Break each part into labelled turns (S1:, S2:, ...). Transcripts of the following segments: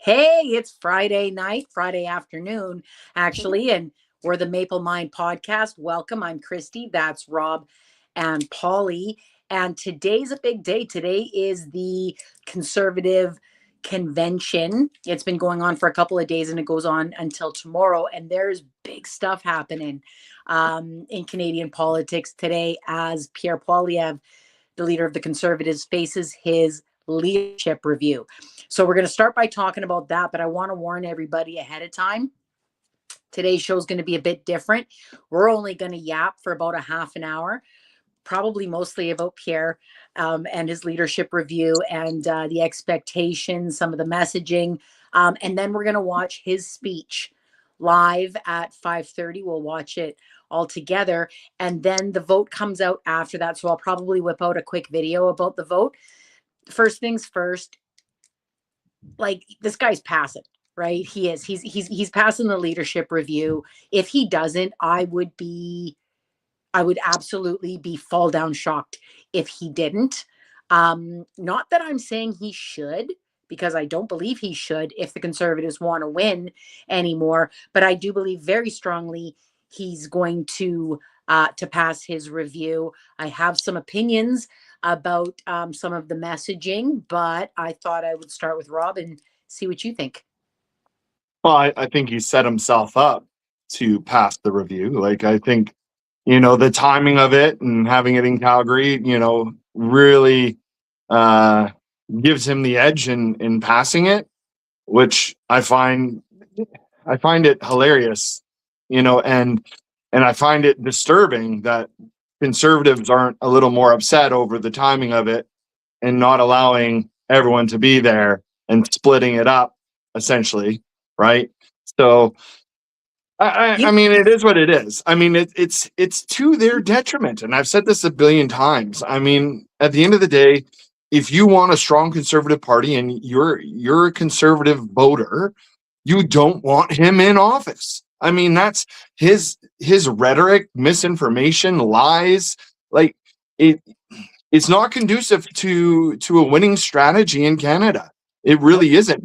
S1: Hey, it's Friday night, Friday afternoon, actually, and we're the Maple Mind podcast. Welcome. I'm Christy. That's Rob and Polly. And today's a big day. Today is the Conservative Convention. It's been going on for a couple of days and it goes on until tomorrow. And there's big stuff happening in Canadian politics today as Pierre Poilievre, the leader of the Conservatives, faces his leadership review. So we're going to start by talking about that, but I want to warn everybody ahead of time. Today's show is going to be a bit different. We're only going to yap for about a half an hour, probably mostly about Pierre and his leadership review and the expectations, some of the messaging. And then we're going to watch his speech live at 5:30. We'll watch it all together. And then the vote comes out after that. So I'll probably whip out a quick video about the vote. First things first, like this guy's passing, right? He is. He's passing the leadership review. If he doesn't, I would absolutely be fall down shocked if he didn't. Not that I'm saying he should, because I don't believe he should if the Conservatives want to win anymore. But I do believe very strongly he's going to pass his review. I have some opinions about some of the messaging, but I thought I would start with Rob and see what you think.
S2: Well, I think he set himself up to pass the review. Like, I think, the timing of it and having it in Calgary, really uh, gives him the edge in passing it, which I find it hilarious, and I find it disturbing that conservatives aren't a little more upset over the timing of it and not allowing everyone to be there and splitting it up, essentially, right? So, I
S1: You
S2: mean, it is what it is. I mean, it's to their detriment, and I've said this a billion times. I mean, at the end of the day, if you want a strong conservative party and you're a conservative voter, you don't want him in office. I mean, that's his rhetoric, misinformation, lies. Like it, it's not conducive to a winning strategy in Canada. It
S1: nope.
S2: really isn't.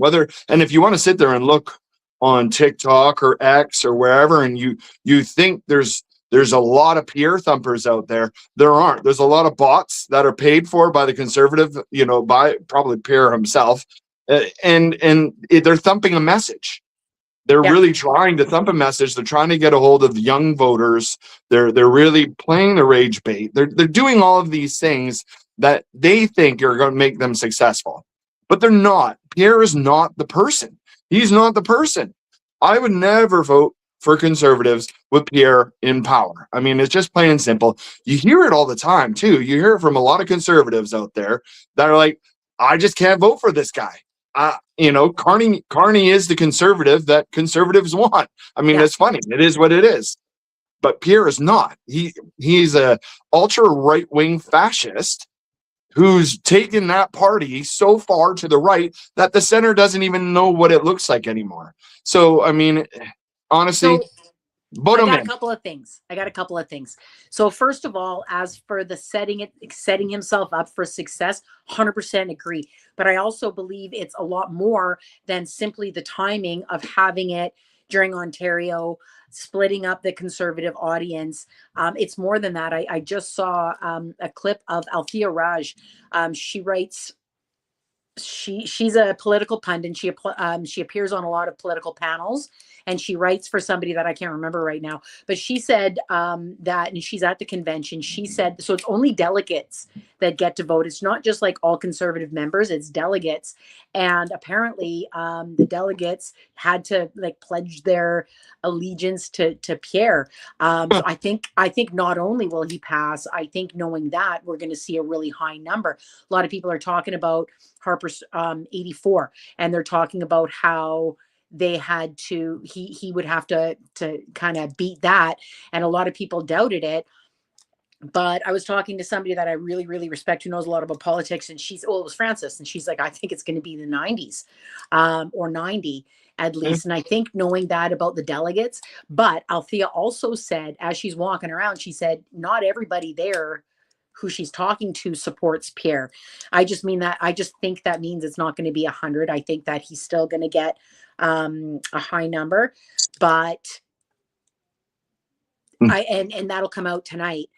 S2: And if you want to sit there and look on TikTok or X or wherever, and you think there's a lot of peer thumpers out there, there aren't. There's a lot of bots that are paid for by the conservative, by probably Pierre himself, they're thumping a message. They're
S1: Yeah.
S2: really trying to thump a message. They're trying to get a hold of the young voters. They're really playing the rage bait. They're doing all of these things that they think are going to make them successful, but they're not. Pierre is not the person. He's not the person. I would never vote for conservatives with Pierre in power. I mean, it's just plain and simple. You hear it all the time too. You hear it from a lot of conservatives out there that are like, I just can't vote for this guy. Carney is the conservative that conservatives want. I mean,
S1: Yeah.
S2: it's funny. It is what it is. But Pierre is not. He's a ultra right wing fascist who's taken that party so far to the right that the center doesn't even know what it looks like anymore. So, I mean, honestly,
S1: So
S2: vote
S1: I
S2: him
S1: got a
S2: in.
S1: couple of things. So first of all, as for the setting himself up for success, 100% agree. But I also believe it's a lot more than simply the timing of having it during Ontario, splitting up the conservative audience. It's more than that. I just saw a clip of Althea Raj. She writes she's a political pundit. She appears on a lot of political panels, and she writes for somebody that I can't remember right now. But she said that, and she's at the convention. She said so. It's only delegates that get to vote. It's not just like all conservative members. It's delegates, and apparently the delegates had to like pledge their allegiance to Pierre. So I think not only will he pass, I think knowing that we're going to see a really high number. A lot of people are talking about Harper's 84, and they're talking about how they had to he would have to kind of beat that, and a lot of people doubted it. But I was talking to somebody that I really, really respect who knows a lot about politics, and it was Frances, and she's like, I think it's going to be the 90s or 90 at least. And I think knowing that about the delegates, but Althea also said, as she's walking around, she said, not everybody there who she's talking to supports Pierre. I just mean that I just think that means it's not going to be 100. I think that he's still going to get a high number, but and that'll come out tonight.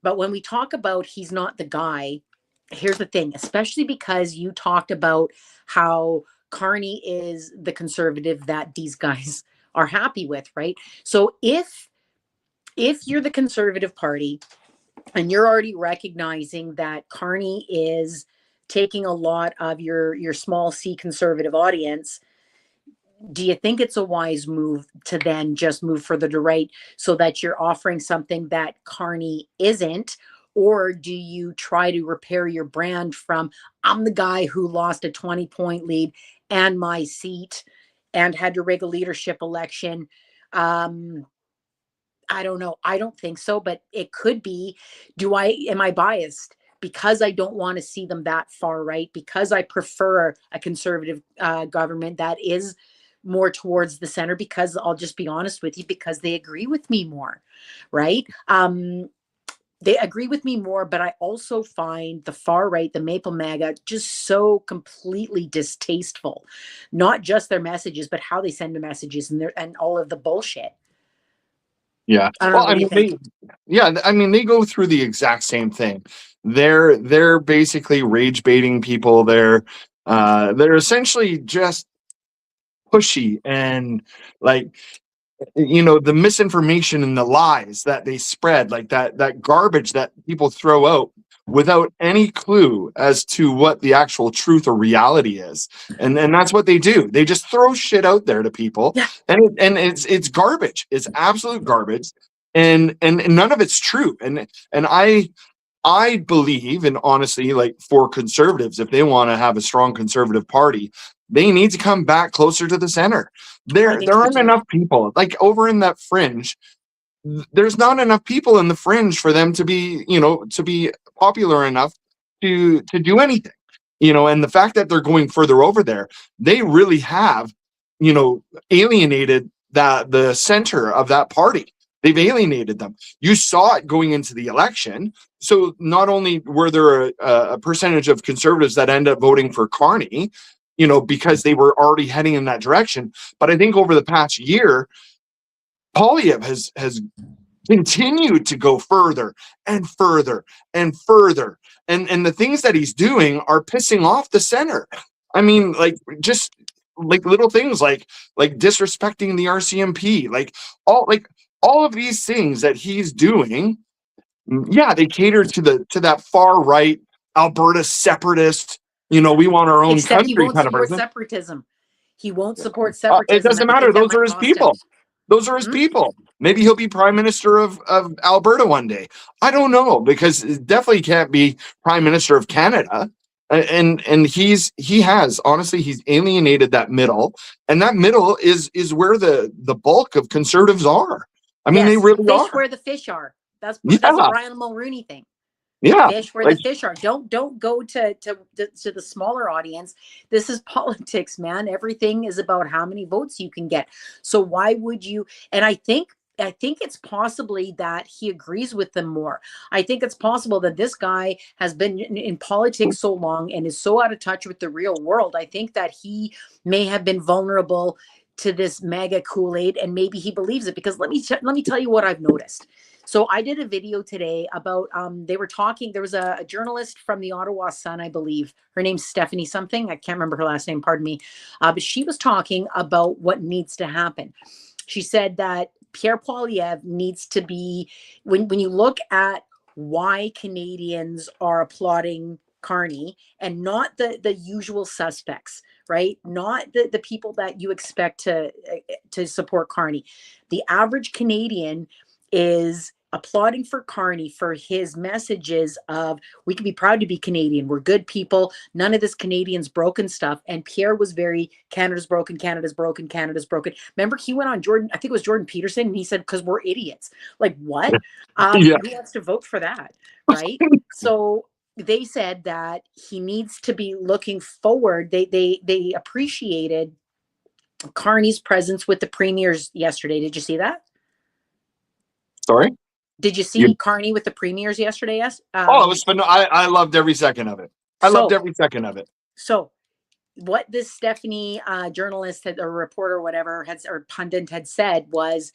S1: But when we talk about he's not the guy, here's the thing, especially because you talked about how Carney is the conservative that these guys are happy with, right? So if you're the conservative party and you're already recognizing that Carney is taking a lot of your small c conservative audience, do you think it's a wise move to then just move further to right so that you're offering something that Carney isn't? Or do you try to repair your brand from, I'm the guy who lost a 20-point lead and my seat and had to rig a leadership election? I don't know. I don't think so, but it could be. Am I biased? Because I don't want to see them that far right, because I prefer a conservative government that is more towards the center, because I'll just be honest with you, because they agree with me more, right? They agree with me more, but I also find the far right, the Maple MAGA, just so completely distasteful. Not just their messages, but how they send the messages and all of the bullshit.
S2: Yeah.
S1: I don't know.
S2: Well,
S1: What
S2: I
S1: do you
S2: mean,
S1: think?
S2: they go through the exact same thing. They're basically rage baiting people. They're essentially just pushy and like, the misinformation and the lies that they spread, like that garbage that people throw out without any clue as to what the actual truth or reality is. And that's what they do. They just throw shit out there to people,
S1: Yeah.
S2: and it's garbage. It's absolute garbage. And none of it's true. And I believe, and honestly, like, for conservatives, if they want to have a strong conservative party, they need to come back closer to the center.
S1: I
S2: There
S1: think
S2: there
S1: so
S2: aren't
S1: too.
S2: enough people like over in that fringe. There's not enough people in the fringe for them to be popular enough to do anything. And the fact that they're going further over there, they really have, alienated the center of that party. They've alienated them. You saw it going into the election. So not only were there a percentage of conservatives that end up voting for Carney, because they were already heading in that direction, but I think over the past year, Polyev has continued to go further and further and further. And the things that he's doing are pissing off the center. I mean, like, just like little things like disrespecting the RCMP, all of these things that he's doing. Yeah, they cater to that far right Alberta separatist, we want our own
S1: Except he
S2: country
S1: won't
S2: kind of
S1: support
S2: person.
S1: separatism. He won't support
S2: It
S1: separatism,
S2: doesn't
S1: and I
S2: matter.
S1: think that
S2: Those are
S1: might
S2: his
S1: cost him.
S2: people. Those are his
S1: Hmm?
S2: people. Maybe he'll be prime minister of Alberta one day. I don't know, because it definitely can't be prime minister of Canada. And he has, honestly, he's alienated that middle, and that middle is where the bulk of conservatives are. I mean, they
S1: Yes,
S2: really
S1: fish
S2: are.
S1: where the fish are. That's a
S2: Yeah,
S1: Brian Mulroney thing.
S2: yeah.
S1: Fish where the
S2: Like,
S1: fish are. Don't go to the smaller audience. This is politics, man. Everything is about how many votes you can get. So why would you? And I think it's possibly that he agrees with them more. I think it's possible that this guy has been in politics so long and is so out of touch with the real world. I think that he may have been vulnerable to this mega Kool-Aid, and maybe he believes it, because let me tell you what I've noticed. So I did a video today about they were talking. There was a journalist from the Ottawa Sun, I believe. Her name's Stephanie something. I can't remember her last name, pardon me. But she was talking about what needs to happen. She said that Pierre Poilievre needs to be, when you look at why Canadians are applauding Carney, and not the usual suspects, right? Not the people that you expect to support Carney. The average Canadian is applauding for Carney for his messages of, we can be proud to be Canadian. We're good people. None of this Canadian's broken stuff. And Pierre was very, Canada's broken, Canada's broken, Canada's broken. Remember, he went on Jordan, I think it was Jordan Peterson, and he said, because we're idiots. Like, what?
S2: yeah.
S1: Who wants to vote for that? Right? So they said that he needs to be looking forward. They appreciated Carney's presence with the premiers yesterday. Did you see that?
S2: Sorry.
S1: Did you
S2: You,
S1: see Carney with the premiers yesterday? Yes.
S2: oh, it was fun. I loved every second of it. I loved
S1: So
S2: every second of it.
S1: so what this Stephanie journalist had, or reporter, whatever, had, or pundit had said was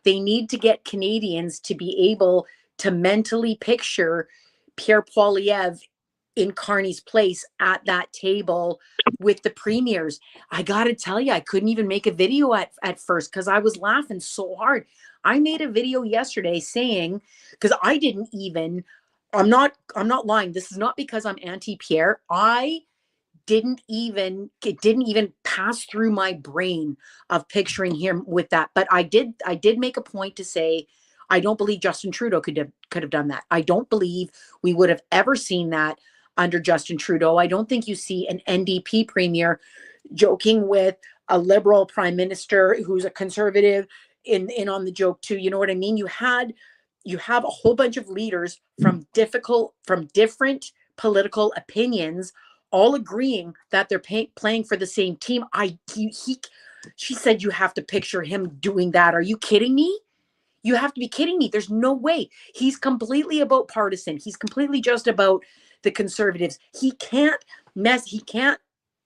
S1: they need to get Canadians to be able to mentally picture Pierre Poilievre in Carney's place at that table with the premiers. I got to tell you, I couldn't even make a video at first because I was laughing so hard. I made a video yesterday saying, because I didn't even, I'm not lying. This is not because I'm anti Pierre. It didn't even pass through my brain of picturing him with that. But I did make a point to say I don't believe Justin Trudeau could have done that. I don't believe we would have ever seen that under Justin Trudeau. I don't think you see an NDP premier joking with a liberal prime minister who's a conservative in on the joke too. You know what I mean? You have a whole bunch of leaders from different political opinions all agreeing that they're playing for the same team. She said you have to picture him doing that. Are you kidding me? You have to be kidding me. There's no way. He's completely about partisan. He's completely just about the conservatives. He can't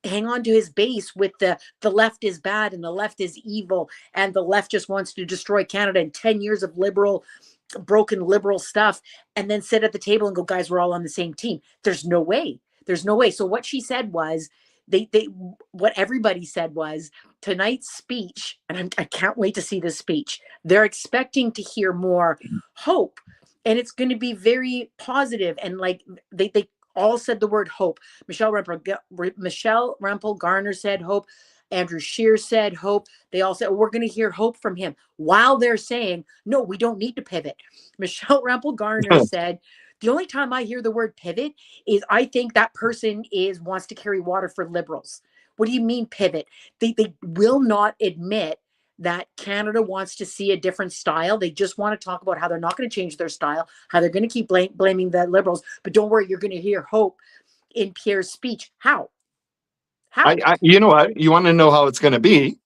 S1: hang on to his base with the left is bad and the left is evil and the left just wants to destroy Canada and 10 years of broken liberal stuff, and then sit at the table and go, guys, we're all on the same team. There's no way. There's no way. So what she said was, what everybody said was, tonight's speech, and I can't wait to see this speech. They're expecting to hear more hope, and it's going to be very positive. And like they all said the word hope. Michelle Rempel Garner said hope. Andrew Scheer said hope. They all said, oh, we're going to hear hope from him, while they're saying, no, we don't need to pivot. Michelle Rempel Garner said, the only time I hear the word pivot is I think that person wants to carry water for liberals. What do you mean pivot? They will not admit that Canada wants to see a different style. They just want to talk about how they're not going to change their style, how they're going to keep blaming the liberals. But don't worry, you're going to hear hope in Pierre's speech. How?
S2: You know what? You want to know how it's going to be?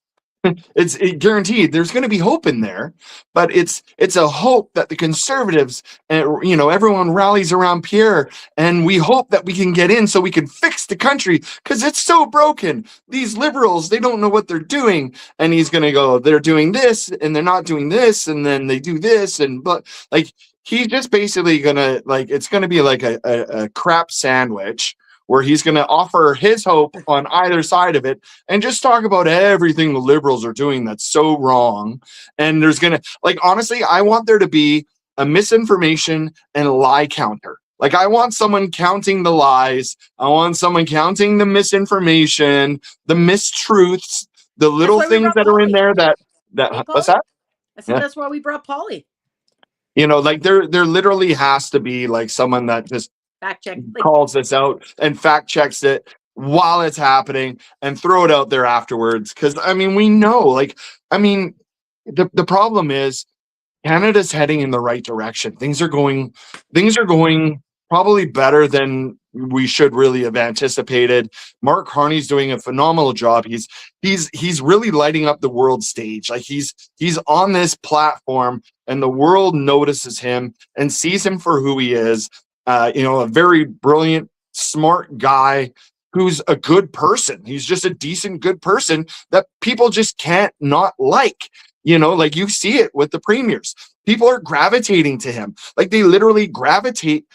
S2: It's guaranteed there's going to be hope in there, but it's a hope that the conservatives and everyone rallies around Pierre, and we hope that we can get in so we can fix the country because it's so broken. These liberals, they don't know what they're doing, and he's going to go, they're doing this and they're not doing this, and then they do this, and but like he's just basically gonna, like, it's going to be like a crap sandwich where he's going to offer his hope on either side of it and just talk about everything the liberals are doing that's so wrong. And there's going to, like, honestly, I want there to be a misinformation and a lie counter. Like, I want someone counting the lies. I want someone counting the misinformation, the mistruths, the little things that are in there
S1: Hey,
S2: what's
S1: Polly?
S2: that?
S1: I said
S2: Yeah.
S1: that's why we brought Polly.
S2: Like there literally has to be like someone that just
S1: Fact check.
S2: calls this out and fact checks it while it's happening and throw it out there afterwards. Because we know, the problem is Canada's heading in the right direction. Things are going probably better than we should really have anticipated. Mark Carney's doing a phenomenal job. He's really lighting up the world stage. Like he's on this platform and the world notices him and sees him for who he is. A very brilliant, smart guy who's a good person. He's just a decent, good person that people just can't not like. Like you see it with the premiers. People are gravitating to him. Like they literally gravitate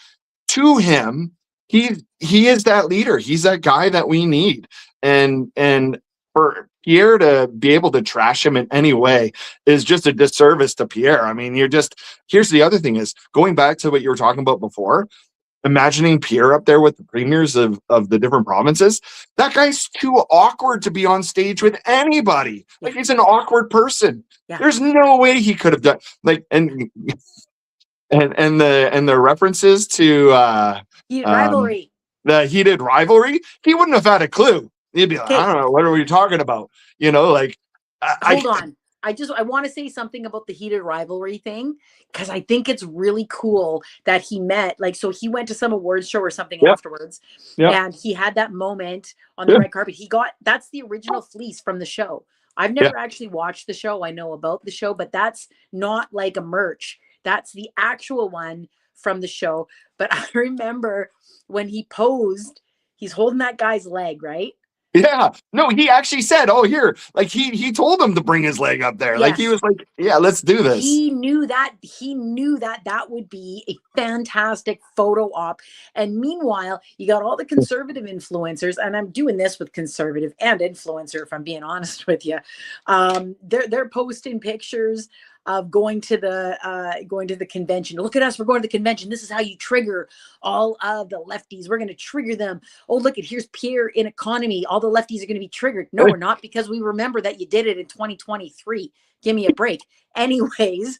S2: to him. He is that leader. He's that guy that we need. And for Pierre to be able to trash him in any way is just a disservice to Pierre. Here's the other thing is, going back to what you were talking about before, imagining Pierre up there with the premiers of the different provinces, that guy's too awkward to be on stage with anybody.
S1: Yeah.
S2: Like, he's an awkward person.
S1: Yeah.
S2: There's no way he could have done, like, and the references to
S1: Heated rivalry.
S2: the heated rivalry, he wouldn't have had a clue. He'd be like, I don't know, what are we talking about?
S1: Hold on. I want to say something about the heated rivalry thing, because I think it's really cool that he met, so he went to some awards show or something afterwards, and he had that moment on the red carpet. That's the original fleece from the show. I've never actually watched the show. I know about the show, but that's not like a merch. That's the actual one from the show. But I remember when he posed, he's holding that guy's leg, right?
S2: Yeah. No, he actually said, "Oh, here." Like he told him to bring his leg up there. Like he
S1: Yes.
S2: was like, "Yeah, let's do this."
S1: He knew that that would be a fantastic photo op. And meanwhile, you got all the conservative influencers, and I'm doing this with conservative and influencer, if I'm being honest with you. They're posting pictures of going to the convention. Look at us, we're going to the convention. This is how you trigger all of the lefties. We're going to trigger them. Oh, look at, here's Pierre in economy. All the lefties are going to be triggered. No, we're not, because we remember that you did it in 2023. Give me a break. Anyways,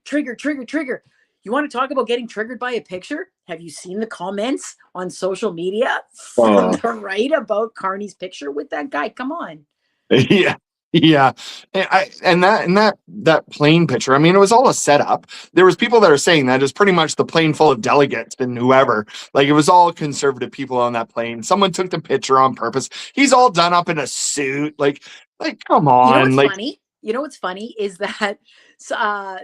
S1: trigger, trigger, trigger. You want to talk about getting triggered by a picture? Have you seen the comments on social media from
S2: Oh,
S1: the right about Carney's picture with that guy? Come on.
S2: yeah. Yeah. And that plane picture, I mean, it was all a setup. There was people that are saying that it's pretty much the plane full of delegates and whoever. Like it was all conservative people on that plane. Someone took the picture on purpose. He's all done up in a suit. Like come
S1: You know
S2: on.
S1: what's
S2: Like
S1: funny? You know what's funny is that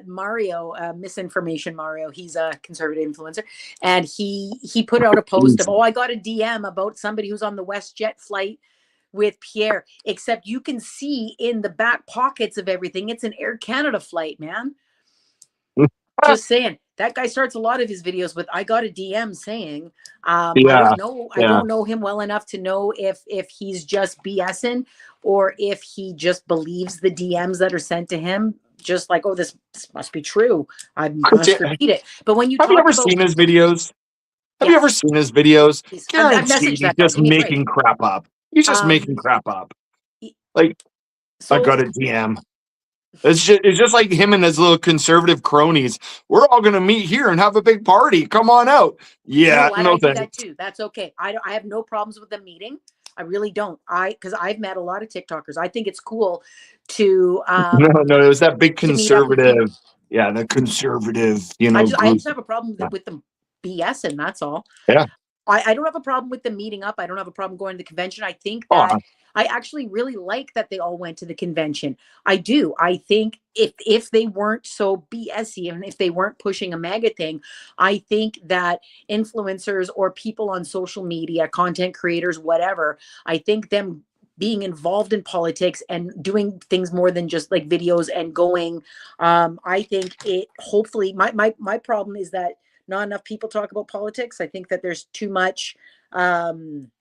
S1: Mario, misinformation Mario, he's a conservative influencer, and he put out a post of, oh, I got a DM about somebody who's on the WestJet flight with Pierre, except you can see in the back pockets of everything, it's an Air Canada flight, man. Just saying. That guy starts a lot of his videos with, I got a DM saying, I
S2: yeah.
S1: don't know. I
S2: Yeah.
S1: don't know him well enough to know if he's just BSing or if he just believes the DMs that are sent to him. Just like, oh, this must be true. I
S2: Chris,
S1: must repeat it. But when you
S2: have you
S1: talk
S2: ever
S1: about,
S2: seen his videos? Have you ever
S1: yes,
S2: seen his videos?
S1: please, I've
S2: Guaranteed
S1: messaged
S2: he's
S1: that guy.
S2: just
S1: Give me a break.
S2: making crap up. He's just making
S1: Um,
S2: crap up. Like I got
S1: so
S2: a DM. It's just like him and his little conservative cronies. We're all gonna meet here and have a big party. Come on out.
S1: you know
S2: Yeah,
S1: what?
S2: no
S1: I do that
S2: thanks.
S1: too. That's okay. I have no problems with them meeting. I really don't. Because I've met a lot of TikTokers. I think it's cool to
S2: No, no, it was that big
S1: to meet up with people.
S2: conservative. Yeah, the conservative,
S1: I
S2: group.
S1: just have a problem
S2: Yeah.
S1: with them BSing. That's all.
S2: Yeah.
S1: I don't have a problem with them meeting up. I don't have a problem going to the convention. I think
S2: Oh,
S1: that I actually really like that they all went to the convention. I do. I think if they weren't so BSy and if they weren't pushing a mega thing, I think that influencers or people on social media, content creators, whatever, I think them being involved in politics and doing things more than just like videos and going, I think it hopefully my problem is that not enough people talk about politics. I think that there's um,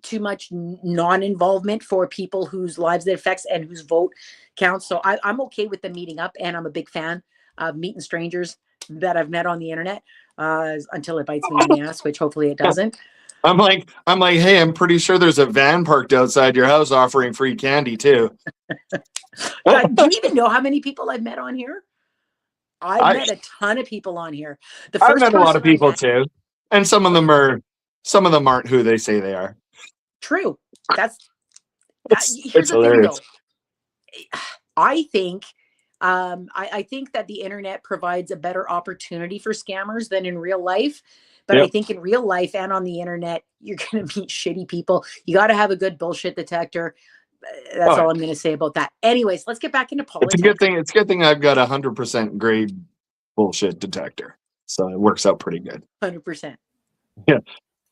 S1: too much non-involvement for people whose lives it affects and whose vote counts. So I'm okay with them meeting up, and I'm a big fan of meeting strangers that I've met on the internet until it bites me in the ass, which hopefully it doesn't.
S2: I'm like, hey, I'm pretty sure there's a van parked outside your house offering free candy too.
S1: Do you even know how many people I've met on here? I've
S2: I
S1: met a ton of people on here. The
S2: I've
S1: first
S2: met a lot
S1: person
S2: of
S1: I
S2: people
S1: met,
S2: too, and some of them aren't who they say they are.
S1: true. That's
S2: It's
S1: here's the thing
S2: hilarious.
S1: though. I think I think that the internet provides a better opportunity for scammers than in real life. But I
S2: Yep.
S1: think in real life and on the internet, you're going to meet shitty people. You got to have a good bullshit detector. That's
S2: Oh,
S1: all I'm going to say about that. Anyways, let's get back into
S2: it's a good
S1: politics.
S2: thing. It's a good thing I've got 100% grade bullshit detector, so it works out pretty good.
S1: 100%.
S2: Yeah,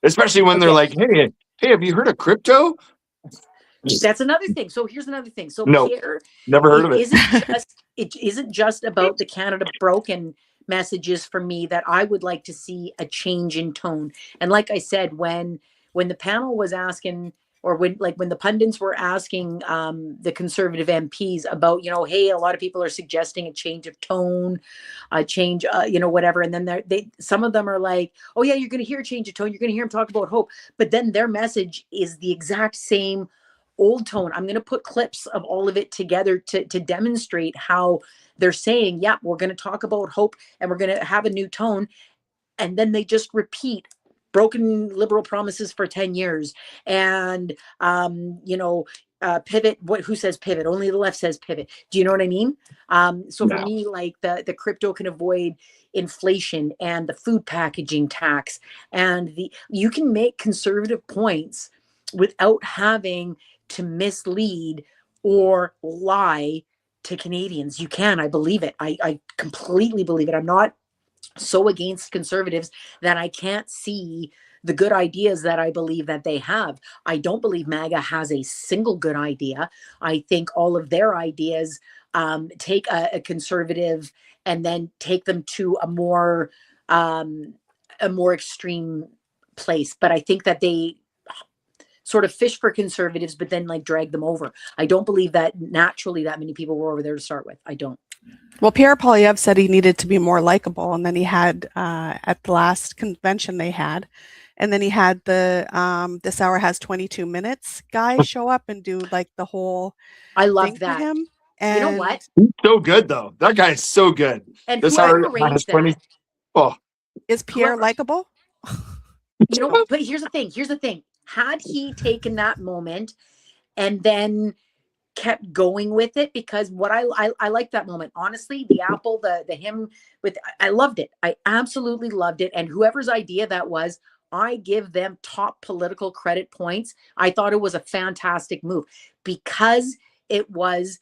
S2: especially when they're
S1: Okay.
S2: like, "Hey, have you heard of crypto?"
S1: That's another thing. So here's another thing. So
S2: No,
S1: Pierre,
S2: never heard of it.
S1: it isn't just about the Canada broken messages for me that I would like to see a change in tone. And like I said, when the panel was asking or when the pundits were asking the conservative MPs about, hey, a lot of people are suggesting a change of tone, a change, whatever. And then they some of them are like, oh yeah, you're going to hear a change of tone. You're going to hear them talk about hope. But then their message is the exact same old tone. I'm going to put clips of all of it together to demonstrate how they're saying, yeah, we're going to talk about hope and we're going to have a new tone. And then they just repeat broken liberal promises for 10 years. And, pivot. Who says pivot? Only the left says pivot. Do you know what I mean? So for
S2: No.
S1: me, like the crypto can avoid inflation and the food packaging tax, and you can make conservative points without having to mislead or lie to Canadians. You can. I believe it. I completely believe it. I'm not so against conservatives that I can't see the good ideas that I believe that they have. I don't believe MAGA has a single good idea. I think all of their ideas take a conservative and then take them to um, a more extreme place. But I think that they sort of fish for conservatives, but then like drag them over. I don't believe that naturally that many people were over there to start with. I don't.
S3: Well, Pierre Poilievre said he needed to be more likable, and then he had at the last convention they had, and then he had the This Hour Has 22 Minutes guy show up and do like the whole
S1: I
S3: thing
S1: love
S3: for
S1: that.
S3: him.
S1: You know
S3: And
S1: what?
S2: He's so good though. That guy is so good.
S1: And
S2: This
S1: whoever
S2: hour has
S1: arranged
S2: 20.
S1: that,
S2: Oh,
S3: is Pierre
S1: whoever,
S3: likable?
S1: you know, but here's the thing. Here's the thing. Had he taken that moment and then kept going with it, because what I like that moment, honestly, the apple, the hymn with, I loved it. I absolutely loved it. And whoever's idea that was, I give them top political credit points. I thought it was a fantastic move because it was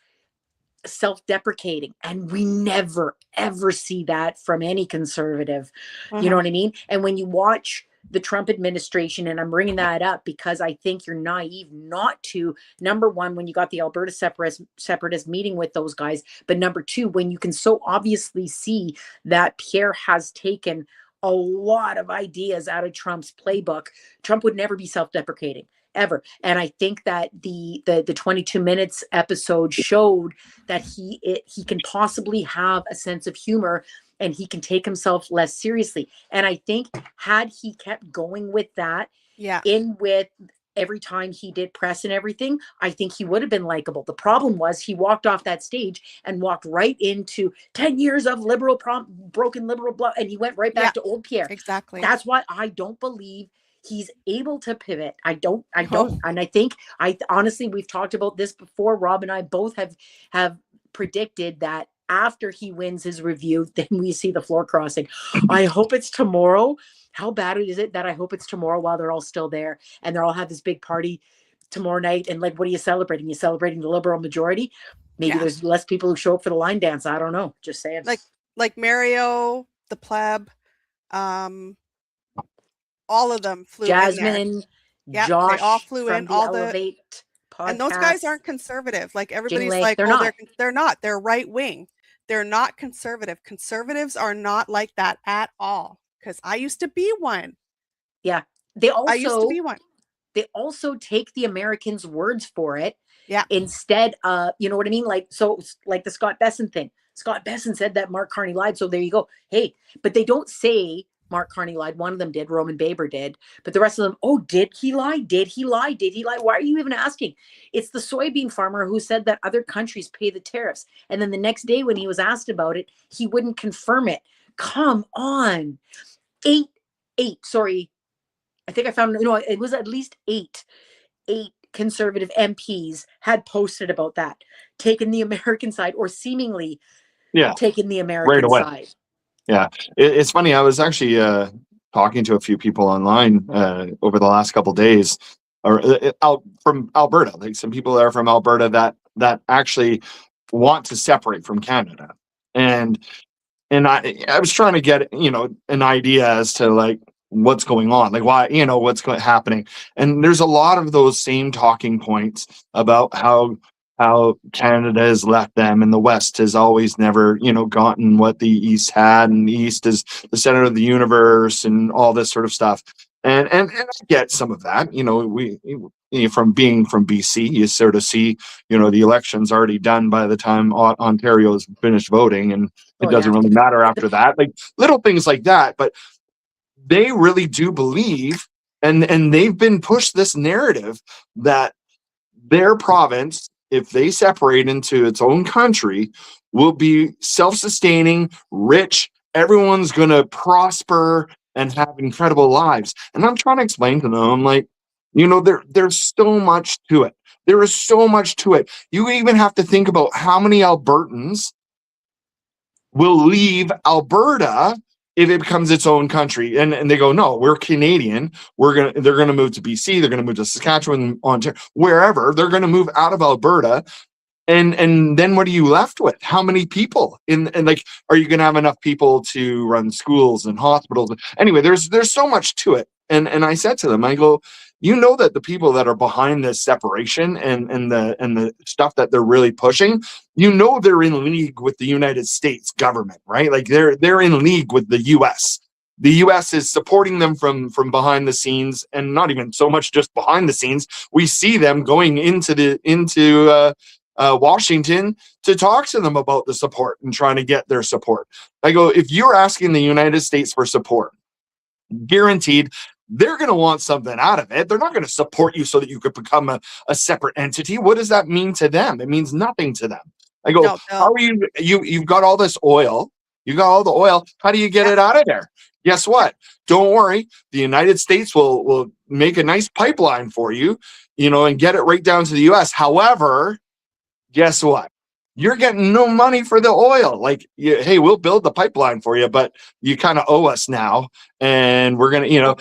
S1: self-deprecating, and we never ever see that from any conservative. You know
S3: Uh-huh.
S1: what I mean? And when you watch the Trump administration, and I'm bringing that up because I think you're naive not to, number one, when you got the Alberta separatist meeting with those guys, but number two, when you can so obviously see that Pierre has taken a lot of ideas out of Trump's playbook. Trump would never be self-deprecating ever. And I think that the 22 minutes episode showed that he can possibly have a sense of humor, and he can take himself less seriously. And I think had he kept going with that,
S3: Yeah.
S1: in with every time he did press and everything, I think he would have been likable. The problem was he walked off that stage and walked right into 10 years of broken liberal blood, and he went right back
S3: Yeah,
S1: to old Pierre.
S3: exactly.
S1: That's why I don't believe he's able to pivot. I don't.
S3: Oh.
S1: And I think, I honestly, we've talked about this before. Rob and I both have predicted that after he wins his review, then we see the floor crossing. I hope it's tomorrow. How bad is it that I hope it's tomorrow while they're all still there and they'll all have this big party tomorrow night? And like, what are you celebrating? You celebrating the liberal majority? Maybe
S3: Yeah.
S1: there's less people who show up for the line dance. I don't know. Just saying.
S3: Like Mario, the pleb, all of them flew in there.
S1: Jasmine,
S3: Yeah,
S1: Josh,
S3: they all flew
S1: from
S3: in.
S1: the
S3: All the
S1: Elevate podcast.
S3: and those guys aren't conservative. Like everybody's
S1: Jingle,
S3: like,
S1: they're
S3: oh,
S1: not.
S3: they're not. They're right wing. They're not conservative. Conservatives are not like that at all. Because I used to be one.
S1: Yeah. They
S3: I used to
S1: also
S3: be one.
S1: they also take the Americans' words for it.
S3: Yeah.
S1: Instead of, you know what I mean? Like, so like the Scott Besson thing. Scott Besson said that Mark Carney lied. So there you go. Hey, but they don't say Mark Carney lied. One of them did. Roman Baber did. But the rest of them, oh, did he lie? Did he lie? Did he lie? Why are you even asking? It's the soybean farmer who said that other countries pay the tariffs. And then the next day when he was asked about it, he wouldn't confirm it. Come on. Sorry. I think I found, you know, it was at least eight conservative MPs had posted about that, taking the American side, or seemingly taking the American
S2: away.
S1: side.
S2: Yeah, it's funny. I was actually talking to a few people online over the last couple of days, or out from Alberta. Like some people that are from Alberta that actually want to separate from Canada, and I was trying to get an idea as to like what's going on, like why what's happening, and there's a lot of those same talking points about how Canada has left them and the West has always never, gotten what the East had, and the East is the center of the universe and all this sort of stuff. And I get some of that. From being from BC, you sort of see, the election's already done by the time Ontario's finished voting, and it doesn't really matter after that. Like little things like that, but they really do believe, and they've been pushed this narrative that their province, if they separate into its own country, will be self-sustaining, rich. Everyone's going to prosper and have incredible lives. And I'm trying to explain to them, I'm like, there's so much to it. There is so much to it. You even have to think about how many Albertans will leave Alberta if it becomes its own country. And they go, no, we're Canadian. They're gonna move to BC, they're gonna move to Saskatchewan, Ontario, wherever. They're gonna move out of Alberta And then what are you left with? How many people and like, are you going to have enough people to run schools and hospitals? Anyway, there's so much to it. And I said to them, I go, you know, that the people that are behind this separation and the stuff that they're really pushing, you know, they're in league with the United States government, right? Like they're in league with the US. The US is supporting them from behind the scenes, and not even so much just behind the scenes. We see them going into Washington to talk to them about the support and trying to get their support. I go, if you're asking the United States for support, guaranteed they're going to want something out of it. They're not going to support you so that you could become a separate entity. What does that mean to them? It means nothing to them. I go,
S3: No,
S2: how are you've got all this oil. You got all the oil. How do you get it out of there? Guess what? Don't worry. The United States will make a nice pipeline for you, you know, and get it right down to the US. However, guess what? You're getting no money for the oil. Like, hey, we'll build the pipeline for you, but you kind of owe us now. And we're going to, you know,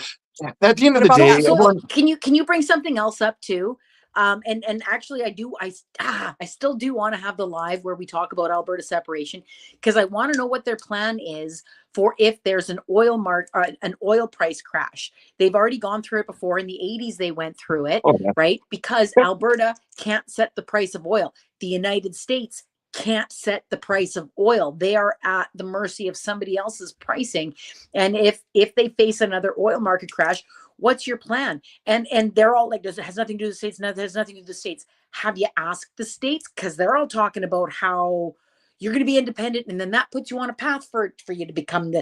S2: at the end of the day,
S1: so can you bring something else up too? And actually I still do want to have the live where we talk about Alberta separation, because I want to know what their plan is for if there's an an oil price crash. They've already gone through it before. In the 80s they went through it, right? Because Alberta can't set the price of oil. The United States can't set the price of oil. They are at the mercy of somebody else's pricing. And if they face another oil market crash, what's your plan? And they're all like, it has nothing to do with the states. It has nothing to do with the states. Have you asked the states? Because they're all talking about how you're going to be independent, and then that puts you on a path for you to become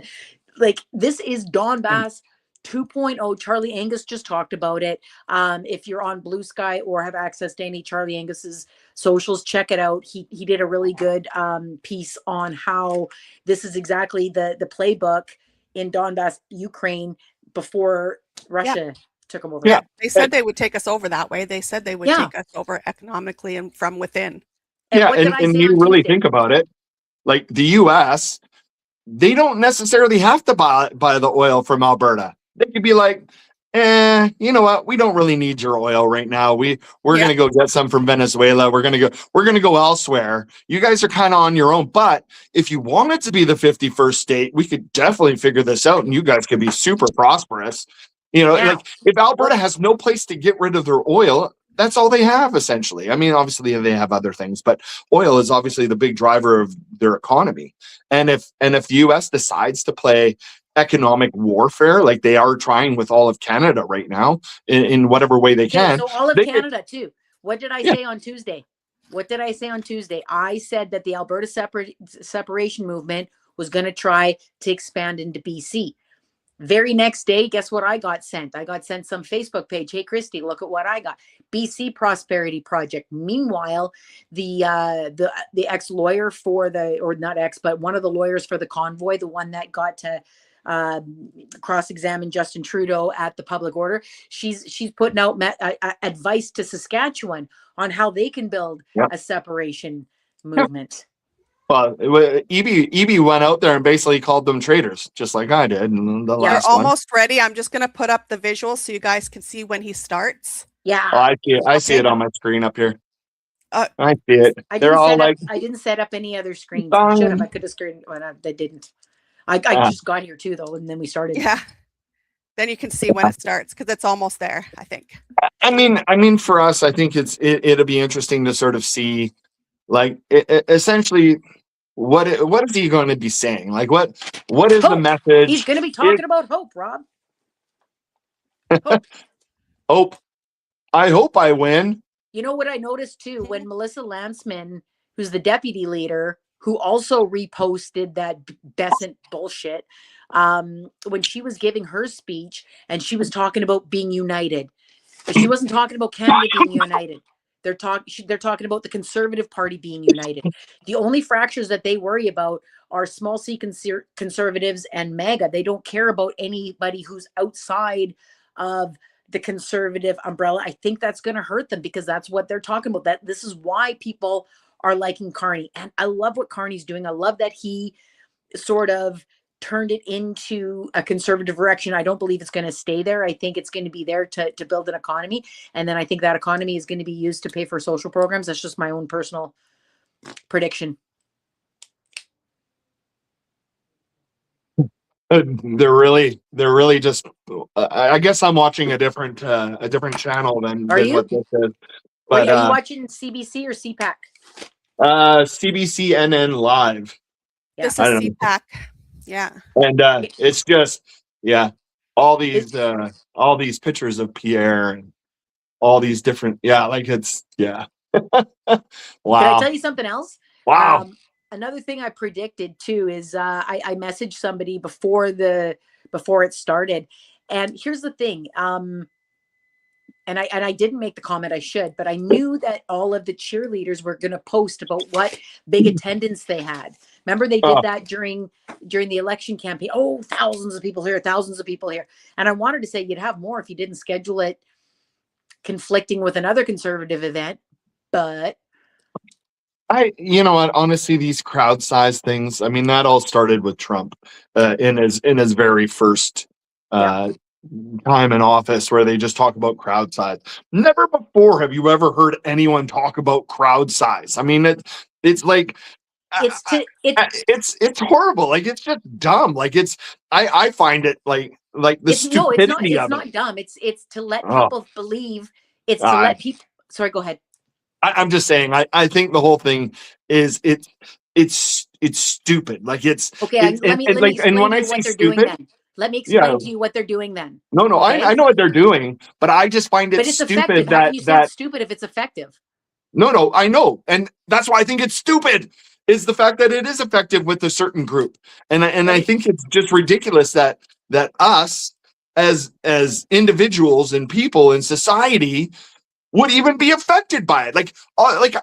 S1: this is Donbass 2.0. Charlie Angus just talked about it. If you're on Blue Sky or have access to any Charlie Angus's socials, check it out. He did a really good piece on how this is exactly the playbook in Donbass, Ukraine, before Russia took them over.
S3: Yeah, they said they would take us over that way. They said they would take us over economically and from within.
S2: And you really think about it, like the US, they don't necessarily have to buy the oil from Alberta. They could be like, you know what? We don't really need your oil right now. We're going to go get some from Venezuela. We're going to go elsewhere. You guys are kind of on your own. But if you wanted to be the 51st state, we could definitely figure this out, and you guys could be super prosperous. You know, like if Alberta has no place to get rid of their oil, that's all they have essentially. I mean, obviously they have other things, but oil is obviously the big driver of their economy. And if the US decides to play economic warfare, like they are trying with all of Canada right now, in whatever way they can.
S1: So all of Canada too. What did I say on Tuesday? What did I say on Tuesday? I said that the Alberta separation movement was going to try to expand into BC. Very next day, guess what I got sent? I got sent some Facebook page. Hey, Christy, look at what I got. BC Prosperity Project. Meanwhile, the ex-lawyer for or not ex, but one of the lawyers for the convoy, the one that got to cross-examine Justin Trudeau at the public order, she's putting out advice to Saskatchewan on how they can build a separation movement.
S2: Well, EB went out there and basically called them traitors, just like I did. And the last
S3: You're almost ready. I'm just going to put up the visuals so you guys can see when he starts.
S1: Yeah.
S2: Oh, I see it. I see it on my screen up here. I see it. They're all like,
S1: I didn't set up any other screens. I should have. I could have screened when I didn't. I just got here too, though, and then we started.
S3: Yeah. Then you can see when it starts because it's almost there, I think.
S2: I mean, for us, I think it'll be interesting to sort of see, like, essentially, what is he going to be saying? Like, what is the message?
S1: He's going to be talking about hope, Rob.
S2: Hope. I hope I win.
S1: You know what I noticed too? When Melissa Lantsman, who's the deputy leader, who also reposted that Besant bullshit, when she was giving her speech and she was talking about being united, but she wasn't talking about Canada being united. They're talking about the Conservative Party being united. The only fractures that they worry about are small C conservatives and MAGA. They don't care about anybody who's outside of the conservative umbrella. I think that's going to hurt them because that's what they're talking about. That this is why people are liking Carney. And I love what Carney's doing. I love that he sort of turned it into a conservative direction. I don't believe it's going to stay there. I think it's going to be there to build an economy. And then I think that economy is going to be used to pay for social programs. That's just my own personal Prediction.
S2: They're really just. I guess I'm watching a different channel
S1: Are
S2: than
S1: you?
S2: what this is.
S1: Wait,
S2: But
S1: are you watching CBC or CPAC?
S2: CBC NN Live.
S1: Yeah.
S3: This
S2: I
S3: is
S2: don't know.
S3: CPAC. Yeah.
S2: And it's just all
S1: It,
S2: these pictures of Pierre and all these different like it's
S1: Can I
S2: wow.
S1: tell you something else?
S2: Wow.
S1: Another thing I predicted too is I messaged somebody before it started, and here's the thing. And I didn't make the comment I should, but I knew that all of the cheerleaders were going to post about what big attendance they had. Remember, they did that during the election campaign. Oh, thousands of people here, thousands of people here, and I wanted to say you'd have more if you didn't schedule it conflicting with another conservative event, but
S2: You know what, honestly, these crowd size things, I mean, that all started with Trump in his very first
S1: yeah,
S2: uh, time in office, where they just talk about crowd size. Never before have you ever heard anyone talk about crowd size. I mean, it's like
S1: it's to
S2: it's horrible. Like, it's just dumb. Like, I find it like the
S1: it's no, it's not
S2: stupidity of it.
S1: dumb. It's to let
S2: Oh,
S1: people believe. It's to
S2: I,
S1: let people. Sorry, go ahead.
S2: I'm just saying. I think the whole thing is it's stupid. Like,
S1: Okay,
S2: and,
S1: let me
S2: like, and
S1: explain
S2: when
S1: to
S2: I
S1: you
S2: say
S1: what they're doing
S2: stupid,
S1: then. Let me
S2: yeah,
S1: explain to you what they're doing then.
S2: no,
S1: Okay,
S2: I know what they're doing, but I just find it
S1: but it's effective.
S2: stupid
S1: How can
S2: that
S1: you say it's stupid if it's effective?
S2: no, I know, and that's why I think it's stupid. Is the fact that it is effective with a certain group, and
S1: But
S2: I think it's just ridiculous that us as individuals and people in society would even be affected by it. Like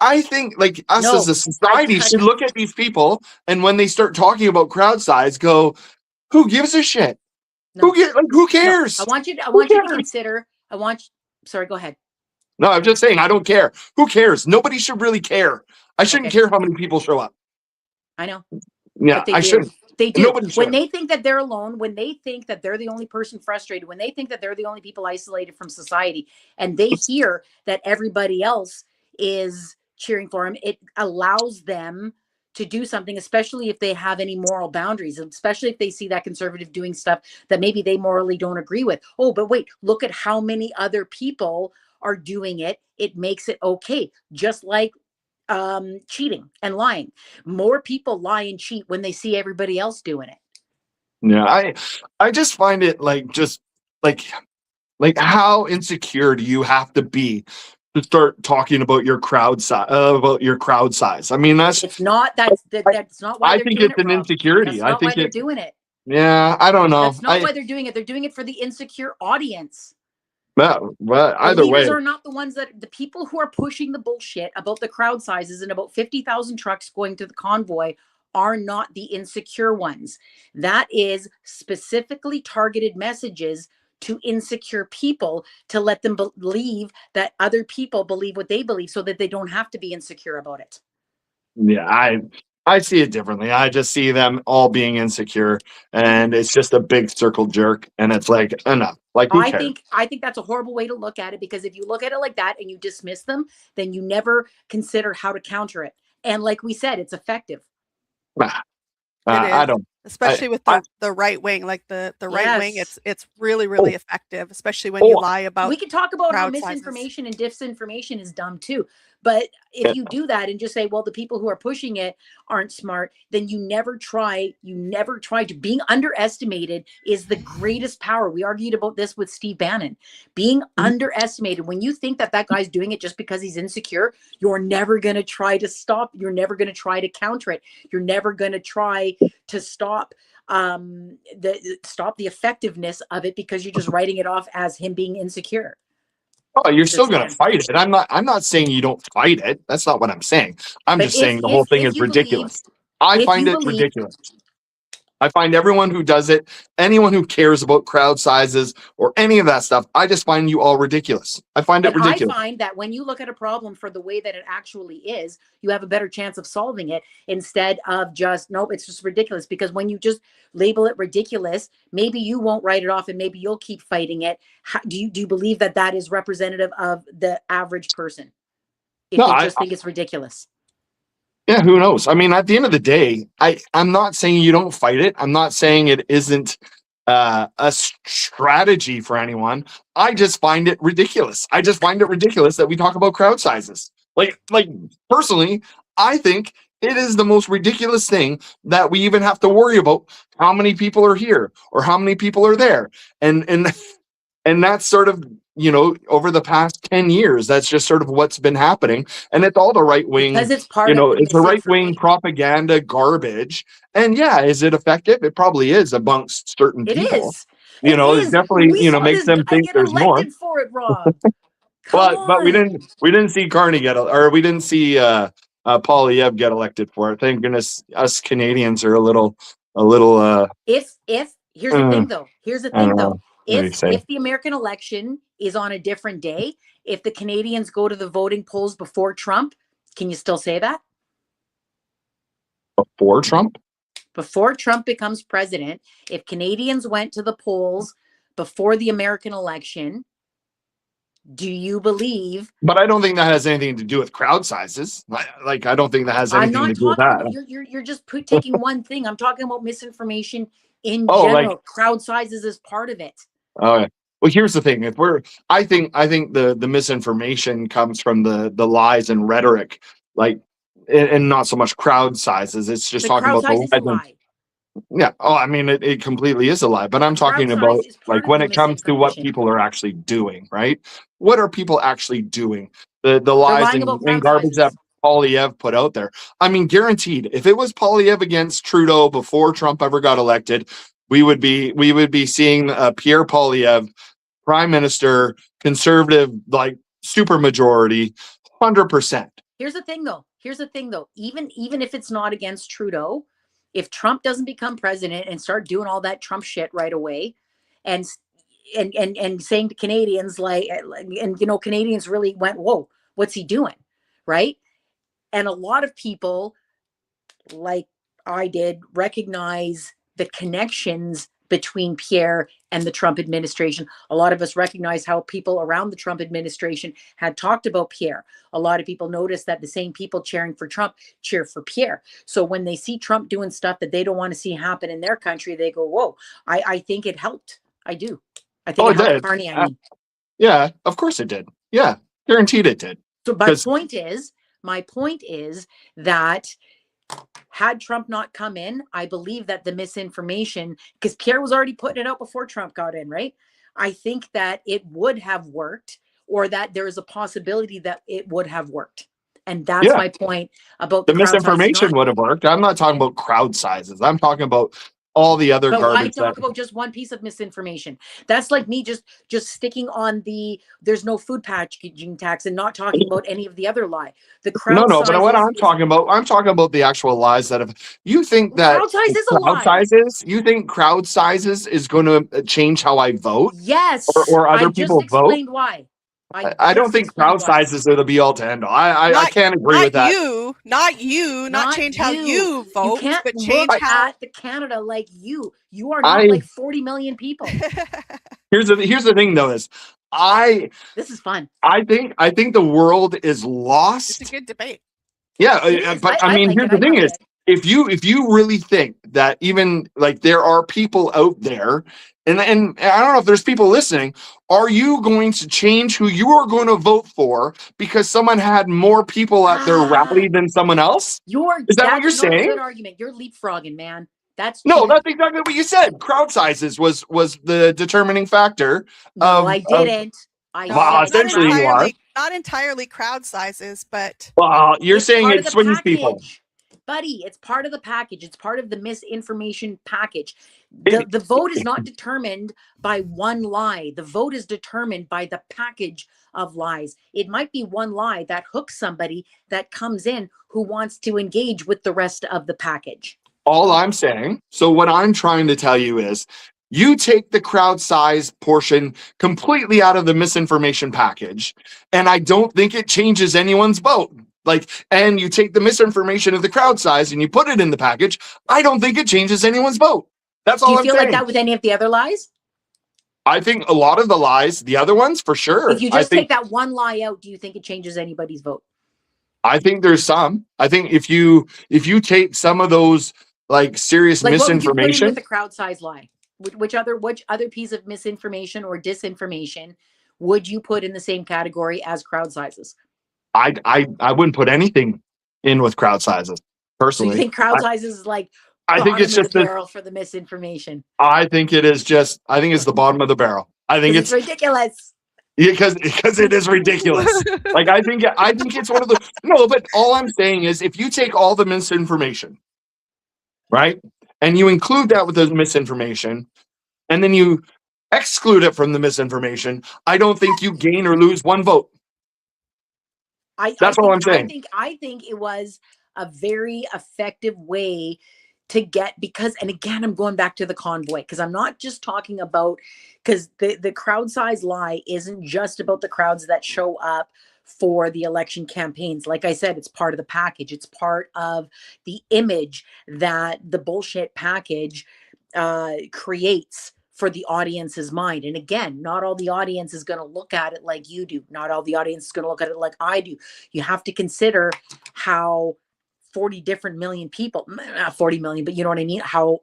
S2: I think, like, us as
S1: no,
S2: a society should look at these people, and when they start talking about crowd size, go, who gives a shit?
S1: no,
S2: Who
S1: no.
S2: cares?
S1: I
S2: Who
S1: want you to
S2: cares?
S1: consider. Sorry, go ahead.
S2: No, I'm just saying, I don't care. Who cares? Nobody should really care. I shouldn't
S1: Okay,
S2: care how many people show up.
S1: I know.
S2: Yeah,
S1: But they
S2: I
S1: do.
S2: shouldn't.
S1: They do.
S2: Nobody
S1: When
S2: should.
S1: they think that they're alone, when they think that they're the only person frustrated, when they think that they're the only people isolated from society, and they hear that everybody else is cheering for them, it allows them to do something, especially if they have any moral boundaries, especially if they see that conservative doing stuff that maybe they morally don't agree with. Oh, but wait, look at how many other people are doing it. It makes it okay. Just like cheating and lying. More people lie and cheat when they see everybody else doing it.
S2: Yeah, I just find it just like how insecure do you have to be to start talking about your crowd size? I mean,
S1: It's not
S2: I,
S1: that's not why
S2: I
S1: they're
S2: think
S1: doing
S2: it's
S1: it,
S2: an
S1: Rob.
S2: insecurity.
S1: That's
S2: I
S1: not why
S2: think
S1: they're
S2: it.
S1: doing it.
S2: Yeah, I don't know.
S1: That's not why they're doing it. They're doing it for the insecure audience.
S2: Well,
S1: The
S2: either
S1: leaders
S2: way,
S1: are not the ones the people who are pushing the bullshit about the crowd sizes and about 50,000 trucks going to the convoy are not the insecure ones. That is specifically targeted messages to insecure people to let them believe that other people believe what they believe so that they don't have to be insecure about it.
S2: yeah, I see it differently. I just see them all being insecure, and it's just a big circle jerk, and it's like, enough. Like, who cares?
S1: I think that's a horrible way to look at it, because if you look at it like that and you dismiss them, then you never consider how to counter it. And like we said, it's effective.
S2: Nah,
S3: It
S2: I
S3: is,
S2: don't.
S3: especially with
S2: I
S3: the right wing, like the right wing.
S1: Yes.
S3: It's really
S2: oh,
S3: effective, especially when you lie
S1: We
S3: about
S1: can talk about how
S3: crowd sizes.
S1: misinformation and disinformation is dumb too. But if you do that and just say, well, the people who are pushing it aren't smart, then you never try to. Being underestimated is the greatest power. We argued about this with Steve Bannon. Being underestimated, when you think that guy's doing it just because he's insecure, you're never going to try to stop. You're never going to try to counter it. You're never going to try to stop the effectiveness of it, because you're just writing it off as him being insecure.
S2: Oh, you're still
S1: Just
S2: gonna
S1: saying.
S2: fight it. I'm not saying you don't fight it. That's not what I'm saying. I'm
S1: But
S2: just saying the whole thing
S1: if
S2: is
S1: you believe,
S2: ridiculous. I
S1: if
S2: find
S1: you
S2: it
S1: believe,
S2: ridiculous. I find everyone who does it, anyone who cares about crowd sizes or any of that stuff, I just find you all ridiculous. I find it
S1: and I
S2: ridiculous.
S1: find that when you look at a problem for the way that it actually is, you have a better chance of solving it, instead of just, nope, it's just ridiculous. Because when you just label it ridiculous, maybe you won't write it off and maybe you'll keep fighting it. Do you believe that is representative of the average person if
S2: No,
S1: they just think it's ridiculous?
S2: Yeah, who knows? I mean, at the end of the day, I'm not saying you don't fight it. I'm not saying it isn't a strategy for anyone. I just find it ridiculous. I just find it ridiculous that we talk about crowd sizes. Like personally, I think it is the most ridiculous thing that we even have to worry about how many people are here or how many people are there. And and that's sort of, over the past 10 years, that's just sort of what's been happening. And it's all the right
S1: Because
S2: wing,
S1: it's part of the
S2: it's the right wing
S1: misinformation.
S2: propaganda garbage. And yeah, is it effective? It probably is amongst certain
S1: It
S2: people.
S1: is. It
S2: It
S1: is.
S2: definitely,
S1: We saw
S2: makes
S1: this
S2: them
S1: guy
S2: think
S1: get
S2: there's more.
S1: elected for it, Rob. Come
S2: But
S1: on.
S2: we didn't see Carney or we didn't see Polyev get elected for it. Thank goodness us Canadians are a little
S1: If here's the thing though. Here's the
S2: I don't
S1: thing though.
S2: know what do you say.
S1: If the American election is on a different day, if the Canadians go to the voting polls before Trump, can you still say that?
S2: Before Trump?
S1: Before Trump becomes president, if Canadians went to the polls before the American election, do you believe?
S2: But I don't think that has anything to do with crowd sizes. Like I don't think that has
S1: I'm
S2: anything to
S1: not
S2: do with
S1: talking
S2: that.
S1: about you're just taking one thing. I'm talking about misinformation in
S2: Oh,
S1: general. Crowd sizes is part of it.
S2: oh yeah. Well, here's the thing. I think the misinformation comes from the lies and rhetoric, like, and not so much crowd sizes. It's just
S1: The
S2: talking
S1: crowd
S2: about the
S1: size is a
S2: lies.
S1: lie.
S2: Yeah. Oh, I mean, it completely is a lie. But
S1: A
S2: I'm
S1: crowd
S2: talking
S1: size
S2: about,
S1: is part
S2: like,
S1: of
S2: when
S1: the
S2: it comes to what
S1: misinformation.
S2: people are actually doing, right? What are people actually doing? The
S1: They're
S2: lies
S1: lying about
S2: and
S1: crowd
S2: garbage that
S1: sizes.
S2: Polyev put out there. I mean, guaranteed, if it was Polyev against Trudeau before Trump ever got elected, we would be seeing Pierre Polyev, prime minister, conservative, like super majority, 100%.
S1: Here's the thing though. Even if it's not against Trudeau, if Trump doesn't become president and start doing all that Trump shit right away, and and saying to Canadians and Canadians really went, whoa, what's he doing, right? And a lot of people, like I did, recognize the connections between Pierre and the Trump administration. A lot of us recognize how people around the Trump administration had talked about Pierre. A lot of people noticed that the same people cheering for Trump cheer for Pierre. So when they see Trump doing stuff that they don't want to see happen in their country, they go, whoa, I think it helped. I do. I think
S2: Oh,
S1: it
S2: it
S1: helped
S2: did.
S1: Carney, I mean.
S2: Yeah, of course it did. Yeah, guaranteed it did.
S1: So
S2: Because
S1: my point is that had Trump not come in, I believe that the misinformation, because Pierre was already putting it out before Trump got in, right? I think that it would have worked, or that there is a possibility that it would have worked. And that's
S2: yeah,
S1: my point about the
S2: the
S1: crowd size.
S2: misinformation would have worked. I'm not talking about crowd sizes. I'm talking about all the other
S1: But why
S2: garbage that.
S1: talk about just one piece of misinformation? That's like me just sticking on there's no food packaging tax and not talking about any of the other lie. The
S2: No,
S1: crowd
S2: no, but
S1: size
S2: what I'm talking about the actual lies that have. You think that
S1: crowd size is a
S2: crowd
S1: lie.
S2: sizes? You think crowd sizes is going to change how I vote,
S1: Yes,
S2: or
S1: I
S2: other
S1: just
S2: people vote?
S1: explained why.
S2: I don't
S1: Just
S2: think
S1: explained
S2: crowd
S1: why.
S2: sizes are the be all to end all. I
S3: Not
S2: can't agree
S3: not
S2: with that.
S3: you, not
S1: Not
S3: change how
S1: you.
S3: you
S1: You
S3: vote,
S1: can't
S3: but
S1: look
S3: change how.
S1: at the Canada like you. You are not
S2: I
S1: like 40 million people.
S2: here's the thing though is I
S1: This is fun.
S2: I think the world is
S3: It's a
S2: lost.
S3: good debate.
S2: Yeah,
S1: It is.
S2: but I
S1: I
S2: mean,
S1: like
S2: here's
S1: it.
S2: the
S1: I
S2: thing
S1: like
S2: is,
S1: it.
S2: if you really think that even like there are people out there, and I don't know if there's people listening, are you going to change who you are going to vote for because someone had more people at their
S1: Ah,
S2: rally than someone else? Is that what you're
S1: that's not a
S2: saying?
S1: good argument. You're leapfrogging, man. That's
S2: No,
S1: cheating.
S2: that's exactly what you said. Crowd sizes was the determining factor
S1: No,
S2: of
S1: I didn't. I
S2: well,
S3: No,
S1: said
S2: essentially you are.
S3: not entirely crowd sizes, but
S2: Well, you're
S1: it's
S2: saying
S1: part of
S2: it
S1: the
S2: swings people.
S1: package. Buddy, it's part of the package. It's part of the misinformation package. The
S2: It,
S1: the vote is not determined by one lie. The vote is determined by the package of lies. It might be one lie that hooks somebody that comes in who wants to engage with the rest of the package.
S2: all I'm saying, so what I'm trying to tell you is you take the crowd size portion completely out of the misinformation package, and I don't think it changes anyone's vote. Like, and you take the misinformation of the crowd size and you put it in the package, I don't think it changes anyone's vote. That's
S1: Do
S2: all
S1: you
S2: I'm
S1: feel like
S2: saying.
S1: that with any of the other lies?
S2: I think a lot of the lies, the other ones for
S1: If
S2: sure.
S1: you
S2: I
S1: just take
S2: think
S1: that one lie out, do you think it changes anybody's vote?
S2: I think there's some. I think if you take some of those like serious
S1: Like, what would you put in with
S2: misinformation,
S1: a crowd size lie? Which other piece of misinformation or disinformation would you put in the same category as crowd sizes?
S2: I wouldn't put anything in with crowd sizes
S1: So you
S2: personally.
S1: think crowd sizes is like
S2: I think it's
S1: bottom of the
S2: just this.
S1: barrel for the misinformation
S2: I think it is just. I think it's the bottom of the barrel. I think
S1: because it's
S2: it's
S1: ridiculous.
S2: because it is ridiculous. Like I think it's one of the no. But all I'm saying is, if you take all the misinformation, right, and you include that with the misinformation, and then you exclude it from the misinformation, I don't think you gain or lose one vote.
S1: I
S2: That's all
S1: think
S2: I'm
S1: I
S2: saying.
S1: think I think it was a very effective way to get, because, and again, I'm going back to the convoy because I'm not just talking about, because the crowd size lie isn't just about the crowds that show up for the election campaigns. Like I said, it's part of the package. It's part of the image that the bullshit package creates for the audience's mind. And again, not all the audience is going to look at it like you do. Not all the audience is going to look at it like I do. You have to consider how 40 different million people, not 40 million, but you know what I mean? How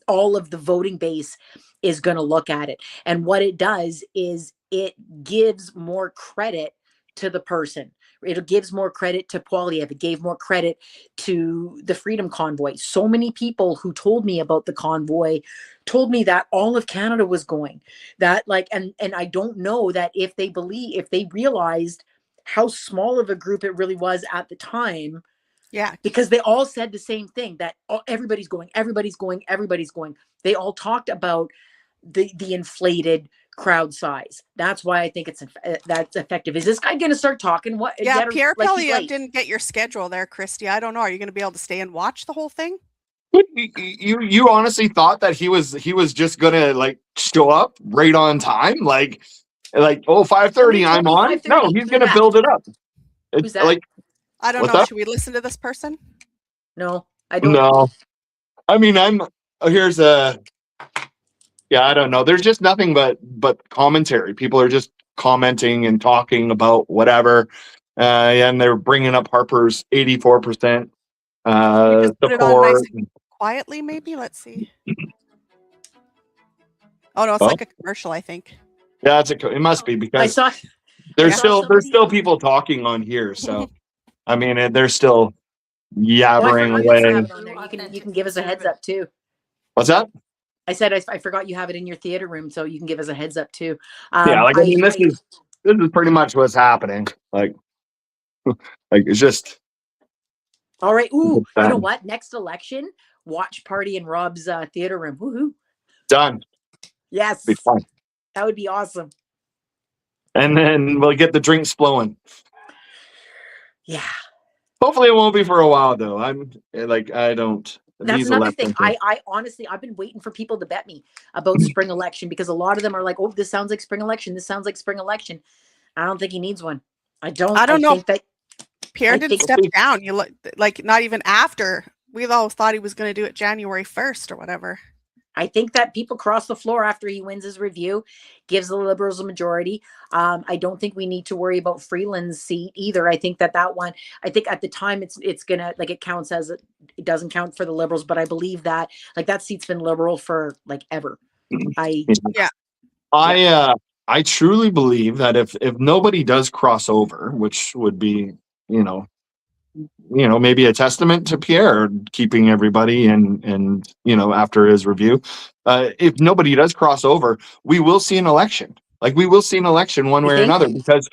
S1: all of the voting base is going to look at it. And what it does is it gives more credit to the person. It gives more credit to Poilievre. It gave more credit to the Freedom Convoy. So many people who told me about the convoy told me that all of Canada was going. That like, and I don't know that if they realized how small of a group it really was at the time,
S3: Yeah.
S1: because they all said the same thing, that everybody's going, everybody's going, everybody's going. They all talked about the inflated crowd size. That's why I think that's effective. Is this guy going to start talking? What?
S3: Yeah, Pierre
S1: Like he's
S3: Poilievre
S1: late.
S3: didn't get your schedule there, Christy. I don't know. Are you going to be able to stay and watch the whole thing?
S2: You honestly thought that he was just gonna like show up right on time, like 5:30 I'm on. No,
S1: 5:30.
S2: he's
S1: Who's
S2: gonna
S1: that?
S2: build it up.
S1: Who's that?
S2: Like
S3: I don't
S2: what's
S3: know.
S2: that?
S3: Should we listen to this person?
S1: No, I don't.
S2: No, I mean here's a yeah, I don't know. There's just nothing but commentary. People are just commenting and talking about whatever, and they're bringing up Harper's 84%
S3: Should we just put it on nice
S2: support.
S3: and quietly, maybe? Let's see. Oh no, it's
S2: Well,
S3: like a commercial, I think.
S2: yeah, it must be
S1: I
S2: because
S1: saw.
S2: there's
S1: I saw
S2: still
S1: somebody.
S2: people talking on here. So I mean, they're still
S1: Oh, I
S2: yabbering
S1: forgot you also have
S2: away.
S1: it on there. You can give us a heads up too.
S2: What's that?
S1: I said I forgot you have it in your theater room, so you can give us a heads up too.
S2: Yeah, like I mean, this is pretty much what's happening. Like it's just
S1: All right. Ooh, you know
S2: done.
S1: what? Next election, watch party in Rob's theater room. Woohoo!
S2: Done.
S1: Yes,
S2: Be fun.
S1: that would be awesome.
S2: And then we'll get the drinks flowing.
S1: Yeah,
S2: Hopefully, it won't be for a while though. I'm like I don't.
S1: that's
S2: These
S1: another thing.
S2: elections.
S1: I honestly, I've been waiting for people to bet me about spring election, because a lot of them are like, "Oh, this sounds like spring election. This sounds like spring election." I don't think he needs one. I don't know.
S3: Think that Pierre
S1: I
S3: didn't
S1: think-
S3: step down. You look like not even after. We all thought he was going to do it January 1st or whatever.
S1: I think that people cross the floor after he wins his review, gives the Liberals a majority. I don't think we need to worry about Freeland's seat either. I think that one, I think at the time it's gonna, like, it counts as it doesn't count for the Liberals, but I believe that like that seat's been Liberal for like ever.
S2: I truly believe that if nobody does cross over, which would be maybe a testament to Pierre keeping everybody and after his review, if nobody does cross over, we will see an election. Like we will see an election one
S1: You
S2: way or
S1: think?
S2: another because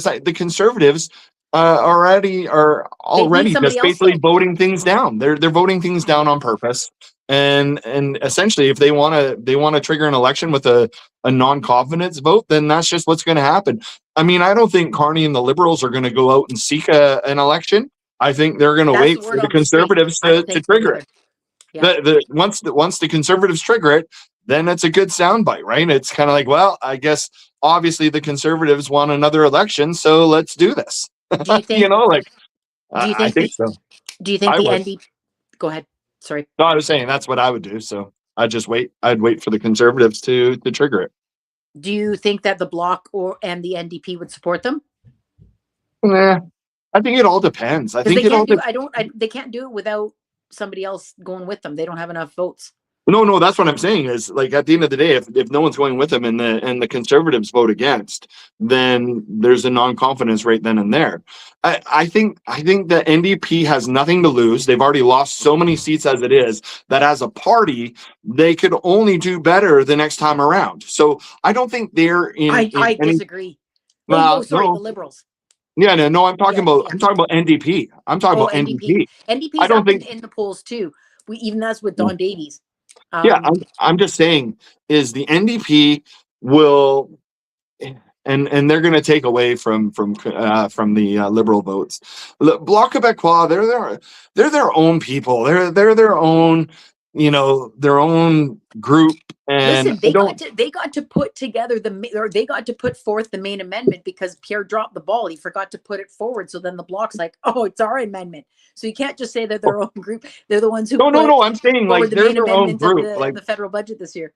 S2: the Conservatives are already
S1: somebody
S2: just
S1: else,
S2: basically
S1: though.
S2: voting things down. They're voting things down on purpose. And essentially, if they want to trigger an election with a non-confidence vote, then that's just what's going to happen. I mean, I don't think Carney and the Liberals are going to go out and seek an election. I think they're going to wait for the Conservatives to trigger it. Yeah. Once the Conservatives trigger it, then it's a good soundbite, right? It's kind of like, well, I guess obviously the Conservatives want another election, so let's do this.
S1: Do you think?
S2: I think so.
S1: Do you think the NDP? Go ahead. Sorry.
S2: No, I was saying that's what I would do. So I'd just wait. I'd wait for the Conservatives to trigger it.
S1: Do you think that the Bloc and the NDP would support them?
S2: Nah, I think it all depends. I
S1: Because
S2: think
S1: they
S2: it all
S1: can't do.
S2: depends.
S1: They can't do it without somebody else going with them. They don't have enough votes.
S2: No, that's what I'm saying is like at the end of the day, if no one's going with them and the conservatives vote against, then there's a non-confidence right then and there. I think the NDP has nothing to lose. They've already lost so many seats as it is that as a party, they could only do better the next time around. So I don't think they're in
S1: I
S2: any
S1: disagree. Oh, sorry, the
S2: no.
S1: Liberals.
S2: Yeah, no,
S1: Yeah, yeah.
S2: I'm talking about NDP. I'm talking
S1: Oh,
S2: about
S1: NDP.
S2: NDP. I
S1: NDP's
S2: don't
S1: up
S2: think
S1: in the polls too. We even that's with Don Davies.
S2: yeah,
S1: Um,
S2: I'm just saying is the NDP will and they're going to take away from the liberal votes. Bloc Québécois, they're their own people. They're their own, their own group, and
S1: Listen,
S2: I don't.
S1: they got to put together or they got to put forth the main amendment because Pierre dropped the ball. He forgot to put it forward. So then the Bloc's like, oh, it's our amendment. So you can't just say they're their own group. They're the ones who
S2: No.
S1: put
S2: I'm saying
S1: forward
S2: like
S1: the
S2: they're
S1: main
S2: their own
S1: amendment of
S2: group. Like
S1: the federal budget this year.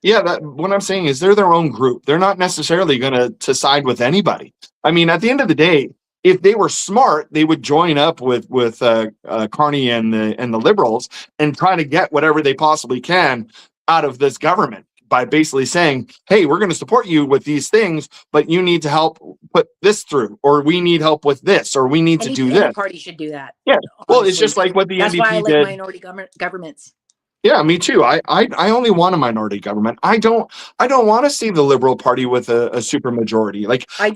S2: yeah, what I'm saying is they're their own group. They're not necessarily going to side with anybody. I mean, at the end of the day, if they were smart, they would join up with Carney and the Liberals and try to get whatever they possibly can out of this government by basically saying, "Hey, we're going to support you with these things, but you need to help put this through, or we need help with this, or we need to do
S1: Any
S2: this."
S1: party should do that.
S2: Yeah. Well, it's
S1: Honestly,
S2: just like what the
S1: that's why I
S2: NDP
S1: like
S2: did.
S1: minority governments.
S2: Yeah, me too. I only want a minority government. I don't want to see the Liberal Party with a super majority. Like
S1: I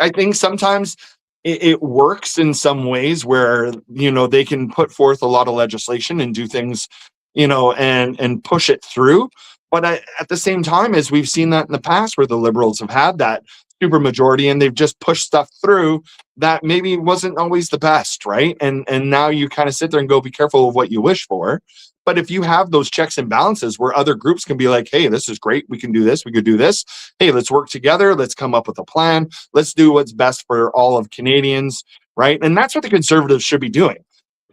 S2: I think sometimes it works in some ways where they can put forth a lot of legislation and do things, and push it through. But at the same time, as we've seen that in the past, where the Liberals have had that super majority and they've just pushed stuff through that maybe wasn't always the best, right? And now you kind of sit there and go, be careful of what you wish for. But if you have those checks and balances where other groups can be like, hey, this is great. We can do this. We could do this. Hey, let's work together. Let's come up with a plan. Let's do what's best for all of Canadians, right? And that's what the Conservatives should be doing.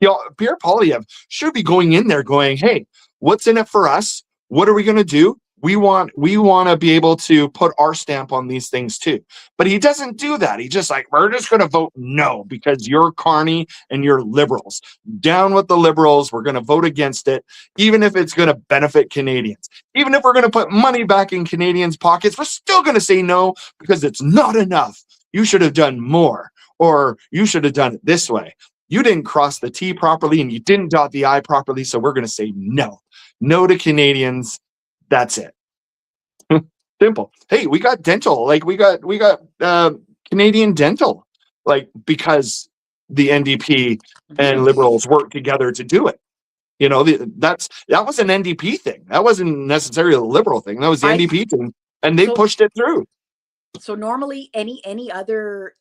S2: Pierre Poilievre should be going in there going, hey, what's in it for us? What are we going to do? We want to be able to put our stamp on these things too. But he doesn't do that. He's just like, we're just going to vote no because you're Carney and you're Liberals. Down with the Liberals. We're going to vote against it, even if it's going to benefit Canadians. Even if we're going to put money back in Canadians' pockets, we're still going to say no because it's not enough. You should have done more, or you should have done it this way. You didn't cross the T properly and you didn't dot the I properly, so we're going to say no. No to Canadians. That's it. Simple. Hey, we got dental. Like we got Canadian dental. Like because the NDP and Liberals worked together to do it. That was an NDP thing. That wasn't necessarily a Liberal thing. That was the NDP thing, and they pushed it through.
S1: So normally any other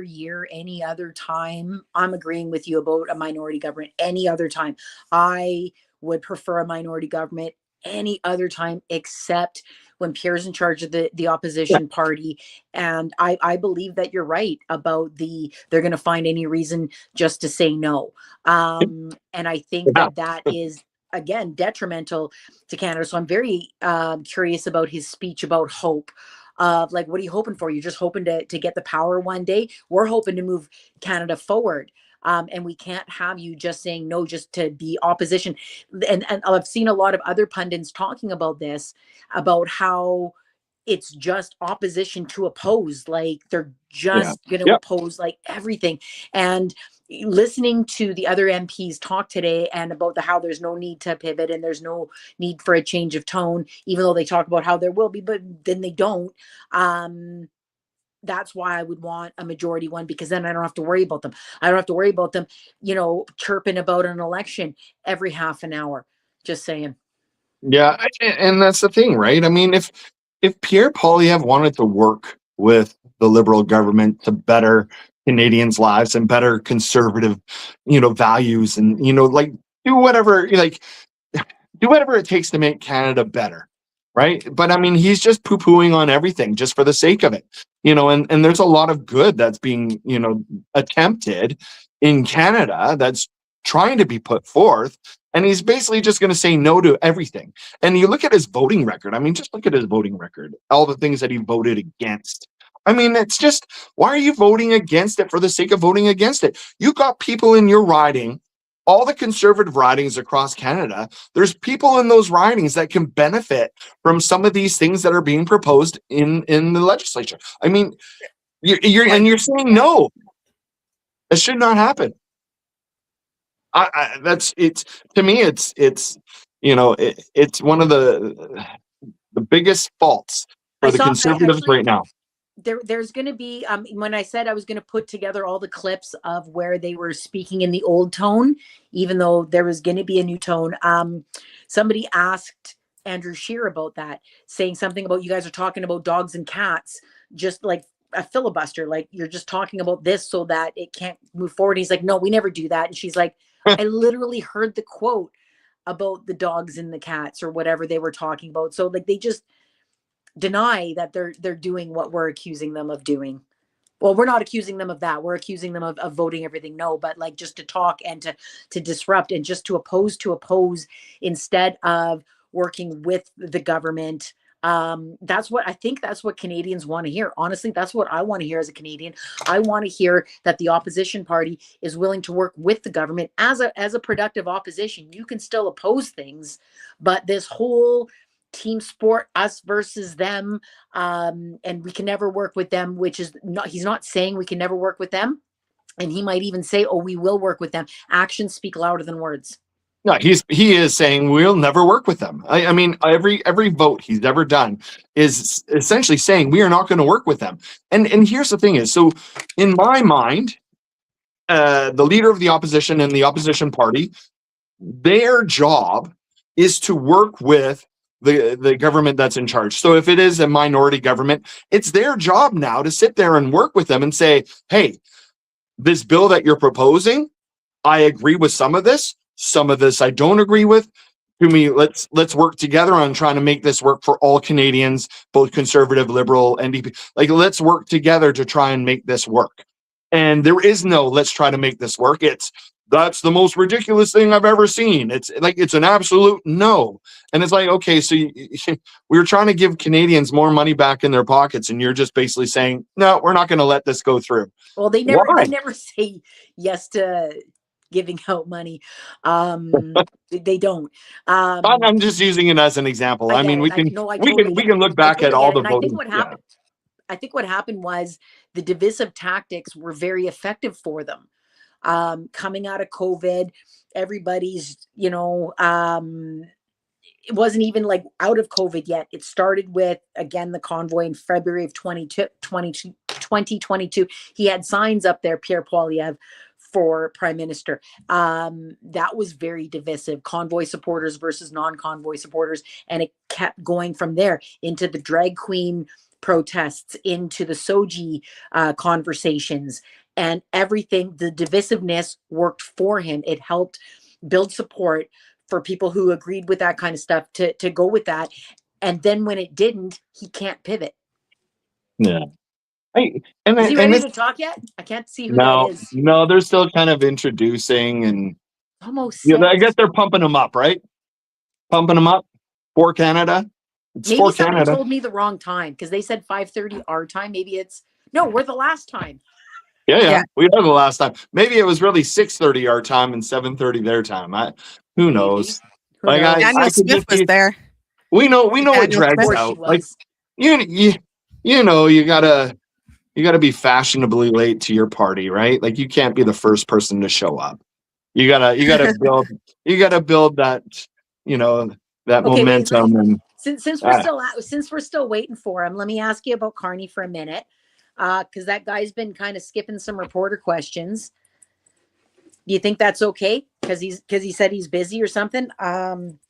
S1: year, any other time, I'm agreeing with you about a minority government. Any other time, I would prefer a minority government any other time except when Pierre's in charge of the opposition party. And I believe that you're right about they're going to find any reason just to say no. And I think that is again detrimental to Canada. So I'm very curious about his speech about hope. Like, what are you hoping for? You're just hoping to get the power one day. We're hoping to move Canada forward. And we can't have you just saying no just to be opposition. And I've seen a lot of other pundits talking about this, about how it's just opposition to oppose. Like they're just going to oppose like everything. And listening to the other MPs talk today and about how there's no need to pivot and there's no need for a change of tone, even though they talk about how there will be, but then they don't. That's why I would want a majority one, because then I don't have to worry about them. I don't have to worry about them, chirping about an election every half an hour. Just saying.
S2: Yeah, and that's the thing, right? I mean, if Pierre Poilievre wanted to work with the Liberal government to better Canadians' lives and better conservative, values, and like do whatever, do whatever it takes to make Canada better, right? But I mean, he's just poo-pooing on everything just for the sake of it, and there's a lot of good that's being, attempted in Canada that's trying to be put forth, and he's basically just going to say no to everything. And you look at his voting record. I mean, just look at his voting record, all the things that he voted against. I mean, it's just, why are you voting against it for the sake of voting against it? You got people in your riding, all the conservative ridings across Canada. There's people in those ridings that can benefit from some of these things that are being proposed in the legislature. I mean, you're saying no, it should not happen. That's it's to me. It's it's one of the biggest faults
S1: I
S2: for the
S1: saw. I
S2: conservatives
S1: actually
S2: right now.
S1: there's going to be when I said I was going to put together all the clips of where they were speaking in the old tone, even though there was going to be a new tone. Somebody asked Andrew Scheer about that, saying something about, you guys are talking about dogs and cats, just like a filibuster, like you're just talking about this so that it can't move forward. He's like, no, we never do that. And she's like, I literally heard the quote about the dogs and the cats or whatever they were talking about. So like they just deny that they're doing what we're accusing them of doing. Well, we're not accusing them of that. We're accusing them of voting everything no, but like just to talk and to disrupt and just to oppose instead of working with the government. That's what I think, that's what Canadians want to hear. Honestly, that's what I want to hear as a Canadian. I want to hear that the opposition party is willing to work with the government as a productive opposition. You can still oppose things, but this whole team sport, us versus them, and we can never work with them, which is not, he's not saying we can never work with them, and he might even say, oh, we will work with them. Actions speak louder than words.
S2: No, he is saying we'll never work with them. I mean, every vote he's ever done is essentially saying we are not going to work with them. And here's the thing is, so in my mind, the leader of the opposition and the opposition party, their job is to work with the government that's in charge. So if it is a minority government, it's their job now to sit there and work with them and say, hey, this bill that you're proposing, I agree with some of this I don't agree with. To me, let's work together on trying to make this work for all Canadians, both conservative, liberal, NDP. Like, let's work together to try and make this work. And there is no let's try to make this work. It's that's the most ridiculous thing I've ever seen. It's like, it's an absolute no. And it's like, okay, so we were trying to give Canadians more money back in their pockets, and you're just basically saying, no, we're not going to let this go through.
S1: Well, they never say yes to giving out money. They don't.
S2: I'm just using it as an example. I mean, we can look back at all the voting.
S1: I think what happened was the divisive tactics were very effective for them. Coming out of COVID, everybody's, it wasn't even like out of COVID yet. It started with, again, the convoy in February of 2022. He had signs up there, Pierre Poilievre, for prime minister. That was very divisive. Convoy supporters versus non-convoy supporters. And it kept going from there into the drag queen protests, into the Soji conversations, and everything. The divisiveness worked for him. It helped build support for people who agreed with that kind of stuff to go with that. And then when it didn't, he can't pivot.
S2: Yeah.
S1: Is he ready to talk yet? I can't see who that is.
S2: No, they're still kind of introducing, and
S1: almost.
S2: I guess they're pumping them up, right? Pumping them up for Canada.
S1: Maybe somebody told me the wrong time, because they said 5:30 our time. Maybe it's we're the last time.
S2: Yeah. We are the last time. Maybe it was really 6:30 our time and 7:30 their time. Who knows? Like,
S3: Daniel Smith was there.
S2: We know it drags out. Like, you gotta be fashionably late to your party, right? Like, you can't be the first person to show up. You gotta build that, that momentum. And
S1: since we're still waiting for him, let me ask you about Carney for a minute, because that guy's been kind of skipping some reporter questions. Do you think that's okay? Because he said he's busy or something.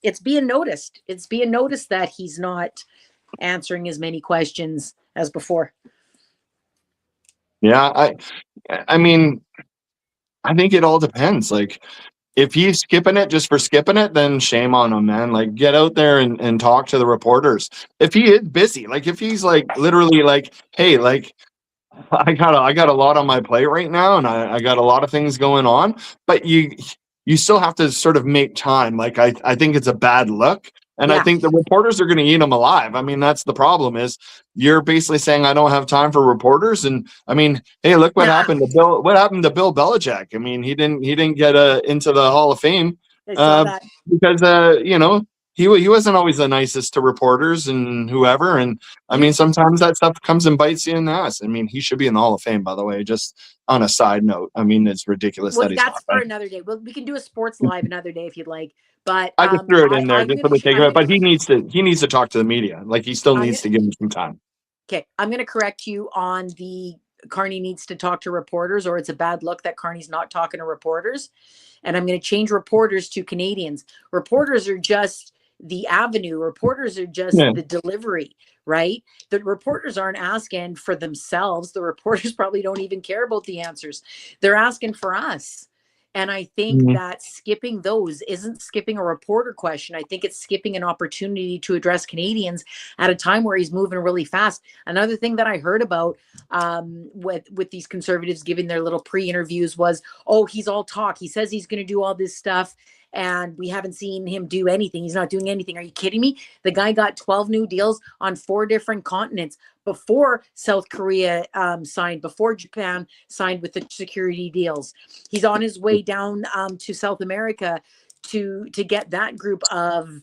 S1: It's being noticed. It's being noticed that he's not answering as many questions as before.
S2: Yeah, I mean, I think it all depends. Like, if he's skipping it just for skipping it, then shame on him, man. Like, get out there and talk to the reporters. If he is busy, like if he's like literally like, hey, like, I got a lot on my plate right now, and I got a lot of things going on, but you still have to sort of make time. Like, I think it's a bad look And I
S1: Yeah.
S2: think the reporters are going to eat them alive. I mean, that's the problem is you're basically saying I don't have time for reporters. And I mean, hey, look what
S1: Nah,
S2: happened to Bill. What happened to Bill Belichick? I mean, he didn't get into the Hall of Fame
S1: I saw
S2: uh,
S1: that.
S2: because he wasn't always the nicest to reporters and whoever. And I
S1: You
S2: mean, sometimes that stuff comes and bites you in the ass. I mean, he should be in the Hall of Fame, by the way. Just on a side note, I mean, it's ridiculous
S1: Well,
S2: that he's
S1: that's
S2: not.
S1: for another day. Well, we can do a sports live another day if you'd like. But
S2: I just threw it in there
S1: I'm
S2: just
S1: gonna
S2: for the sake of
S1: I'm
S2: it.
S1: gonna
S2: But he needs to talk to the media. Like he still
S1: I'm
S2: needs
S1: gonna
S2: to give him some time.
S1: okay. I'm gonna correct you on the Carney needs to talk to reporters, or it's a bad look that Carney's not talking to reporters. And I'm gonna change reporters to Canadians. Reporters are just the avenue. Reporters are just
S2: Yeah.
S1: the delivery, right? The reporters aren't asking for themselves. The reporters probably don't even care about the answers. They're asking for us. And I think
S2: Mhm.
S1: that skipping those isn't skipping a reporter question. I think it's skipping an opportunity to address Canadians at a time where he's moving really fast. Another thing that I heard about with these conservatives giving their little pre-interviews was, oh, he's all talk. He says he's going to do all this stuff, and we haven't seen him do anything. He's not doing anything. Are you kidding me? The guy got 12 new deals on 4 different continents before South Korea signed, before Japan signed with the security deals. He's on his way down to South America to get that group of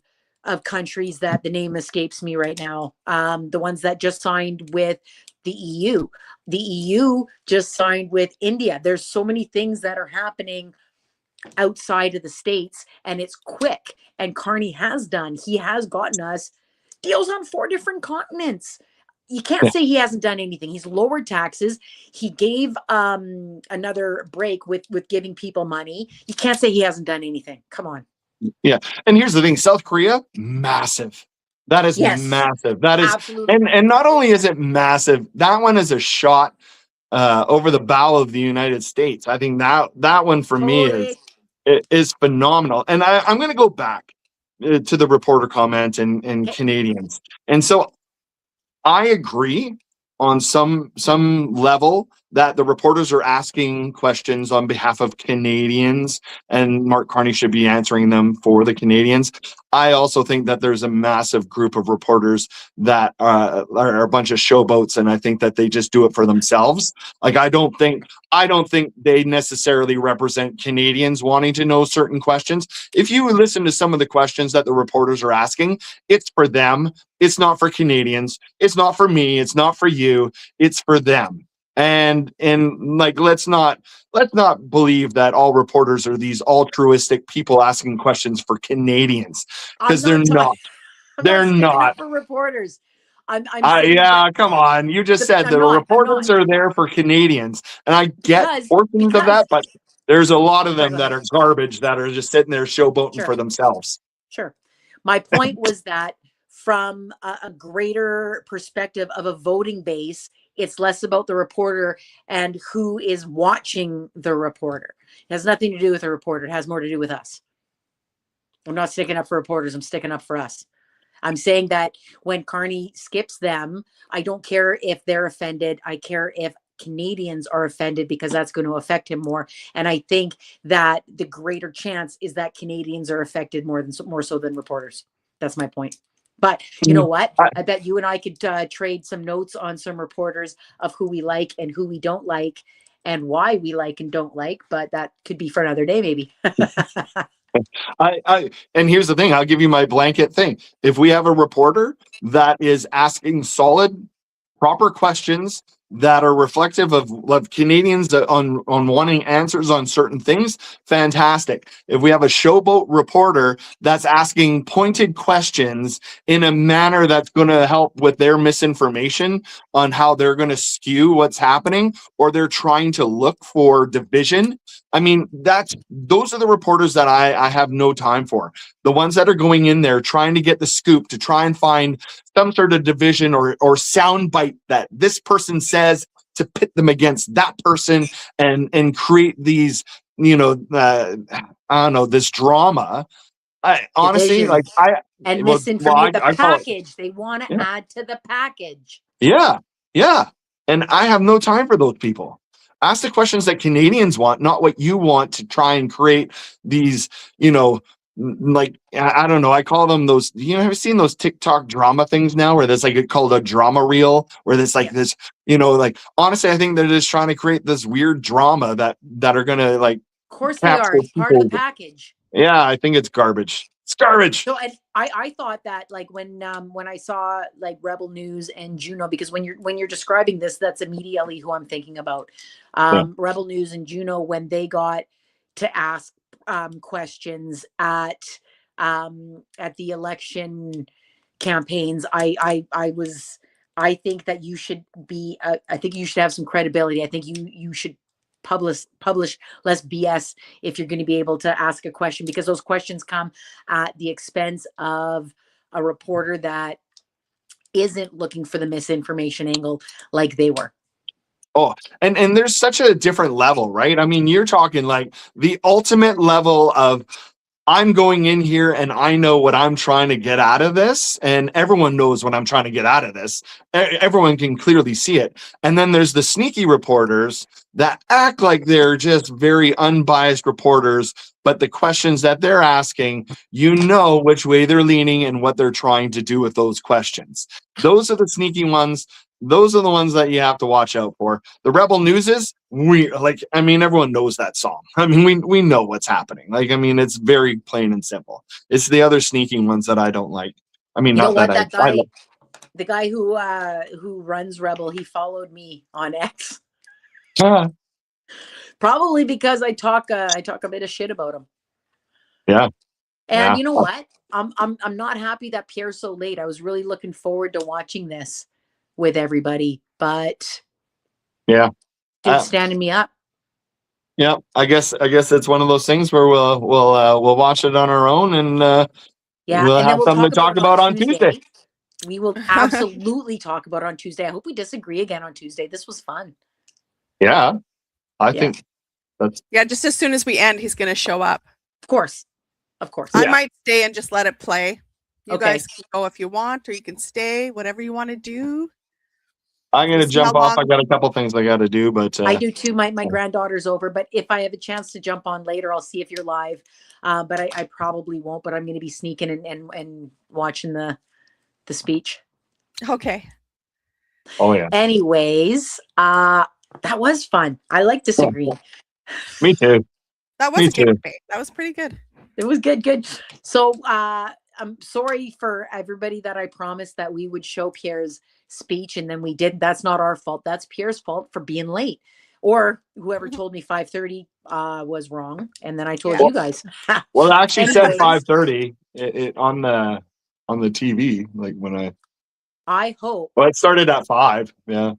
S1: countries that the name escapes me right now. The ones that just signed with the EU. The EU just signed with India. There's so many things that are happening outside of the States, and it's quick. And Carney has done. He has gotten us deals on 4 different continents. You can't
S2: Yeah.
S1: say he hasn't done anything. He's lowered taxes. He gave another break with giving people money. You can't say he hasn't done anything. Come on.
S2: Yeah. And here's the thing, South Korea, massive. That is
S1: Yes,
S2: massive. That is,
S1: absolutely.
S2: and not only is it massive, that one is a shot over the bow of the United States. I think that one for me
S1: Totally.
S2: is phenomenal. And I'm going to go back to the reporter comment and
S1: Okay.
S2: Canadians. And so I agree on some level that the reporters are asking questions on behalf of Canadians, and Mark Carney should be answering them for the Canadians. I also think that there's a massive group of reporters that are a bunch of showboats, and I think that they just do it for themselves. Like I don't think they necessarily represent Canadians wanting to know certain questions. If you listen to some of the questions that the reporters are asking, it's for them. It's not for Canadians. It's not for me. It's not for you. It's for them. And like let's not believe that all reporters are these altruistic people asking questions for Canadians,
S1: I'm
S2: because they're
S1: not talking.
S2: not.
S1: I'm not
S2: They're
S1: sticking up
S2: not.
S1: for reporters. I'm saying that
S2: Yeah, come on. You just said
S1: I'm
S2: the
S1: not. I'm not
S2: reporters are there for Canadians, and I get
S1: because
S2: portions of
S1: because
S2: that, but there's a lot of
S1: sorry,
S2: them
S1: go
S2: that
S1: ahead.
S2: are garbage that are just sitting there showboating
S1: Sure.
S2: for themselves.
S1: Sure. My point was that from a greater perspective of a voting base, it's less about the reporter and who is watching the reporter. It has nothing to do with the reporter. It has more to do with us. I'm not sticking up for reporters. I'm sticking up for us. I'm saying that when Carney skips them, I don't care if they're offended. I care if Canadians are offended because that's going to affect him more. And I think that the greater chance is that Canadians are affected more so than reporters. That's my point. But you know what? I bet you and I could trade some notes on some reporters of who we like and who we don't like and why we like and don't like. But that could be for another day, maybe.
S2: And here's the thing, I'll give you my blanket thing. If we have a reporter that is asking solid, proper questions that are reflective of Canadians on wanting answers on certain things, fantastic. If we have a showboat reporter that's asking pointed questions in a manner that's going to help with their misinformation on how they're going to skew what's happening, or they're trying to look for division, I mean, those are the reporters that I have no time for. The ones that are going in there trying to get the scoop, to try and find some sort of division or sound bite that this person says to pit them against that person and create these, I don't know, this drama. I honestly,
S1: Division
S2: like, I
S1: and
S2: well,
S1: misinformation. The
S2: I call it,
S1: package. They want to
S2: yeah,
S1: add to the package.
S2: yeah, yeah. And I have no time for those people. Ask the questions that Canadians want, not what you want to try and create these, you know, like I don't know. I call them those. You know, have you seen those TikTok drama things now, where there's like called a drama reel, where there's like this. You know, like honestly, I think they're just trying to create this weird drama that are gonna like
S1: Of course they are.
S2: capture
S1: It's part of the
S2: people.
S1: package.
S2: Yeah, I think it's garbage. It's garbage.
S1: So I thought that like when I saw like Rebel News and Juno, because when you're describing this, that's immediately who I'm thinking about.
S2: Yeah.
S1: Rebel News and Juno, when they got to ask questions at the election campaigns, I think that you should be I think you should have some credibility. I think you should publish less BS if you're going to be able to ask a question, because those questions come at the expense of a reporter that isn't looking for the misinformation angle like they were.
S2: Oh, and there's such a different level, right? I mean, you're talking like the ultimate level of I'm going in here and I know what I'm trying to get out of this, and everyone knows what I'm trying to get out of this. Everyone can clearly see it. And then there's the sneaky reporters that act like they're just very unbiased reporters, but the questions that they're asking, you know which way they're leaning and what they're trying to do with those questions. Those are the sneaky ones. Those are the ones that you have to watch out for. The Rebel Newses, I mean, everyone knows that song. I mean, we know what's happening. Like, I mean, it's very plain and simple. It's the other sneaking ones that I don't like. I mean,
S1: You know
S2: not that
S1: what? That
S2: I
S1: guy, the guy who runs Rebel, he followed me on X. Probably because I talk a bit of shit about him.
S2: Yeah.
S1: And
S2: Yeah.
S1: you know what? I'm not happy that Pierre's so late. I was really looking forward to watching this with everybody, but
S2: Yeah.
S1: dude's standing me up.
S2: Yeah. I guess it's one of those things where we'll watch it on our own, and
S1: Yeah,
S2: we'll
S1: and then
S2: have
S1: we'll
S2: something to
S1: talk about
S2: talk
S1: it on
S2: about on Tuesday.
S1: Tuesday. We will absolutely talk about it on Tuesday. I hope we disagree again on Tuesday. This was fun.
S2: Yeah. I
S1: Yeah.
S2: think that's
S3: Yeah, just as soon as we end, he's going to show up.
S1: Of course. Of course.
S3: I
S2: Yeah.
S3: might stay and just let it play. You
S1: Okay.
S3: guys can go if you want, or you can stay, whatever you want to do.
S2: I'm gonna
S3: We'll see how
S2: jump off. I
S3: long.
S2: got a couple things I got to do, but
S1: I do too. My granddaughter's over, but if I have a chance to jump on later, I'll see if you're live. But I probably won't. But I'm going to be sneaking and watching the speech.
S3: Okay.
S2: oh yeah,
S1: Anyways, that was fun. I like disagreeing.
S2: me too.
S3: That was
S2: Me
S3: a good
S2: too.
S3: debate. That was pretty good.
S1: It was good. So I'm sorry for everybody that I promised that we would show Pierre's speech and then we didn't. That's not our fault. That's Pierre's fault for being late. Or whoever told me 5:30 was wrong. And then I told
S3: Yeah.
S1: you guys.
S2: Well, it actually said
S1: Anyways.
S2: 5:30 it on the TV. Like when it started at 5. Yeah.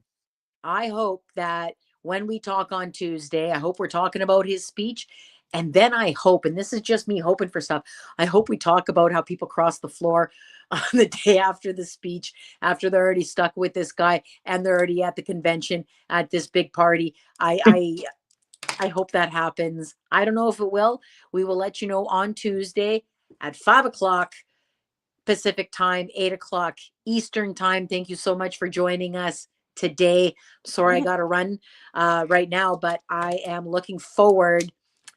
S1: I hope that when we talk on Tuesday, I hope we're talking about his speech. And then I hope, and this is just me hoping for stuff, I hope we talk about how people cross the floor on the day after the speech, after they're already stuck with this guy and they're already at the convention at this big party. I hope that happens. I don't know if it will. We will let you know on Tuesday at 5:00 Pacific time, 8:00 Eastern time. Thank you so much for joining us today. Sorry, I got to run right now, but I am looking forward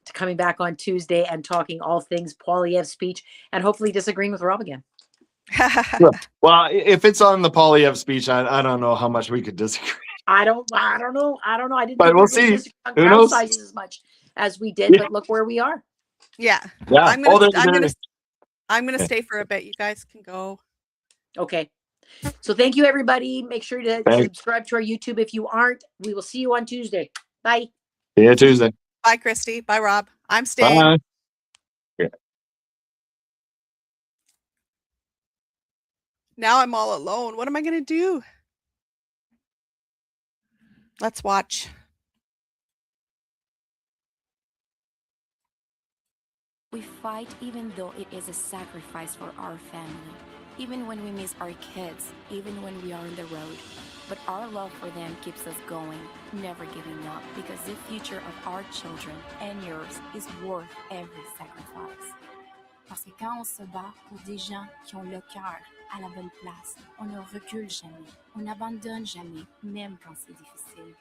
S1: to coming back on Tuesday and talking all things Poilievre speech and hopefully disagreeing with Rob again.
S2: Well, if it's on the Polyev speech, I don't know how much we could disagree.
S1: I don't know. I didn't
S2: But
S1: think we
S2: we'll
S1: were going to
S2: see.
S1: disagree on
S2: Who
S1: crowd
S2: knows?
S1: sizes as much as we did,
S2: Yeah.
S1: but look where we are.
S3: Yeah.
S2: Yeah.
S3: I'm gonna stay for a bit. You guys can go.
S1: Okay. So thank you, everybody. Make sure to subscribe to our YouTube if you aren't. We will see you on Tuesday. Bye.
S2: See you Tuesday.
S3: Bye, Christy. Bye, Rob. I'm staying.
S2: Bye. Yeah.
S3: Now I'm all alone. What am I gonna do? Let's watch.
S4: We fight even though it is a sacrifice for our family, even when we miss our kids, even when we are on the road. But our love for them keeps us going, never giving up, because the future of our children and yours is worth every sacrifice. Parce que quand on se bat pour des gens qui ont le cœur à la bonne place, on ne recule jamais, on n'abandonne jamais, même quand c'est difficile.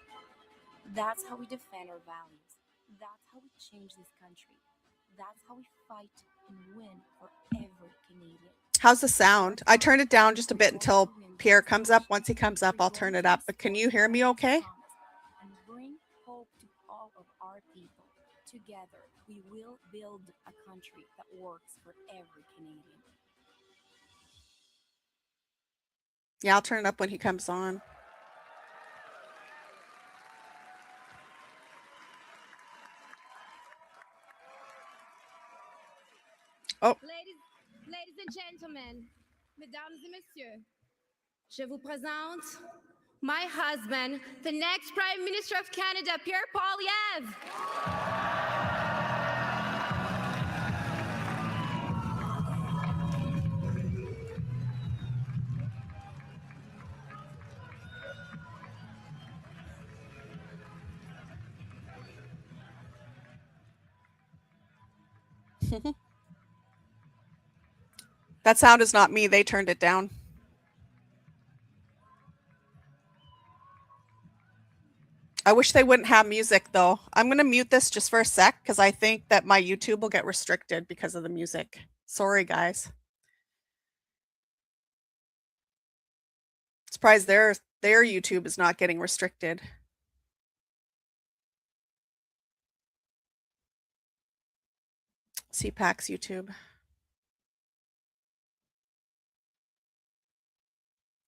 S4: That's how we defend our values. That's how we change this country. That's how we fight and win for every Canadian.
S3: How's the sound? I turned it down just a bit until Pierre comes up. Once he comes up, I'll turn it up. But can you hear me okay?
S4: And bring hope to all of our people. Together, we will build a country that works for every Canadian.
S3: Yeah, I'll turn it up when he comes on. Oh.
S5: Ladies and gentlemen, mesdames et messieurs, je vous présente my husband, the next Prime Minister of Canada, Pierre Poilievre.
S3: That sound is not me. They turned it down. I wish they wouldn't have music though. I'm going to mute this just for a sec because I think that my YouTube will get restricted because of the music. Sorry, guys. Surprised their YouTube is not getting restricted. CPAC's YouTube.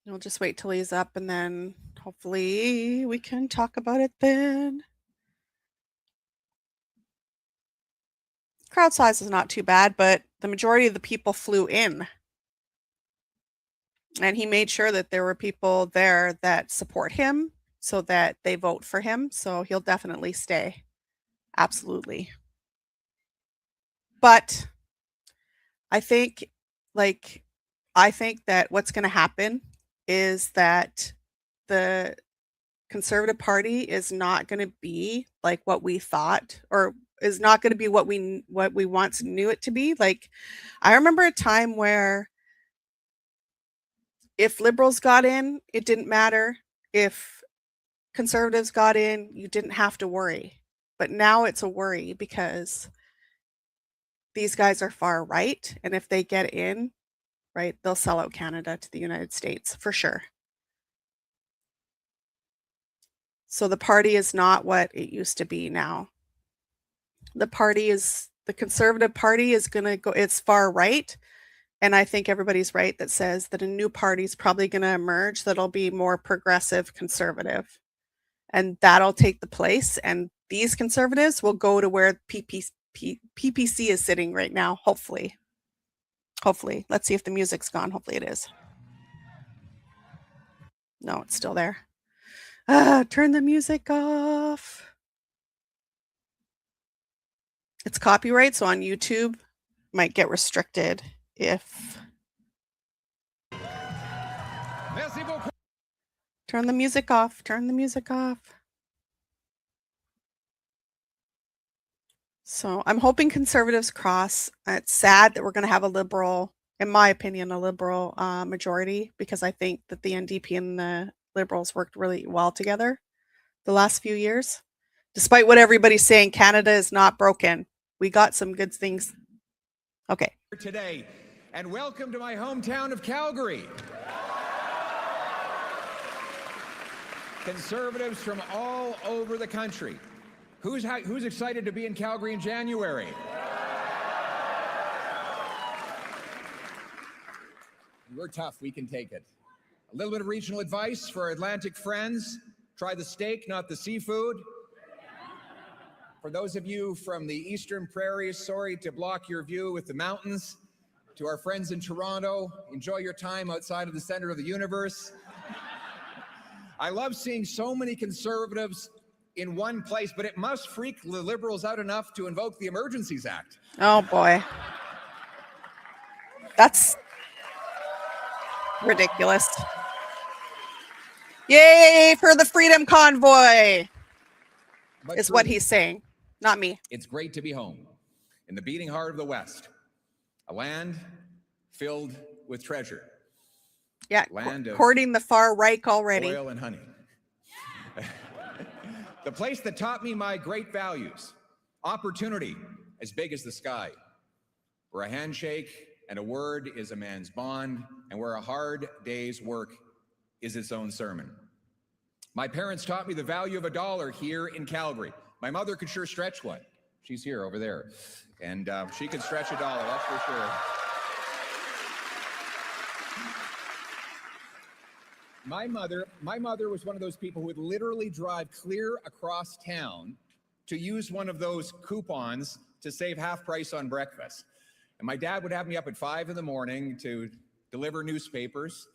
S3: We'll just wait till he's up and then hopefully we can talk about it then. Crowd size is not too bad, but the majority of the people flew in. And he made sure that there were people there that support him so that they vote for him. So he'll definitely stay. Absolutely. But I think that what's going to happen is that the Conservative Party is not going to be like what we thought, or is not going to be what we once knew it to be. Like, I remember a time where if Liberals got in, it didn't matter. If Conservatives got in, you didn't have to worry. But now it's a worry because these guys are far right, and if they get in, right, they'll sell out Canada to the United States for sure. So the party is not what it used to be now. The Conservative Party is going to go, it's far right. And I think everybody's right that says that a new party is probably going to emerge that'll be more progressive conservative. And that'll take the place. And these conservatives will go to where PPC is sitting right now, hopefully. Hopefully. Let's see if the music's gone. Hopefully it is. No, it's still there. Turn the music off. It's copyright, so on YouTube might get restricted if. Turn the music off. Turn the music off. So I'm hoping Conservatives cross. It's sad that we're going to have a Liberal, in my opinion, a Liberal majority, because I think that the NDP and the Liberals worked really well together the last few years. Despite what everybody's saying, Canada is not broken. We got some good things. Okay.
S6: Today, and welcome to my hometown of Calgary. Conservatives from all over the country. Who's excited to be in Calgary in January? We're tough, we can take it. A little bit of regional advice for our Atlantic friends. Try the steak, not the seafood. For those of you from the Eastern Prairies, sorry to block your view with the mountains. To our friends in Toronto, enjoy your time outside of the center of the universe. I love seeing so many Conservatives in one place, but it must freak the Liberals out enough to invoke the Emergencies Act.
S3: Oh boy. That's ridiculous. Yay for the Freedom Convoy, is what he's saying, not me.
S6: It's great to be home in the beating heart of the West, a land filled with treasure.
S3: Yeah,
S6: land
S3: courting the far right already.
S6: Oil and honey. The place that taught me my great values: opportunity, as big as the sky, where a handshake and a word is a man's bond, and where a hard day's work is its own sermon. My parents taught me the value of $1 here in Calgary. My mother could sure stretch one. She's here over there. And she could stretch $1, that's for sure. My mother was one of those people who would literally drive clear across town to use one of those coupons to save half price on breakfast. And my dad would have me up at 5 in the morning to deliver newspapers.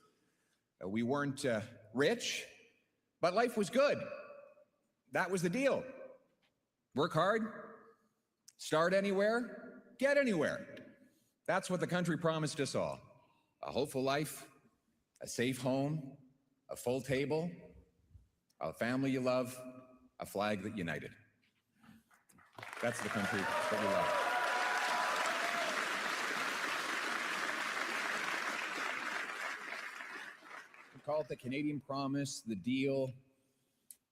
S6: We weren't rich, but life was good. That was the deal. Work hard, start anywhere, get anywhere. That's what the country promised us all. A hopeful life, a safe home, a full table, a family you love, a flag that united. That's the country that we love. We call it the Canadian Promise, the deal.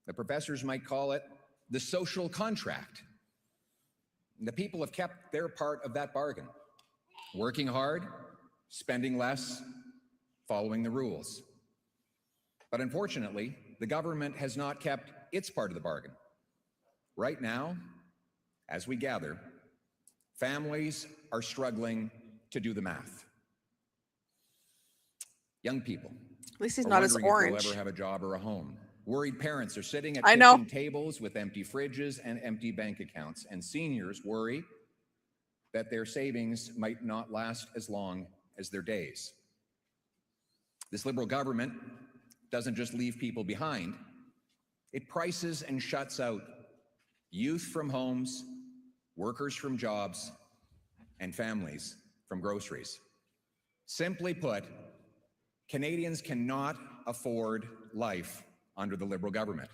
S6: The professors might call it the social contract. And the people have kept their part of that bargain. Working hard, spending less, following the rules. But unfortunately, the government has not kept its part of the bargain. Right now, as we gather, families are struggling to do the math. Young people
S3: At least he's
S6: are
S3: not as
S6: wondering if
S3: orange.
S6: they'll ever have a job or a home. Worried parents are sitting at
S3: I know.
S6: kitchen tables with empty fridges and empty bank accounts. And seniors worry that their savings might not last as long as their days. This Liberal government doesn't just leave people behind, it prices and shuts out youth from homes, workers from jobs, and families from groceries. Simply put, Canadians cannot afford life under the Liberal government.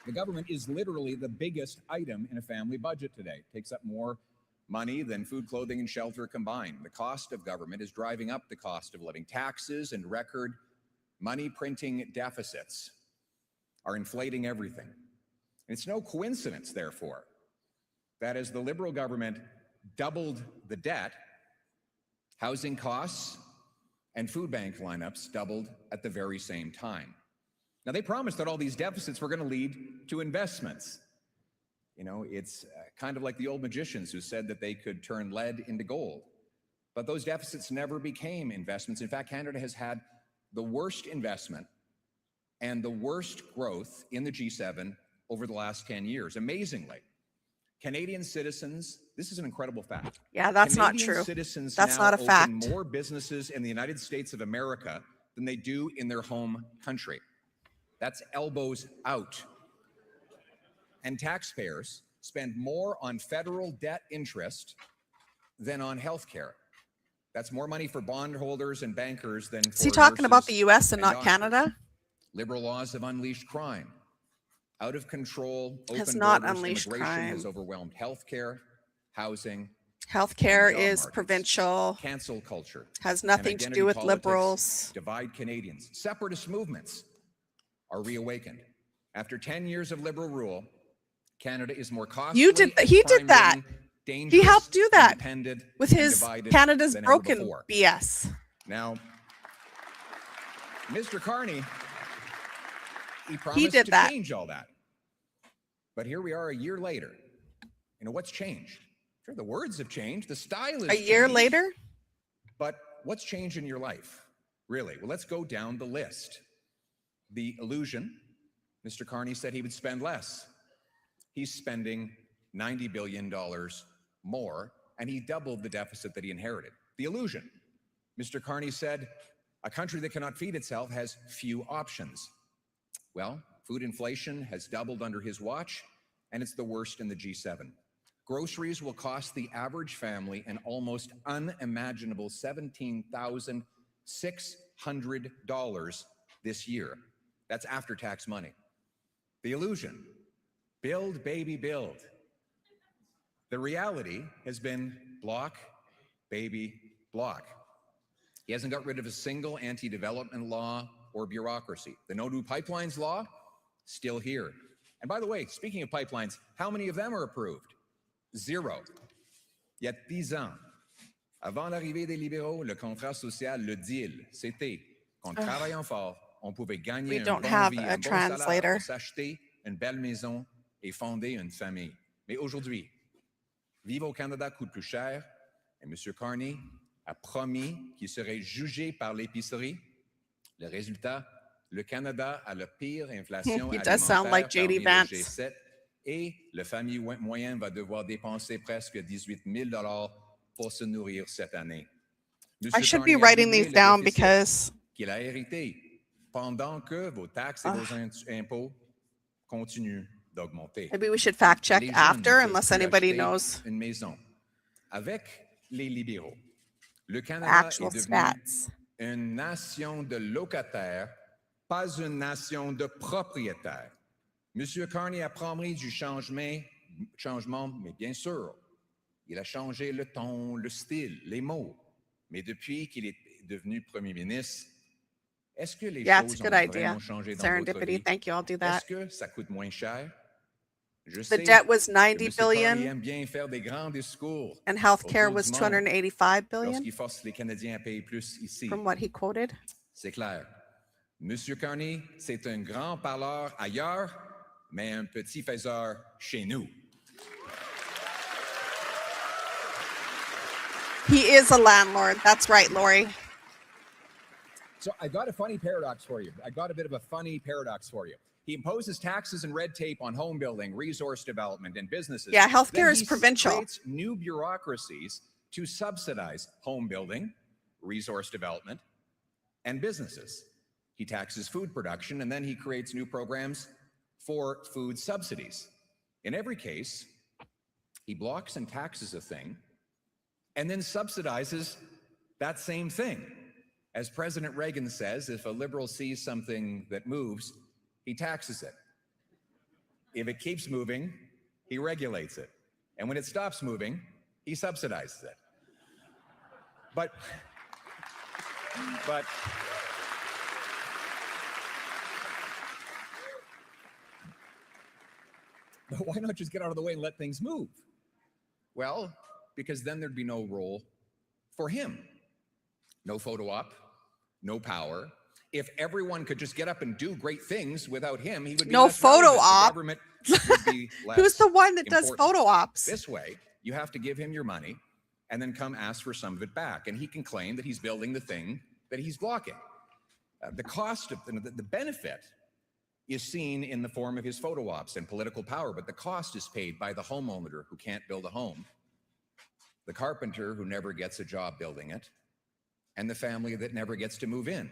S6: The government is literally the biggest item in a family budget today. It takes up more money than food, clothing, and shelter combined. The cost of government is driving up the cost of living. Taxes and record money-printing deficits are inflating everything. And it's no coincidence, therefore, that as the Liberal government doubled the debt, housing costs and food bank lineups doubled at the very same time. Now, they promised that all these deficits were going to lead to investments. You know, it's kind of like the old magicians who said that they could turn lead into gold. But those deficits never became investments. In fact, Canada has had the worst investment and the worst growth in the G7 over the last 10 years. Amazingly, Canadian citizens, this is an incredible fact.
S3: Yeah, that's not
S6: Canadian
S3: true.
S6: citizens
S3: That's
S6: now
S3: not a
S6: open
S3: fact.
S6: more businesses in the United States of America than they do in their home country. That's elbows out. And taxpayers spend more on federal debt interest than on health care. That's more money for bondholders and bankers than for
S3: Is he talking about the
S6: nurses
S3: US and not
S6: doctors.
S3: Canada?
S6: Liberal laws have unleashed crime. Out of control,
S3: Has
S6: open
S3: not
S6: borders,
S3: unleashed
S6: immigration has
S3: crime.
S6: overwhelmed healthcare, housing,
S3: Healthcare
S6: and job
S3: is
S6: markets.
S3: provincial,
S6: Cancel culture
S3: has
S6: and
S3: nothing to
S6: identity
S3: do with
S6: politics
S3: liberals.
S6: divide Canadians. Separatist movements are reawakened. After 10 years of Liberal rule, Canada is more costly.
S3: He did that. He helped do that with his Canada's broken BS.
S6: Now, Mr. Carney, he promised
S3: did
S6: to
S3: that.
S6: change all that. But here we are a year later. You know, what's changed? Sure, the words have changed. The style is
S3: A year
S6: changed.
S3: later?
S6: But what's changed in your life? Really? Well, let's go down the list. The illusion, Mr. Carney said he would spend less. He's spending $90 billion more, and he doubled the deficit that he inherited. The illusion, Mr. Carney said, a country that cannot feed itself has few options. Well, food inflation has doubled under his watch, and it's the worst in the G7. Groceries will cost the average family an almost unimaginable $17,600 this year. That's after-tax money. The illusion, build, baby, build. The reality has been block, baby, block. He hasn't got rid of a single anti-development law or bureaucracy. The No New Pipelines law, still here. And by the way, speaking of pipelines, how many of them are approved? Zero. Il y a 10 ans, avant l'arrivée des libéraux, le contrat social, le deal, c'était qu'en travaillant fort, on pouvait gagner un bon vie, un bon salaire pour s'acheter une belle maison et fonder une famille. Mais aujourd'hui, vivre au Canada coûte plus cher et M. Carney a promis qu'il serait jugé par l'épicerie. Le résultat, le Canada a la pire inflation alimentaire parmi le G7 et la famille moyenne va devoir dépenser presque 18 000 $ pour se nourrir cette année.
S3: I should be writing these down because
S6: qu'il a hérité pendant que vos taxes et vos impôts continuent d'augmenter.
S3: maybe we should fact check
S6: Les
S3: after,
S6: jeunes
S3: unless
S6: peuvent
S3: anybody
S6: acheter
S3: knows
S6: une maison. Avec les libéraux, le
S3: the
S6: Canada
S3: actual
S6: est devenu
S3: stats.
S6: une nation de locataires, pas une nation de propriétaires. Monsieur Carney a promis du changement, mais bien sûr, il a changé le ton, le style, les mots. Mais depuis qu'il est devenu Premier ministre, est-ce que les choses ont vraiment changé dans votre vie?
S3: Thank you. I'll do that.
S6: Est-ce que ça coûte moins cher? Je
S3: The
S6: sais
S3: debt was
S6: que
S3: 90
S6: M. Carney
S3: billion
S6: aime bien faire des grands discours
S3: and healthcare
S6: autour
S3: was
S6: du monde
S3: 285 billion
S6: lorsqu'il force les Canadiens à payer plus ici.
S3: from what he quoted.
S6: C'est clair. Monsieur Carney, c'est un grand parleur ailleurs, mais un petit faiseur chez nous.
S3: He is a landlord. That's right, Lori.
S6: So I got a funny paradox for you. I got a bit of a funny paradox for you. He imposes taxes and red tape on home building, resource development, and businesses.
S3: Yeah, healthcare
S6: Then
S3: is
S6: he
S3: provincial.
S6: creates new bureaucracies to subsidize home building, resource development, and businesses. He taxes food production, and then he creates new programs for food subsidies. In every case, he blocks and taxes a thing, and then subsidizes that same thing. As President Reagan says, if a liberal sees something that moves, he taxes it. If it keeps moving, he regulates it. And when it stops moving, he subsidizes it. But why not just get out of the way and let things move? Well, because then there'd be no role for him. No photo op, no power. If everyone could just get up and do great things without him, he would be
S3: No
S6: less relevant.
S3: photo
S6: The
S3: op.
S6: government would be less
S3: Who's the one that does
S6: important.
S3: photo ops?
S6: This way, you have to give him your money and then come ask for some of it back. And he can claim that he's building the thing that he's blocking. The cost of the benefit is seen in the form of his photo ops and political power, but the cost is paid by the homeowner who can't build a home, the carpenter who never gets a job building it, and the family that never gets to move in,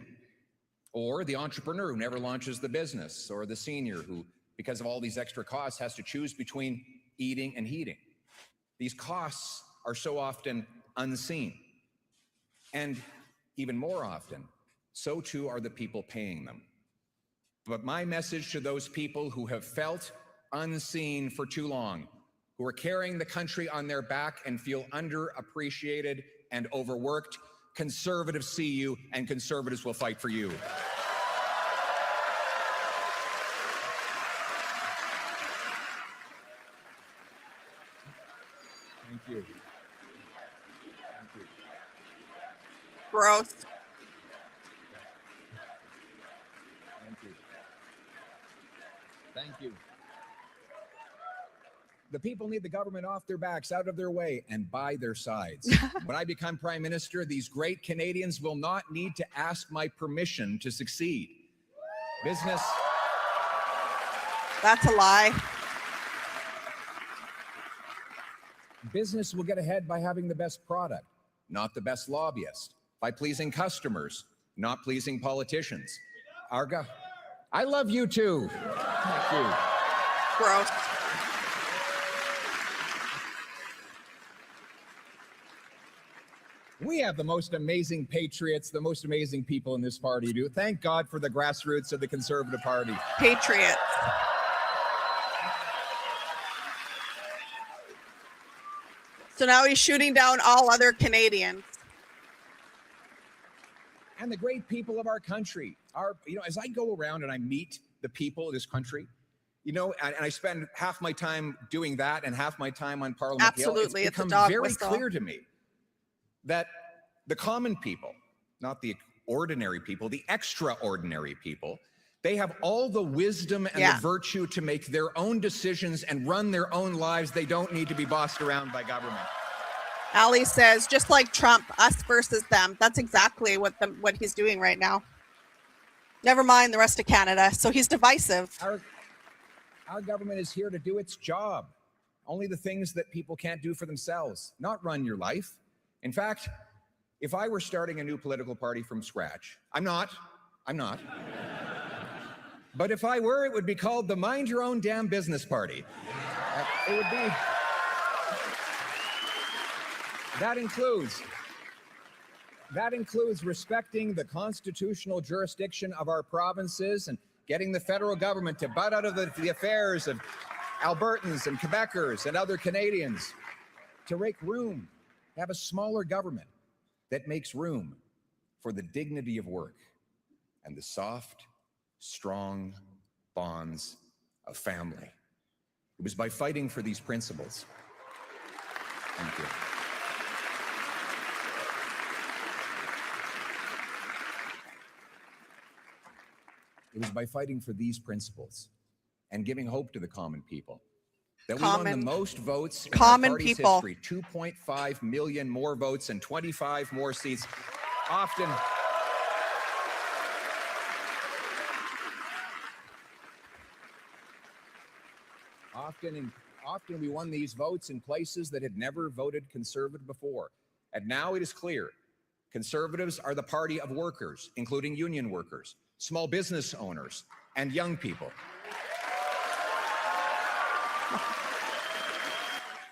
S6: or the entrepreneur who never launches the business, or the senior who, because of all these extra costs, has to choose between eating and heating. These costs are so often unseen. And even more often, so too are the people paying them. But my message to those people who have felt unseen for too long, who are carrying the country on their back and feel underappreciated and overworked, conservatives see you and conservatives will fight for you. Thank you. Thank you.
S3: Gross.
S6: Thank you. Thank you. The people need the government off their backs, out of their way, and by their sides. When I become prime minister, these great Canadians will not need to ask my permission to succeed. Business.
S3: That's a lie.
S6: Business will get ahead by having the best product, not the best lobbyist, by pleasing customers, not pleasing politicians. I love you too. Thank you.
S3: Gross.
S6: We have the most amazing patriots, the most amazing people in this party. Thank God for the grassroots of the Conservative Party.
S3: Patriots. So now he's shooting down all other Canadians.
S6: and the great people of our country. As I go around and I meet the people of this country, and I spend half my time doing that and half my time on Parliament Hill,
S3: Absolutely,
S6: it's
S3: it's a
S6: become
S3: dog
S6: very
S3: whistle.
S6: clear to me that the common people, not the ordinary people, the extraordinary people, they have all the wisdom and the virtue to make their own decisions and run their own lives. They don't need to be bossed around by government.
S3: Ali says, just like Trump, us versus them. That's exactly what he's doing right now. Never mind the rest of Canada. So he's divisive.
S6: Our government is here to do its job. Only the things that people can't do for themselves, not run your life. In fact, if I were starting a new political party from scratch, I'm not. But if I were, it would be called the Mind Your Own Damn Business Party. It would be. That includes respecting the constitutional jurisdiction of our provinces and getting the federal government to butt out of the affairs of Albertans and Quebecers and other Canadians, to make room, to have a smaller government that makes room for the dignity of work and the soft, strong bonds of family. It was by fighting for these principles. Thank you. It was by fighting for these principles and giving hope to the common people that we won the most votes in our party's history, 2.5 million more votes and 25 more seats, often we won these votes in places that had never voted Conservative before. And now it is clear, Conservatives are the party of workers, including union workers, small business owners, and young people.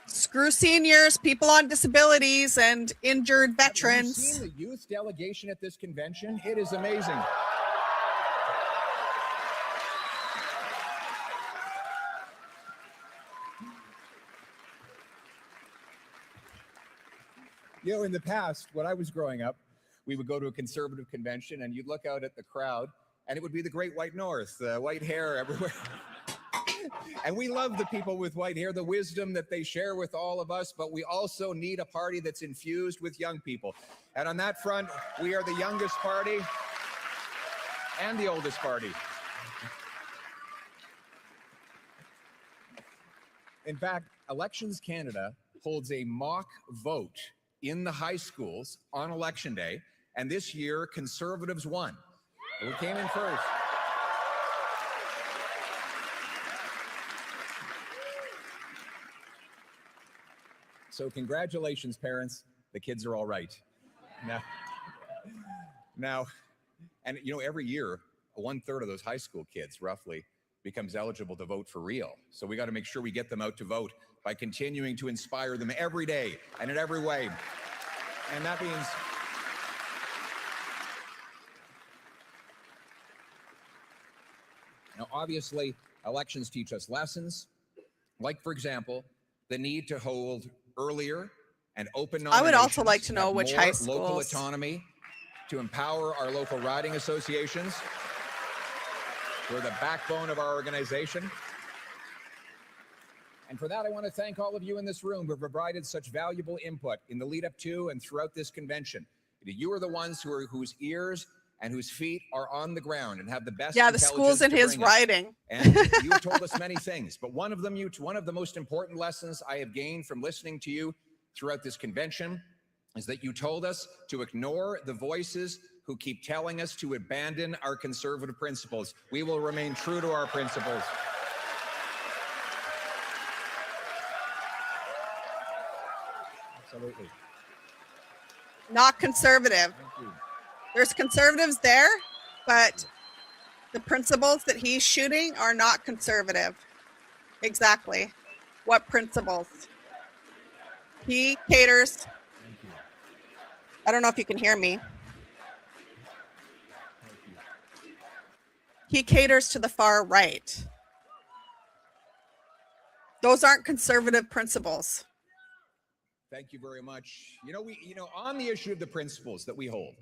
S3: Screw seniors, people on disabilities, and injured veterans.
S6: Have you seen the youth delegation at this convention? It is amazing. In the past, when I was growing up, we would go to a Conservative convention and you'd look out at the crowd and it would be the Great White North, white hair everywhere. And we love the people with white hair, the wisdom that they share with all of us, but we also need a party that's infused with young people. And on that front, we are the youngest party and the oldest party. In fact, Elections Canada holds a mock vote in the high schools on election day, and this year Conservatives won. We came in first. So congratulations, parents. The kids are all right. Now, and every year, 1/3 of those high school kids, roughly, becomes eligible to vote for real. So we got to make sure we get them out to vote by continuing to inspire them every day and in every way. And that means now, obviously, elections teach us lessons, like, for example, the need to hold earlier and open nominations.
S3: I would also like to know which high schools.
S6: Local autonomy, to empower our local riding associations, who are the backbone of our organization. And for that, I want to thank all of you in this room who have provided such valuable input in the lead up to and throughout this convention. You are the ones whose ears and whose feet are on the ground and have the best.
S3: Yeah, the schools in his riding.
S6: And you have told us many things, but one of the most important lessons I have gained from listening to you throughout this convention is that you told us to ignore the voices who keep telling us to abandon our conservative principles. We will remain true to our principles. Absolutely.
S3: Not conservative.
S6: Thank you.
S3: There's conservatives there, but the principles that he's shooting are not conservative. Exactly. What principles? He caters. I don't know if you can hear me. He caters to the far right. Those aren't conservative principles.
S6: Thank you very much. On the issue of the principles that we hold,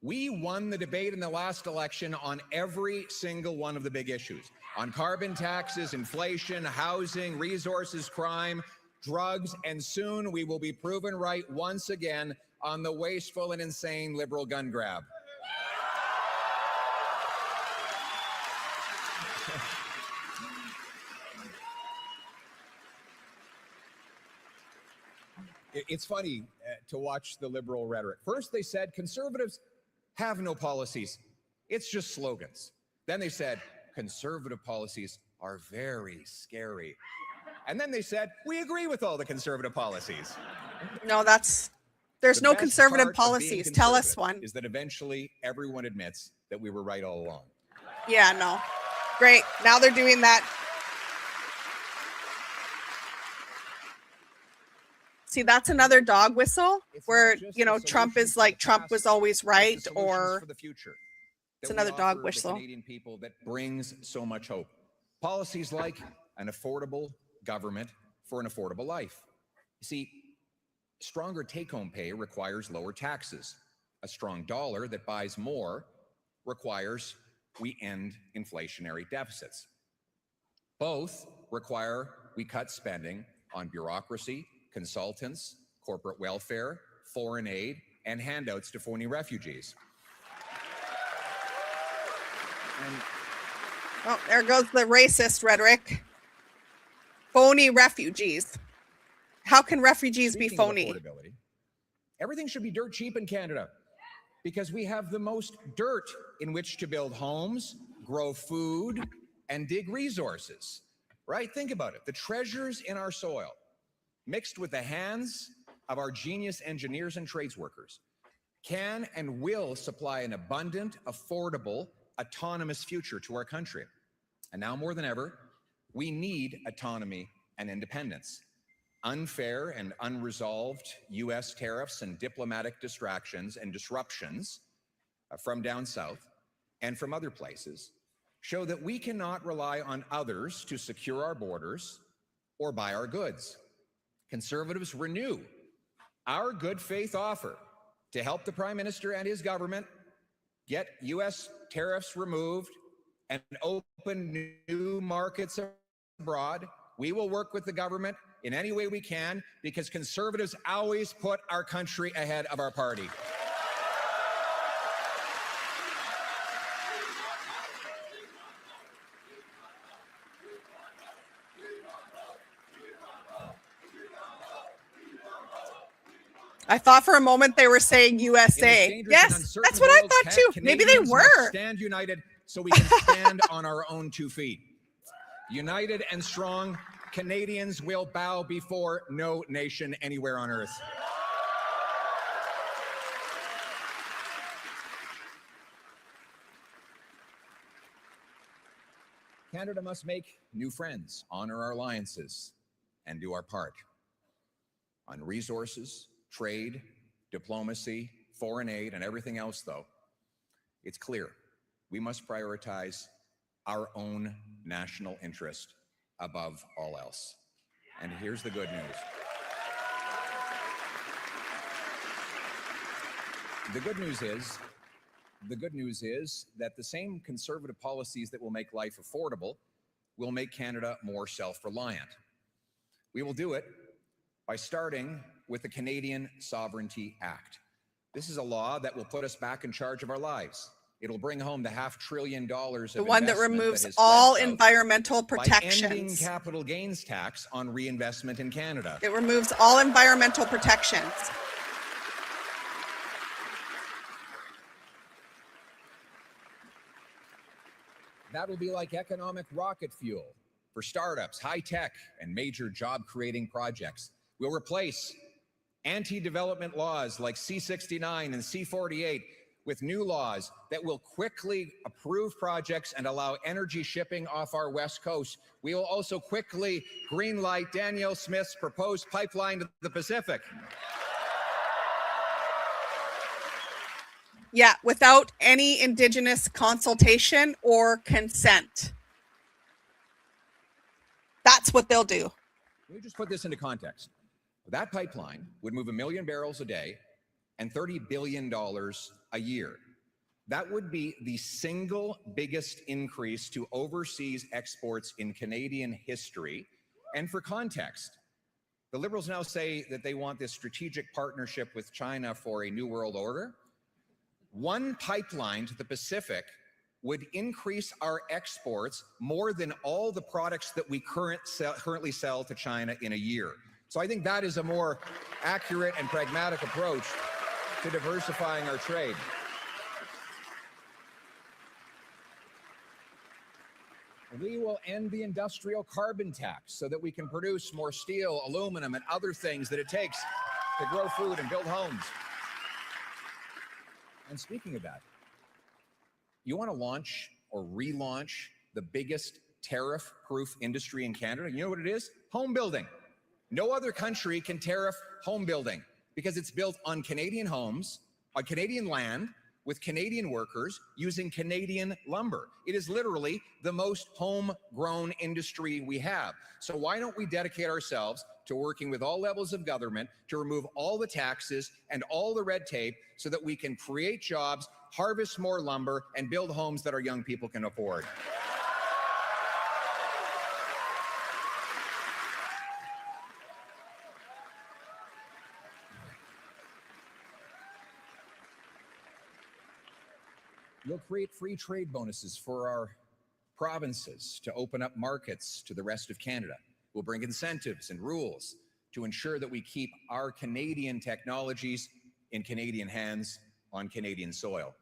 S6: We won the debate in the last election on every single one of the big issues. On carbon taxes, inflation, housing, resources, crime, drugs, and soon we will be proven right once again on the wasteful and insane liberal gun grab. It's funny to watch the liberal rhetoric. First, they said conservatives have no policies. It's just slogans. Then they said conservative policies are very scary. And then they said, we agree with all the conservative policies.
S3: No, there's no conservative policies. Tell us one.
S6: Is that eventually everyone admits that we were right all along.
S3: Yeah, no. Great. Now they're doing that. See, that's another dog whistle where, Trump is like, Trump was always right, or
S6: for the future.
S3: It's another dog whistle.
S6: The Canadian people that brings so much hope. Policies like an affordable government for an affordable life. You see, stronger take-home pay requires lower taxes. A strong dollar that buys more requires we end inflationary deficits. Both require we cut spending on bureaucracy, consultants, corporate welfare, foreign aid, and handouts to phony refugees.
S3: Oh, there goes the racist rhetoric. Phony refugees. How can refugees be phony?
S6: Everything should be dirt cheap in Canada because we have the most dirt in which to build homes, grow food, and dig resources, right? Think about it. The treasures in our soil, mixed with the hands of our genius engineers and trades workers, can and will supply an abundant, affordable, autonomous future to our country. And now more than ever, we need autonomy and independence. Unfair and unresolved U.S. tariffs and diplomatic distractions and disruptions from down south and from other places show that we cannot rely on others to secure our borders or buy our goods. Conservatives renew our good faith offer to help the Prime Minister and his government get U.S. tariffs removed and open new markets abroad. We will work with the government in any way we can because conservatives always put our country ahead of our party.
S3: I thought for a moment they were saying USA. Yes, that's what I thought too. Maybe they were.
S6: Stand united so we can stand on our own 2 feet. United and strong, Canadians will bow before no nation anywhere on earth. Canada must make new friends, honor our alliances, and do our part. On resources, trade, diplomacy, foreign aid, and everything else, though, it's clear we must prioritize our own national interest above all else. And here's the good news. The good news is that the same conservative policies that will make life affordable will make Canada more self-reliant. We will do it by starting with the Canadian Sovereignty Act. This is a law that will put us back in charge of our lives. It'll bring home the $500 billion of
S3: the one that removes all environmental protections.
S6: By ending capital gains tax on reinvestment in Canada.
S3: It removes all environmental protections.
S6: That will be like economic rocket fuel for startups, high tech, and major job-creating projects. We'll replace anti-development laws like C-69 and C-48 with new laws that will quickly approve projects and allow energy shipping off our west coast. We will also quickly greenlight Danielle Smith's proposed pipeline to the Pacific.
S3: Yeah, without any Indigenous consultation or consent. That's what they'll do.
S6: Let me just put this into context. That pipeline would move 1 million barrels a day and $30 billion a year. That would be the single biggest increase to overseas exports in Canadian history. And for context, the Liberals now say that they want this strategic partnership with China for a new world order. One pipeline to the Pacific would increase our exports more than all the products that we currently sell to China in a year. So I think that is a more accurate and pragmatic approach to diversifying our trade. We will end the industrial carbon tax so that we can produce more steel, aluminum, and other things that it takes to grow food and build homes. And speaking of that, you want to launch or relaunch the biggest tariff-proof industry in Canada? You know what it is? Home building. No other country can tariff home building because it's built on Canadian homes, on Canadian land, with Canadian workers using Canadian lumber. It is literally the most homegrown industry we have. So why don't we dedicate ourselves to working with all levels of government to remove all the taxes and all the red tape so that we can create jobs, harvest more lumber, and build homes that our young people can afford? You'll create free trade bonuses for our provinces to open up markets to the rest of Canada. We'll bring incentives and rules to ensure that we keep our Canadian technologies in Canadian hands on Canadian soil.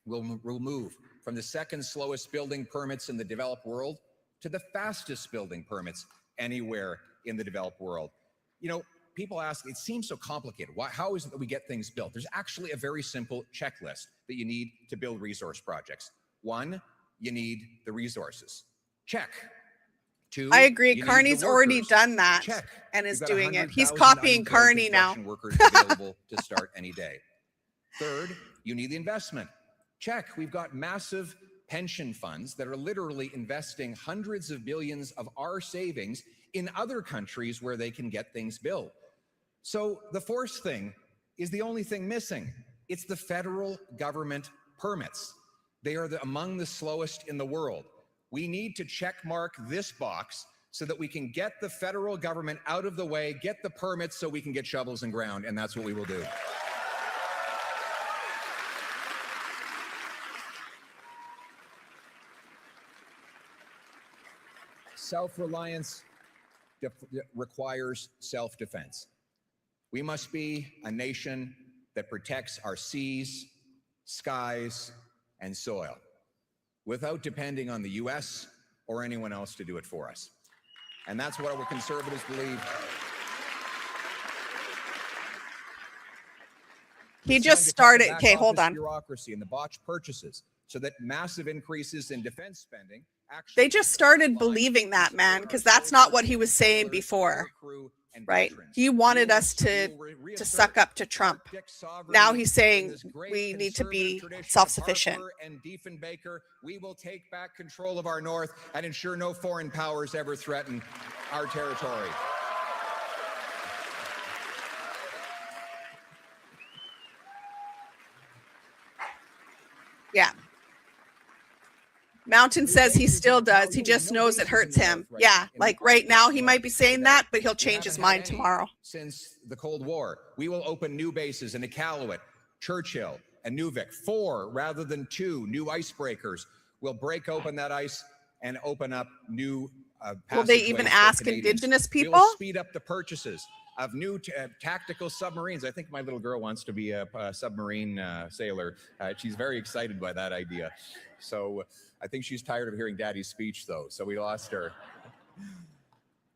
S6: We'll move from the second slowest building permits in the developed world to the fastest building permits anywhere in the developed world. You know, people ask, it seems so complicated. How is it that we get things built? There's actually a very simple checklist that you need to build resource projects. One, you need the resources. Check. Two,
S3: I agree.
S6: you need
S3: Carney's
S6: the
S3: already
S6: workers.
S3: done that
S6: Check.
S3: and is
S6: You've got
S3: doing it. He's
S6: 100,000
S3: copying
S6: unemployed
S3: Carney now.
S6: construction workers available to start any day. Third, you need the investment. Check. We've got massive pension funds that are literally investing hundreds of billions of our savings in other countries where they can get things built. So the fourth thing is the only thing missing. It's the federal government permits. They are among the slowest in the world. We need to check mark this box so that we can get the federal government out of the way, get the permits so we can get shovels in ground, and that's what we will do. Self-reliance requires self-defense. We must be a nation that protects our seas, skies, and soil without depending on the US or anyone else to do it for us. And that's what our conservatives believe.
S3: He just started. Okay, hold on.
S6: Bureaucracy and the botched purchases so that massive increases in defense spending actually.
S3: They just started believing that, man, because that's not what he was saying before. Right? He wanted us to suck up to Trump. Now he's saying we need to be self-sufficient.
S6: And Diefenbaker, we will take back control of our north and ensure no foreign powers ever threaten our territory.
S3: Yeah. Mountain says he still does. He just knows it hurts him. Yeah, like right now he might be saying that, but he'll change his mind tomorrow.
S6: Since the Cold War, we will open new bases in Iqaluit, Churchill, and Nuvik. 4 rather than 2 new icebreakers will break open that ice and open up new
S3: will they even ask Indigenous people?
S6: We will speed up the purchases of new tactical submarines. I think my little girl wants to be a submarine sailor. She's very excited by that idea. So I think she's tired of hearing Daddy's speech, though, so we lost her.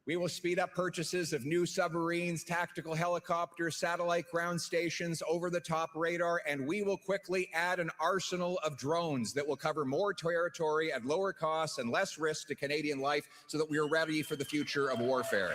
S6: We will speed up purchases of new submarines, tactical helicopters, satellite ground stations, over-the-top radar, and we will quickly add an arsenal of drones that will cover more territory at lower costs and less risk to Canadian life so that we are ready for the future of warfare.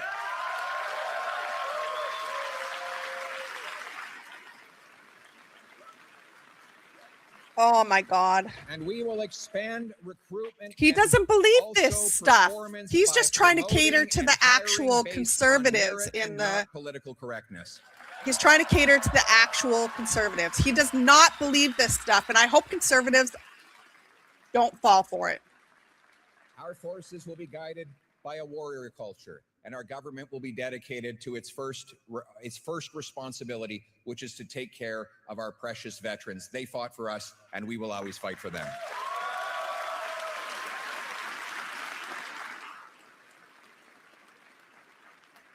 S3: Oh my God.
S6: And we will expand recruitment.
S3: He doesn't believe this stuff. He's just trying to cater to the actual conservatives in the
S6: political correctness.
S3: He's trying to cater to the actual conservatives. He does not believe this stuff, and I hope conservatives don't fall for it.
S6: Our forces will be guided by a warrior culture, and our government will be dedicated to its first responsibility, which is to take care of our precious veterans. They fought for us, and we will always fight for them.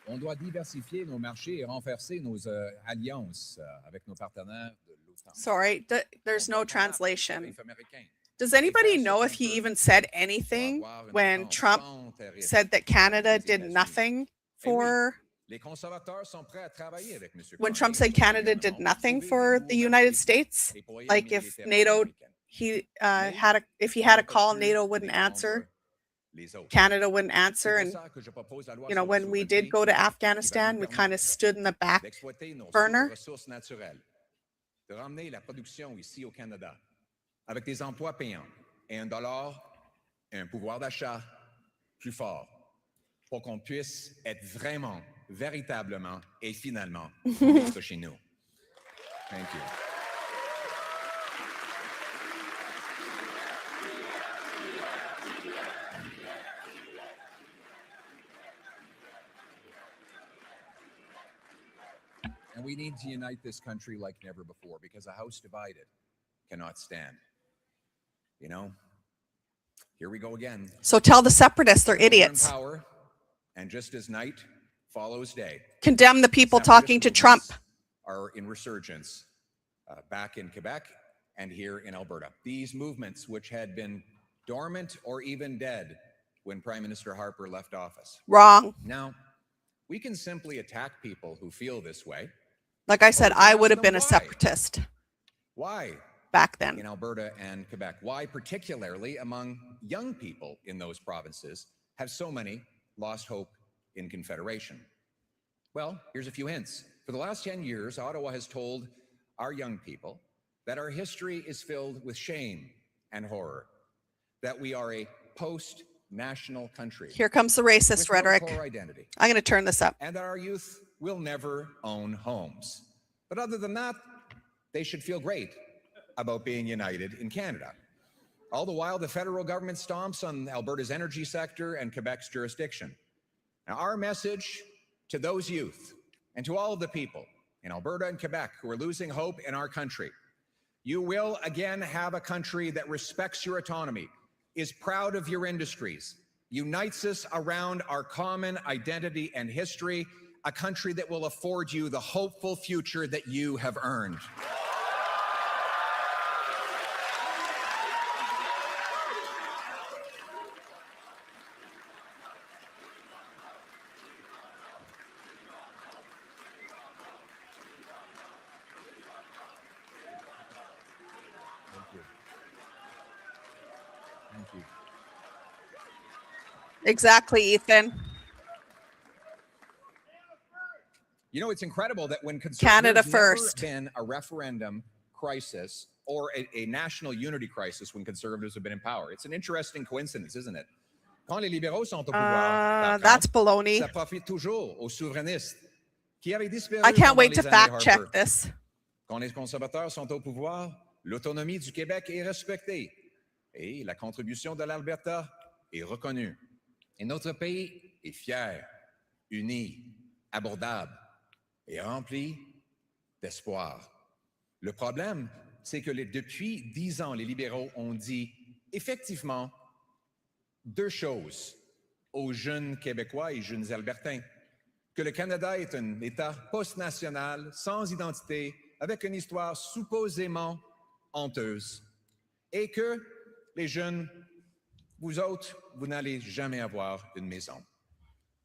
S6: On doit diversifier nos marchés et renforcer nos alliances avec nos partenaires de l'OTAN.
S3: Sorry, there's no translation. Does anybody know if he even said anything when Trump said that Canada did nothing for... When Trump said Canada did nothing for the United States? Like if NATO, if he had a call, NATO wouldn't answer. Canada wouldn't answer. And, you know, when we did go to Afghanistan, we kind of stood in the back burner.
S6: De ramener la production ici au Canada avec des emplois payants et un dollar et un pouvoir d'achat plus fort pour qu'on puisse être vraiment, véritablement et finalement vivre chez nous. Thank you. And we need to unite this country like never before, because a house divided cannot stand. You know, here we go again.
S3: So tell the separatists they're idiots.
S6: Power, and just as night follows day.
S3: Condemn the people talking to Trump.
S6: Are in resurgence back in Quebec and here in Alberta. These movements, which had been dormant or even dead when Prime Minister Harper left office.
S3: Wrong.
S6: Now, we can simply attack people who feel this way.
S3: Like I said, I would have been a separatist.
S6: Why?
S3: Back then.
S6: In Alberta and Quebec. Why, particularly among young people in those provinces, have so many lost hope in Confederation? Well, here's a few hints. For the last 10 years, Ottawa has told our young people that our history is filled with shame and horror, that we are a post-national country.
S3: Here comes the racist rhetoric.
S6: Identity.
S3: I'm going to turn this up.
S6: And that our youth will never own homes. But other than that, they should feel great about being united in Canada. All the while, the federal government stomps on Alberta's energy sector and Quebec's jurisdiction. Now, our message to those youth and to all of the people in Alberta and Quebec who are losing hope in our country: you will again have a country that respects your autonomy, is proud of your industries, unites us around our common identity and history, a country that will afford you the hopeful future that you have earned. Thank you.
S3: Exactly, Ethan.
S6: You know, it's incredible that when
S3: Canada first,
S6: been a referendum crisis or a national unity crisis when conservatives have been in power. It's an interesting coincidence, isn't it? Quand les libéraux sont au pouvoir,
S3: that's baloney.
S6: Ça profite toujours aux souverainistes qui avaient disparu.
S3: I can't wait to
S6: pendant les
S3: fact
S6: années
S3: check
S6: Harper.
S3: this.
S6: Quand les conservateurs sont au pouvoir, l'autonomie du Québec est respectée et la contribution de l'Alberta est reconnue. Et notre pays est fier, uni, abordable et rempli d'espoir. Le problème, c'est que depuis 10 ans, les libéraux ont dit effectivement deux choses aux jeunes Québécois et jeunes Albertains: que le Canada est un État post-national, sans identité, avec une histoire supposément honteuse, et que les jeunes, vous autres, vous n'allez jamais avoir une maison.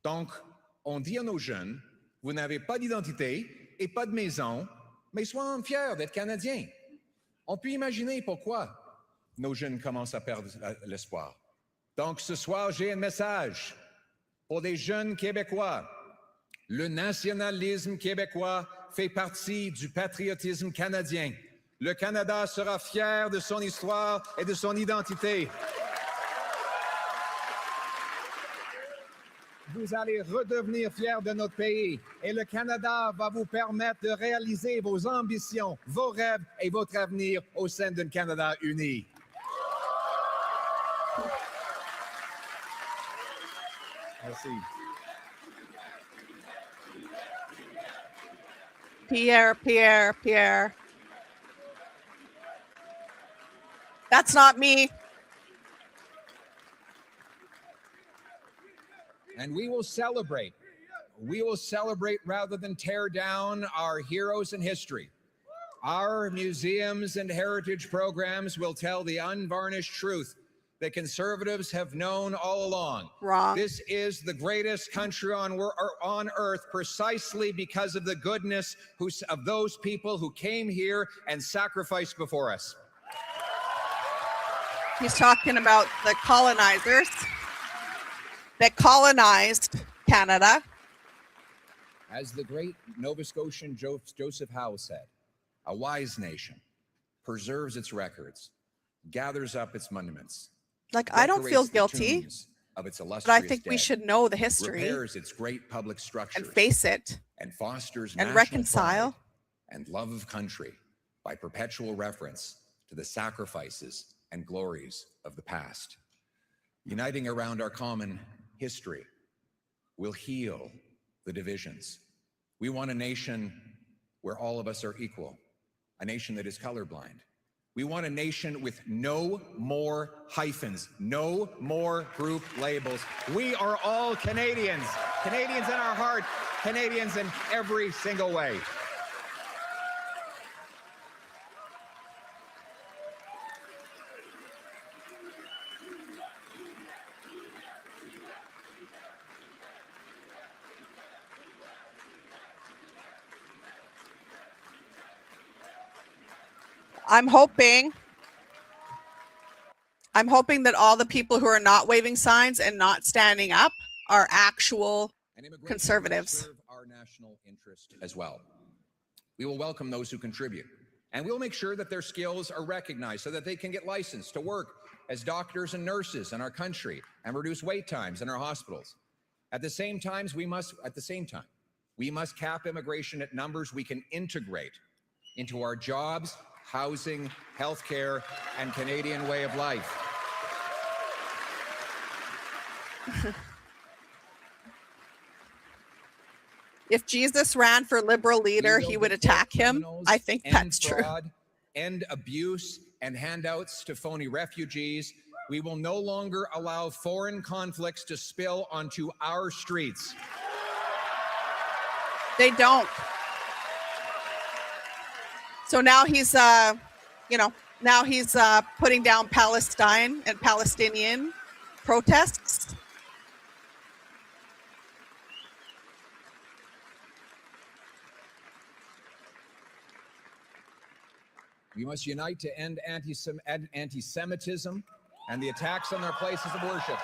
S6: Donc, on dit à nos jeunes: vous n'avez pas d'identité et pas de maison, mais soyons fiers d'être Canadiens. On peut imaginer pourquoi nos jeunes commencent à perdre l'espoir. Donc, ce soir, j'ai un message pour des jeunes Québécois. Le nationalisme québécois fait partie du patriotisme canadien. Le Canada sera fier de son histoire et de son identité. vous allez redevenir fiers de notre pays. Et le Canada va vous permettre de réaliser vos ambitions, vos rêves et votre avenir au sein d'un Canada uni. Merci.
S3: Pierre. That's not me.
S6: And we will celebrate. We will celebrate rather than tear down our heroes in history. Our museums and heritage programs will tell the unvarnished truth that conservatives have known all along.
S3: Wrong.
S6: This is the greatest country on earth precisely because of the goodness of those people who came here and sacrificed before us.
S3: He's talking about the colonizers that colonized Canada.
S6: As the great Nova Scotian Joseph Howe said, a wise nation preserves its records, gathers up its monuments.
S3: Like, I don't feel guilty,
S6: of its
S3: but I think we should know the history,
S6: repairs its great public structures,
S3: and face it,
S6: and fosters
S3: and
S6: national
S3: reconcile,
S6: pride and love of country by perpetual reference to the sacrifices and glories of the past. Uniting around our common history will heal the divisions. We want a nation where all of us are equal, a nation that is colorblind. We want a nation with no more hyphens, no more group labels. We are all Canadians, Canadians in our heart, Canadians in every single way.
S3: I'm hoping that all the people who are not waving signs and not standing up are actual conservatives.
S6: Serve our national interest as well. We will welcome those who contribute, and we'll make sure that their skills are recognized so that they can get licensed to work as doctors and nurses in our country and reduce wait times in our hospitals. At the same time, we must cap immigration at numbers we can integrate into our jobs, housing, healthcare, and Canadian way of life.
S3: If Jesus ran for Liberal leader, he would attack him. I think that's true.
S6: End abuse and handouts to phony refugees. We will no longer allow foreign conflicts to spill onto our streets.
S3: They don't. So now he's, putting down Palestine and Palestinian protests.
S6: We must unite to end anti-Semitism and the attacks on their places of worship.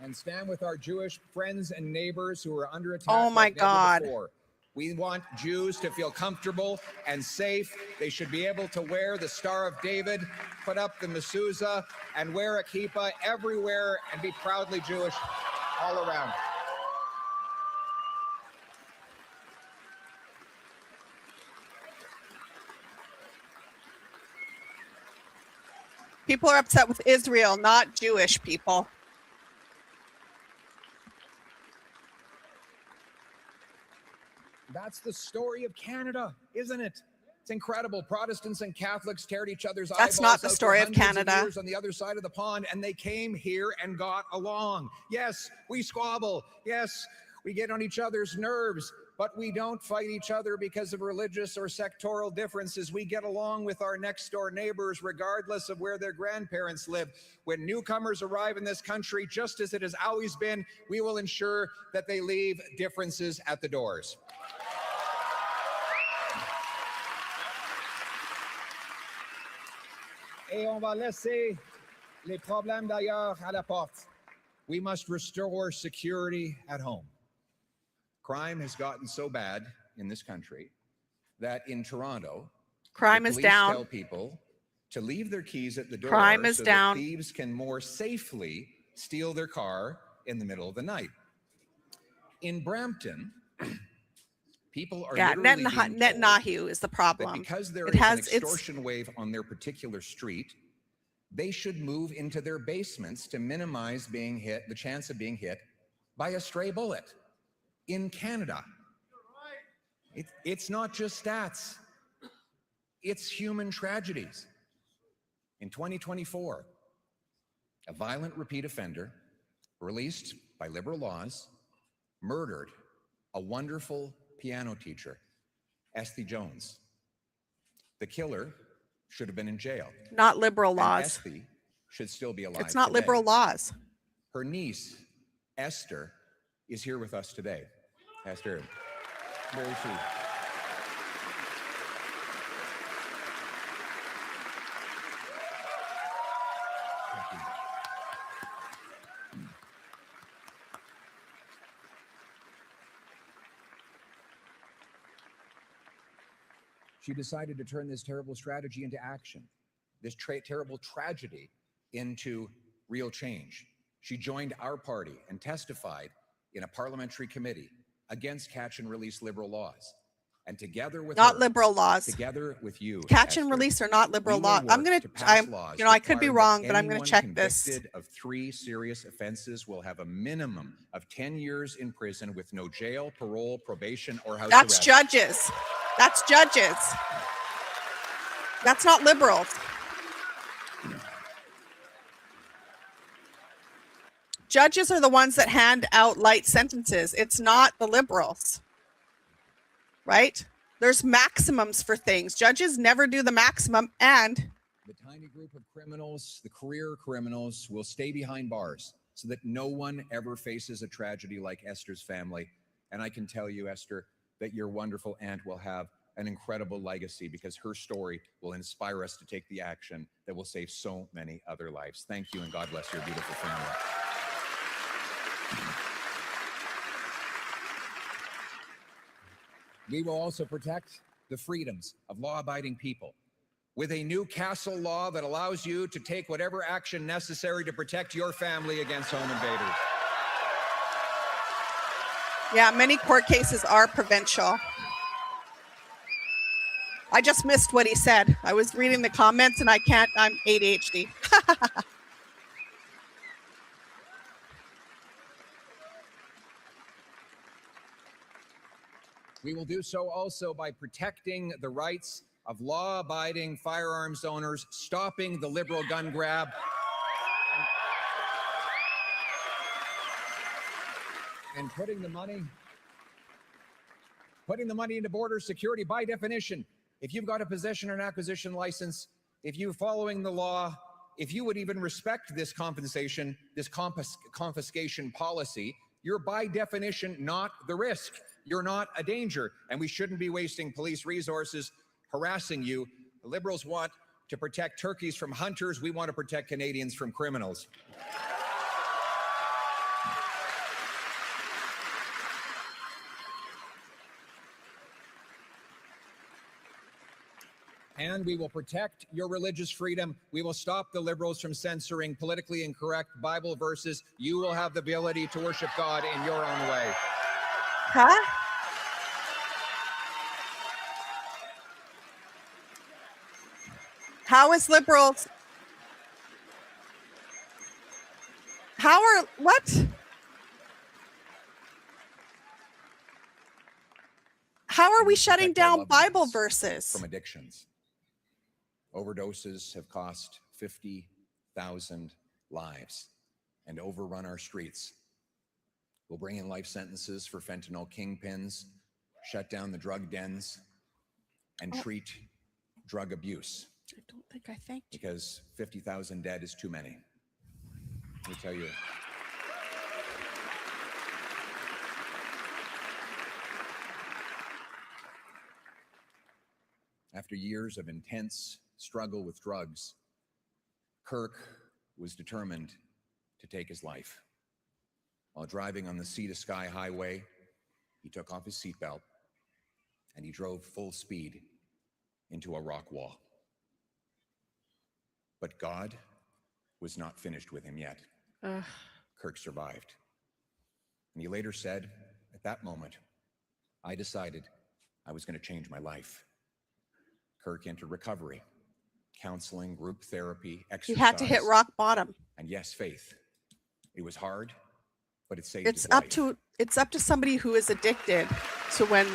S6: And stand with our Jewish friends and neighbors who are under attack.
S3: Oh my God.
S6: Before. We want Jews to feel comfortable and safe. They should be able to wear the Star of David, put up the mezuzah, and wear a kippah everywhere and be proudly Jewish all around.
S3: People are upset with Israel, not Jewish people.
S6: That's the story of Canada, isn't it? It's incredible. Protestants and Catholics teared each other's
S3: That's
S6: eyeballs
S3: not the
S6: out
S3: story
S6: for
S3: of
S6: hundreds
S3: Canada.
S6: years on the other side of the pond, and they came here and got along. Yes, we squabble. Yes, we get on each other's nerves, but we don't fight each other because of religious or sectoral differences. We get along with our next door neighbors regardless of where their grandparents lived. When newcomers arrive in this country, just as it has always been, we will ensure that they leave differences at the doors. Et on va laisser les problèmes d'ailleurs à la porte. We must restore security at home. Crime has gotten so bad in this country that in Toronto,
S3: crime
S6: the
S3: is
S6: police
S3: down.
S6: tell people to leave their keys at the door
S3: Crime is
S6: so
S3: down.
S6: that thieves can more safely steal their car in the middle of the night. In Brampton, people are
S3: Yeah,
S6: literally being told
S3: Netanyahu is the
S6: that
S3: problem.
S6: because there
S3: It
S6: is an
S3: has its
S6: extortion wave on their particular street, they should move into their basements to minimize being hit, the chance of being hit by a stray bullet. In Canada, it's not just stats, it's human tragedies. In 2024, a violent repeat offender released by liberal laws murdered a wonderful piano teacher, Esty Jones. The killer should have been in jail.
S3: not liberal
S6: And
S3: laws.
S6: Esty should still be alive
S3: It's not
S6: today.
S3: liberal laws.
S6: Her niece, Esther, is here with us today. Esther, where is she? Thank you. She decided to turn this terrible strategy into action, this terrible tragedy into real change. She joined our party and testified in a parliamentary committee against catch and release liberal laws. And together with
S3: Not
S6: her,
S3: liberal laws.
S6: together with you,
S3: Catch and
S6: Esther,
S3: release are not liberal
S6: we will
S3: laws. I'm
S6: work
S3: gonna,
S6: to pass laws
S3: I could be
S6: requiring
S3: wrong,
S6: that
S3: but I'm gonna
S6: anyone
S3: check this.
S6: convicted of 3 serious offenses will have a minimum of 10 years in prison with no jail, parole, probation, or house
S3: That's
S6: arrest.
S3: judges. That's judges. That's not liberals. Judges are the ones that hand out light sentences. It's not the liberals, right? There's maximums for things. Judges never do the maximum, and
S6: The tiny group of criminals, the career criminals, will stay behind bars so that no one ever faces a tragedy like Esther's family. And I can tell you, Esther, that your wonderful aunt will have an incredible legacy because her story will inspire us to take the action that will save so many other lives. Thank you, and God bless your beautiful family. We will also protect the freedoms of law-abiding people with a new castle law that allows you to take whatever action necessary to protect your family against home invaders.
S3: yeah, many court cases are provincial. I just missed what he said. I was reading the comments and I'm ADHD.
S6: We will do so also by protecting the rights of law-abiding firearms owners, stopping the liberal gun grab, and putting the money into border security. By definition, if you've got a possession or an acquisition license, if you're following the law, if you would even respect this compensation, this confiscation policy, you're by definition not the risk. You're not a danger, and we shouldn't be wasting police resources harassing you. The Liberals want to protect turkeys from hunters. We want to protect Canadians from criminals. And we will protect your religious freedom. We will stop the Liberals from censoring politically incorrect Bible verses. You will have the ability to worship God in your own way.
S3: Huh? How is liberals? What? How are we shutting
S6: Protect our
S3: down
S6: loved
S3: Bible
S6: ones
S3: verses?
S6: from addictions. Overdoses have cost 50,000 lives and overrun our streets. We'll bring in life sentences for fentanyl kingpins, shut down the drug dens, and treat drug abuse.
S3: I don't think I thanked you.
S6: Because 50,000 dead is too many. Let me tell you. After years of intense struggle with drugs, Kirk was determined to take his life. While driving on the Sea to Sky Highway, he took off his seatbelt and he drove full speed into a rock wall. But God was not finished with him yet.
S3: Ugh.
S6: Kirk survived. And he later said, at that moment, I decided I was going to change my life. Kirk entered recovery, counseling, group therapy,
S3: He
S6: exercise.
S3: had to hit rock bottom.
S6: And yes, faith. It was hard, but it saved
S3: It's
S6: his
S3: up
S6: life.
S3: to somebody who is addicted to when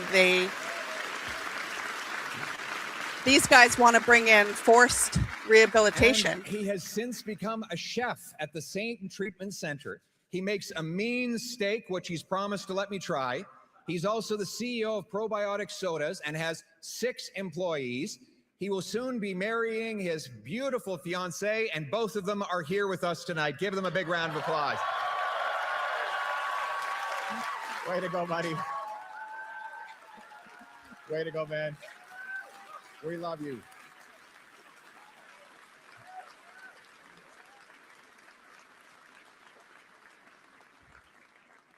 S3: these guys want to bring in forced rehabilitation.
S6: And he has since become a chef at the Saint Treatment Center. He makes a mean steak, which he's promised to let me try. He's also the CEO of Probiotic Sodas and has 6 employees. He will soon be marrying his beautiful fiancée, and both of them are here with us tonight. Give them a big round of applause. Way to go, buddy. Way to go, man. We love you.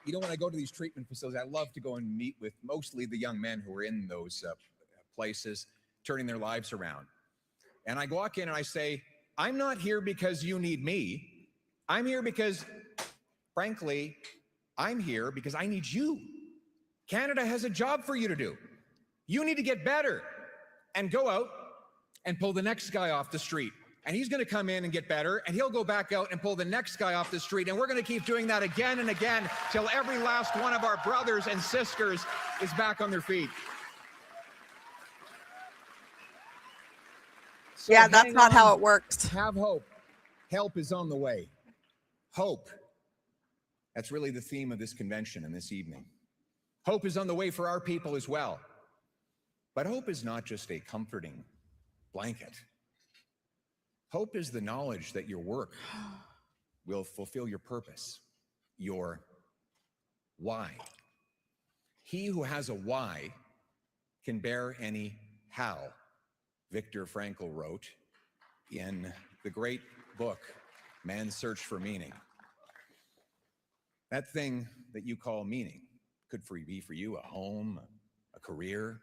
S6: You know, when I go to these treatment facilities, I love to go and meet with mostly the young men who are in those places, turning their lives around. And I walk in and I say, I'm not here because you need me. I'm here because, frankly, I'm here because I need you. Canada has a job for you to do. You need to get better and go out and pull the next guy off the street. And he's going to come in and get better, and he'll go back out and pull the next guy off the street. And we're going to keep doing that again and again till every last one of our brothers and sisters is back on their feet. So
S3: Yeah, that's
S6: hang
S3: not
S6: on.
S3: how it works.
S6: Have hope. Help is on the way. Hope. That's really the theme of this convention and this evening. Hope is on the way for our people as well. But hope is not just a comforting blanket. Hope is the knowledge that your work will fulfill your purpose, your why. He who has a why can bear any how, Viktor Frankl wrote in the great book, Man's Search for Meaning. That thing that you call meaning could be for you a home, a career,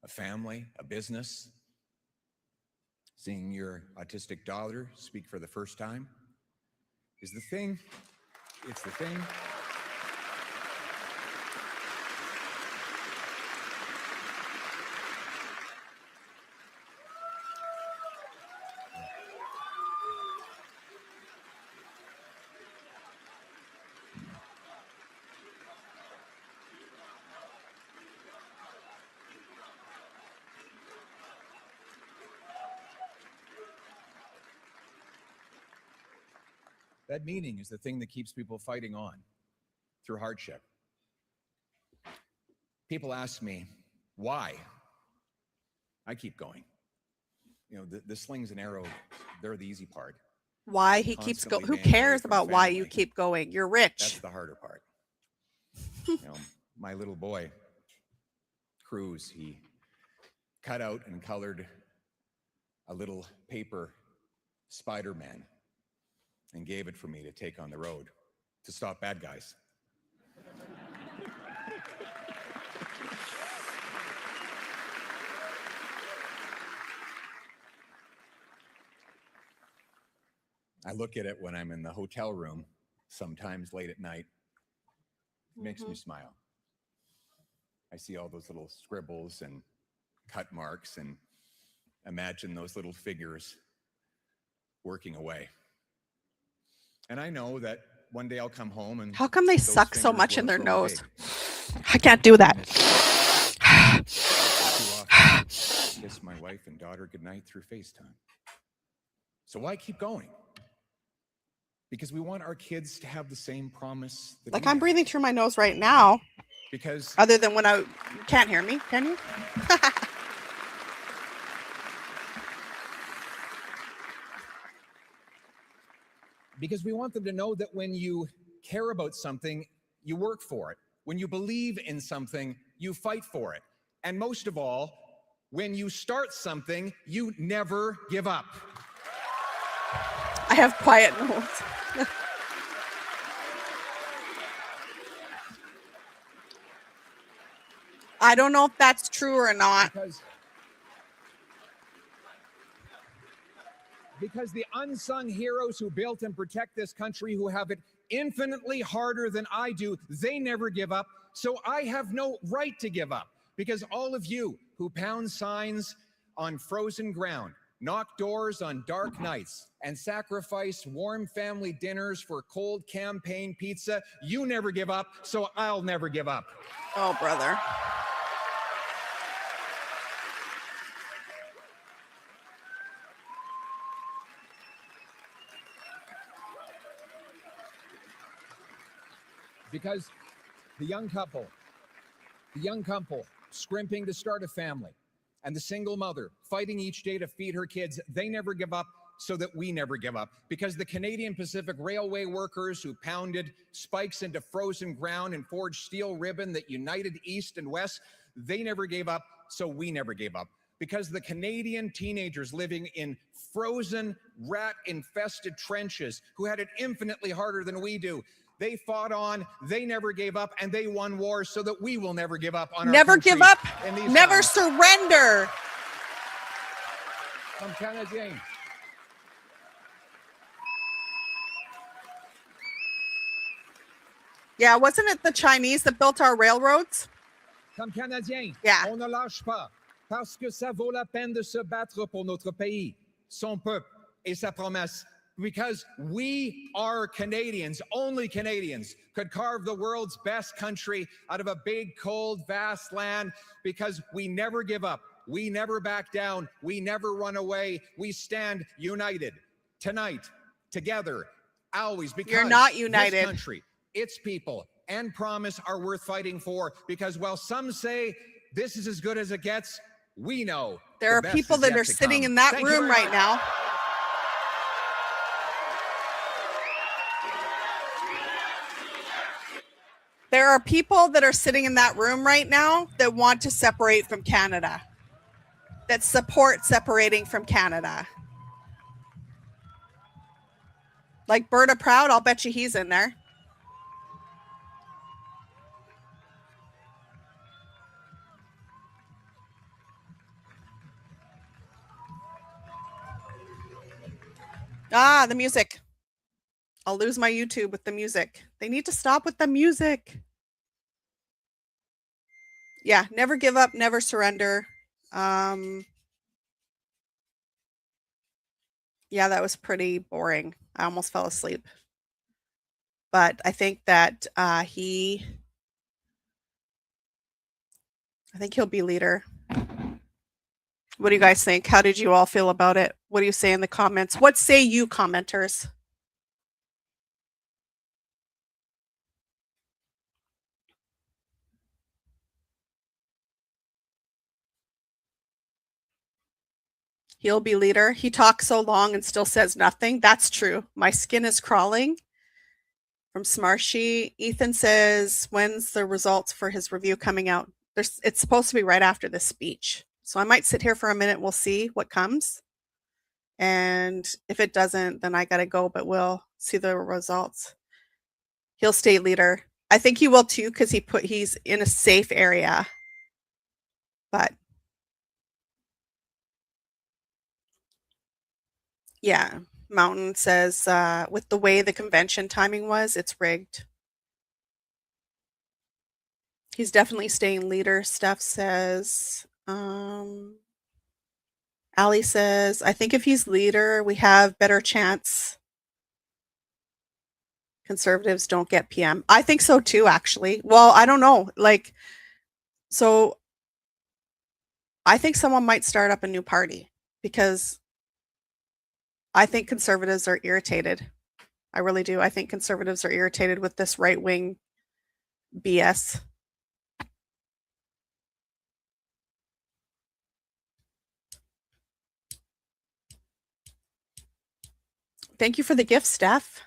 S6: a family, a business. Seeing your autistic daughter speak for the first time is the thing. It's the thing. That meaning is the thing that keeps people fighting on through hardship. People ask me, why? I keep going. You know, the slings and arrows, they're the easy part.
S3: Why he keeps going? Who
S6: Constantly being away
S3: cares
S6: from
S3: about why you
S6: family.
S3: keep going? You're
S6: That's
S3: rich.
S6: the harder part. You know, my little boy, Cruz, he cut out and colored a little paper Spider-Man and gave it for me to take on the road to stop bad guys. I look at it when I'm in the hotel room, sometimes late at night. It makes me smile. I see all those little scribbles and cut marks and imagine those little figures working away. And I know that one day I'll come home and
S3: How come they
S6: those
S3: suck so
S6: fingers
S3: much
S6: will
S3: in
S6: have
S3: their
S6: grown
S3: nose?
S6: big.
S3: I can't do that.
S6: Too often, kiss my wife and daughter goodnight through FaceTime. So why keep going? Because we want our kids to have the same promise that
S3: Like
S6: we
S3: I'm
S6: have.
S3: breathing through my nose right now,
S6: Because
S3: other than when you can't hear me, can you?
S6: we want them to know that when you care about something, you work for it. When you believe in something, you fight for it. And most of all, when you start something, you never give up.
S3: I have quiet notes. I don't know if that's true or not.
S6: Because the unsung heroes who built and protect this country, who have it infinitely harder than I do, they never give up. So I have no right to give up. Because all of you who pound signs on frozen ground, knock doors on dark nights, and sacrifice warm family dinners for cold campaign pizza, you never give up, so I'll never give up.
S3: Oh, brother.
S6: Because the young couple scrimping to start a family, and the single mother fighting each day to feed her kids, they never give up, so that we never give up. Because the Canadian Pacific Railway workers who pounded spikes into frozen ground and forged steel ribbon that united East and West, they never gave up, so we never gave up. Because the Canadian teenagers living in frozen, rat-infested trenches who had it infinitely harder than we do, they fought on, they never gave up, and they won wars, so that we will never give up on our
S3: Never
S6: country
S3: give up,
S6: in these
S3: never
S6: times.
S3: surrender.
S6: Comme Canadiens.
S3: Yeah, wasn't it the Chinese that built our railroads?
S6: Comme Canadiens,
S3: Yeah.
S6: on ne lâche pas, parce que ça vaut la peine de se battre pour notre pays, son peuple et sa promesse. Because we are Canadians, only Canadians could carve the world's best country out of a big, cold, vast land, because we never give up. We never back down. We never run away. We stand united tonight, together, always. Because
S3: You're not united.
S6: this country, its people, and promise are worth fighting for. Because while some say this is as good as it gets, we know
S3: There are
S6: the best
S3: people
S6: is
S3: that
S6: yet
S3: are
S6: to
S3: sitting
S6: come.
S3: in that
S6: Thank you
S3: room
S6: very
S3: right
S6: much.
S3: now. There are people that are sitting in that room right now that want to separate from Canada, that support separating from Canada. Like Berta Proud, I'll bet you he's in there. Ah, the music. I'll lose my YouTube with the music. They need to stop with the music. Yeah, never give up, never surrender. Yeah, that was pretty boring. I almost fell asleep. But I think that I think he'll be leader. What do you guys think? How did you all feel about it? What do you say in the comments? What say you, commenters? He'll be leader. He talks so long and still says nothing. That's true. My skin is crawling. From Smarshy, Ethan says, when's the results for his review coming out? It's supposed to be right after this speech. So I might sit here for a minute. We'll see what comes. And if it doesn't, then I got to go, but we'll see the results. He'll stay leader. I think he will too, because he's in a safe area. But yeah, Mountain says, with the way the convention timing was, it's rigged. He's definitely staying leader. Steph says, Ali says, I think if he's leader, we have better chance. Conservatives don't get PM. I think so too, actually. Well, I don't know. So I think someone might start up a new party, because I think conservatives are irritated. I really do. I think conservatives are irritated with this right-wing BS. Thank you for the gift, Steph.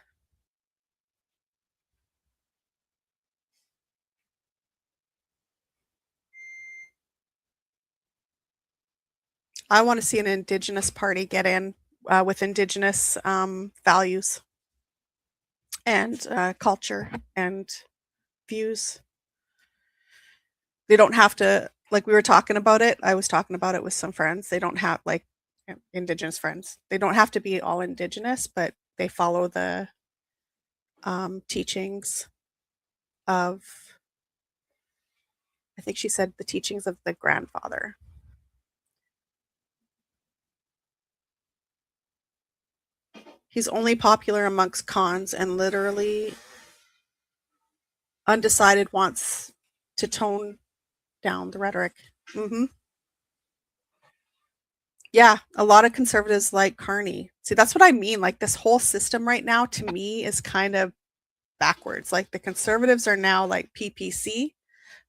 S3: I want to see an Indigenous party get in with Indigenous values and culture and views. They don't have to, like we were talking about it. I was talking about it with some friends. They don't have, Indigenous friends. They don't have to be all Indigenous, but they follow the teachings of, I think she said the teachings of the grandfather. He's only popular amongst cons and literally undecided, wants to tone down the rhetoric. Yeah, a lot of conservatives like Carney. See, that's what I mean. Like, this whole system right now to me is kind of backwards. Like, the conservatives are now like PPC,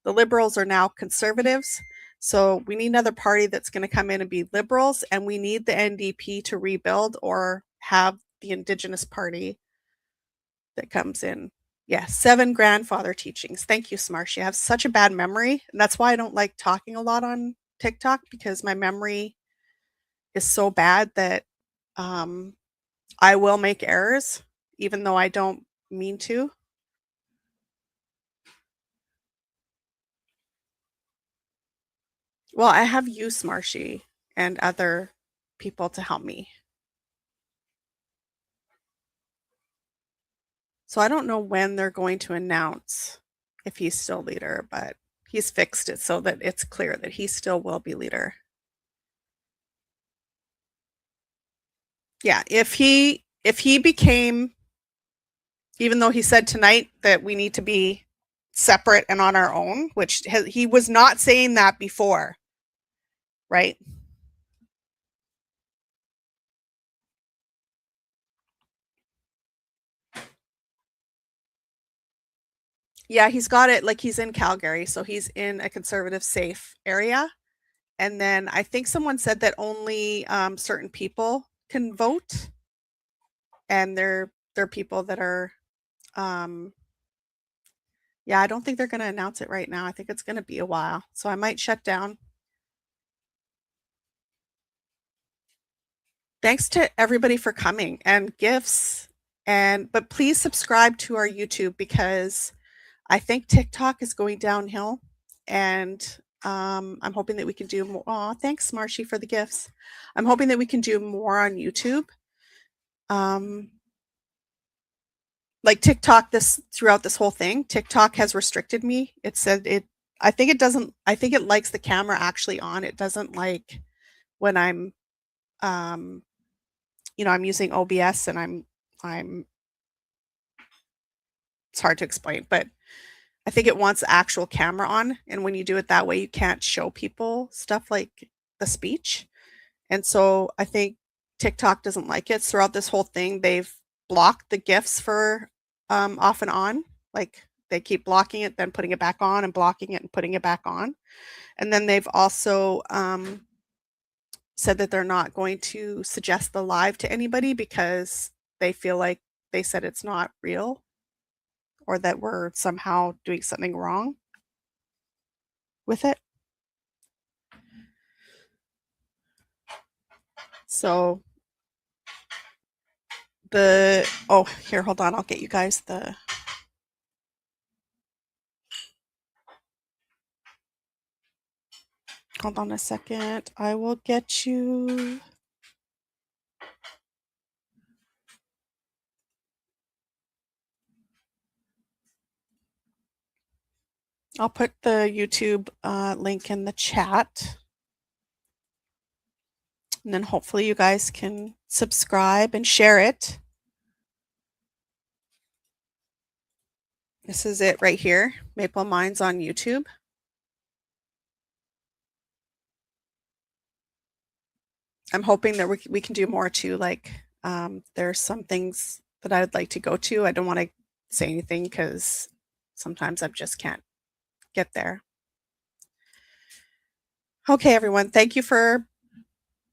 S3: the liberals are now conservatives. So we need another party that's going to come in and be liberals, and we need the NDP to rebuild or have the Indigenous party that comes in. Yeah, 7 grandfather teachings. Thank you, Smarsh. You have such a bad memory. And that's why I don't like talking a lot on TikTok, because my memory is so bad that I will make errors, even though I don't mean to. Well, I have you, Smarshy, and other people to help me. So I don't know when they're going to announce if he's still leader, but he's fixed it so that it's clear that he still will be leader. Yeah, if he became, even though he said tonight that we need to be separate and on our own, which he was not saying that before, right? Yeah, he's got it, like, he's in Calgary, so he's in a conservative safe area. And then I think someone said that only certain people can vote, and they're people that are yeah, I don't think they're going to announce it right now. I think it's going to be a while, so I might shut down. Thanks to everybody for coming and gifts, but please subscribe to our YouTube, because I think TikTok is going downhill, and I'm hoping that we can do more. Oh, thanks, Marshy, for the gifts. I'm hoping that we can do more on YouTube. Like TikTok, throughout this whole thing, TikTok has restricted me. It said it. I think it doesn't. I think it likes the camera actually on. It doesn't like when I'm, I'm using OBS and I'm. It's hard to explain, but I think it wants the actual camera on, and when you do it that way, you can't show people stuff like the speech. And so I think TikTok doesn't like it. Throughout this whole thing, they've blocked the GIFs for off and on. Like, they keep blocking it, then putting it back on, and blocking it and putting it back on. And then they've also said that they're not going to suggest the live to anybody, because they feel like they said it's not real, or that we're somehow doing something wrong with it. So here, hold on, I'll get you guys hold on a second. I will get you. I'll put the YouTube link in the chat. And then hopefully you guys can subscribe and share it. This is it right here, Maple Minds on YouTube. I'm hoping that we can do more too. Like, there's some things that I would like to go to. I don't want to say anything because sometimes I just can't get there. Okay, everyone, thank you for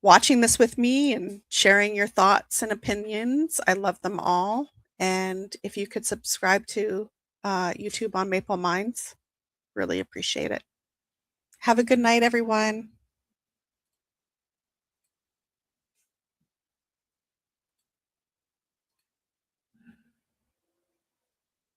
S3: watching this with me and sharing your thoughts and opinions. I love them all. And if you could subscribe to YouTube on Maple Minds, really appreciate it. Have a good night, everyone.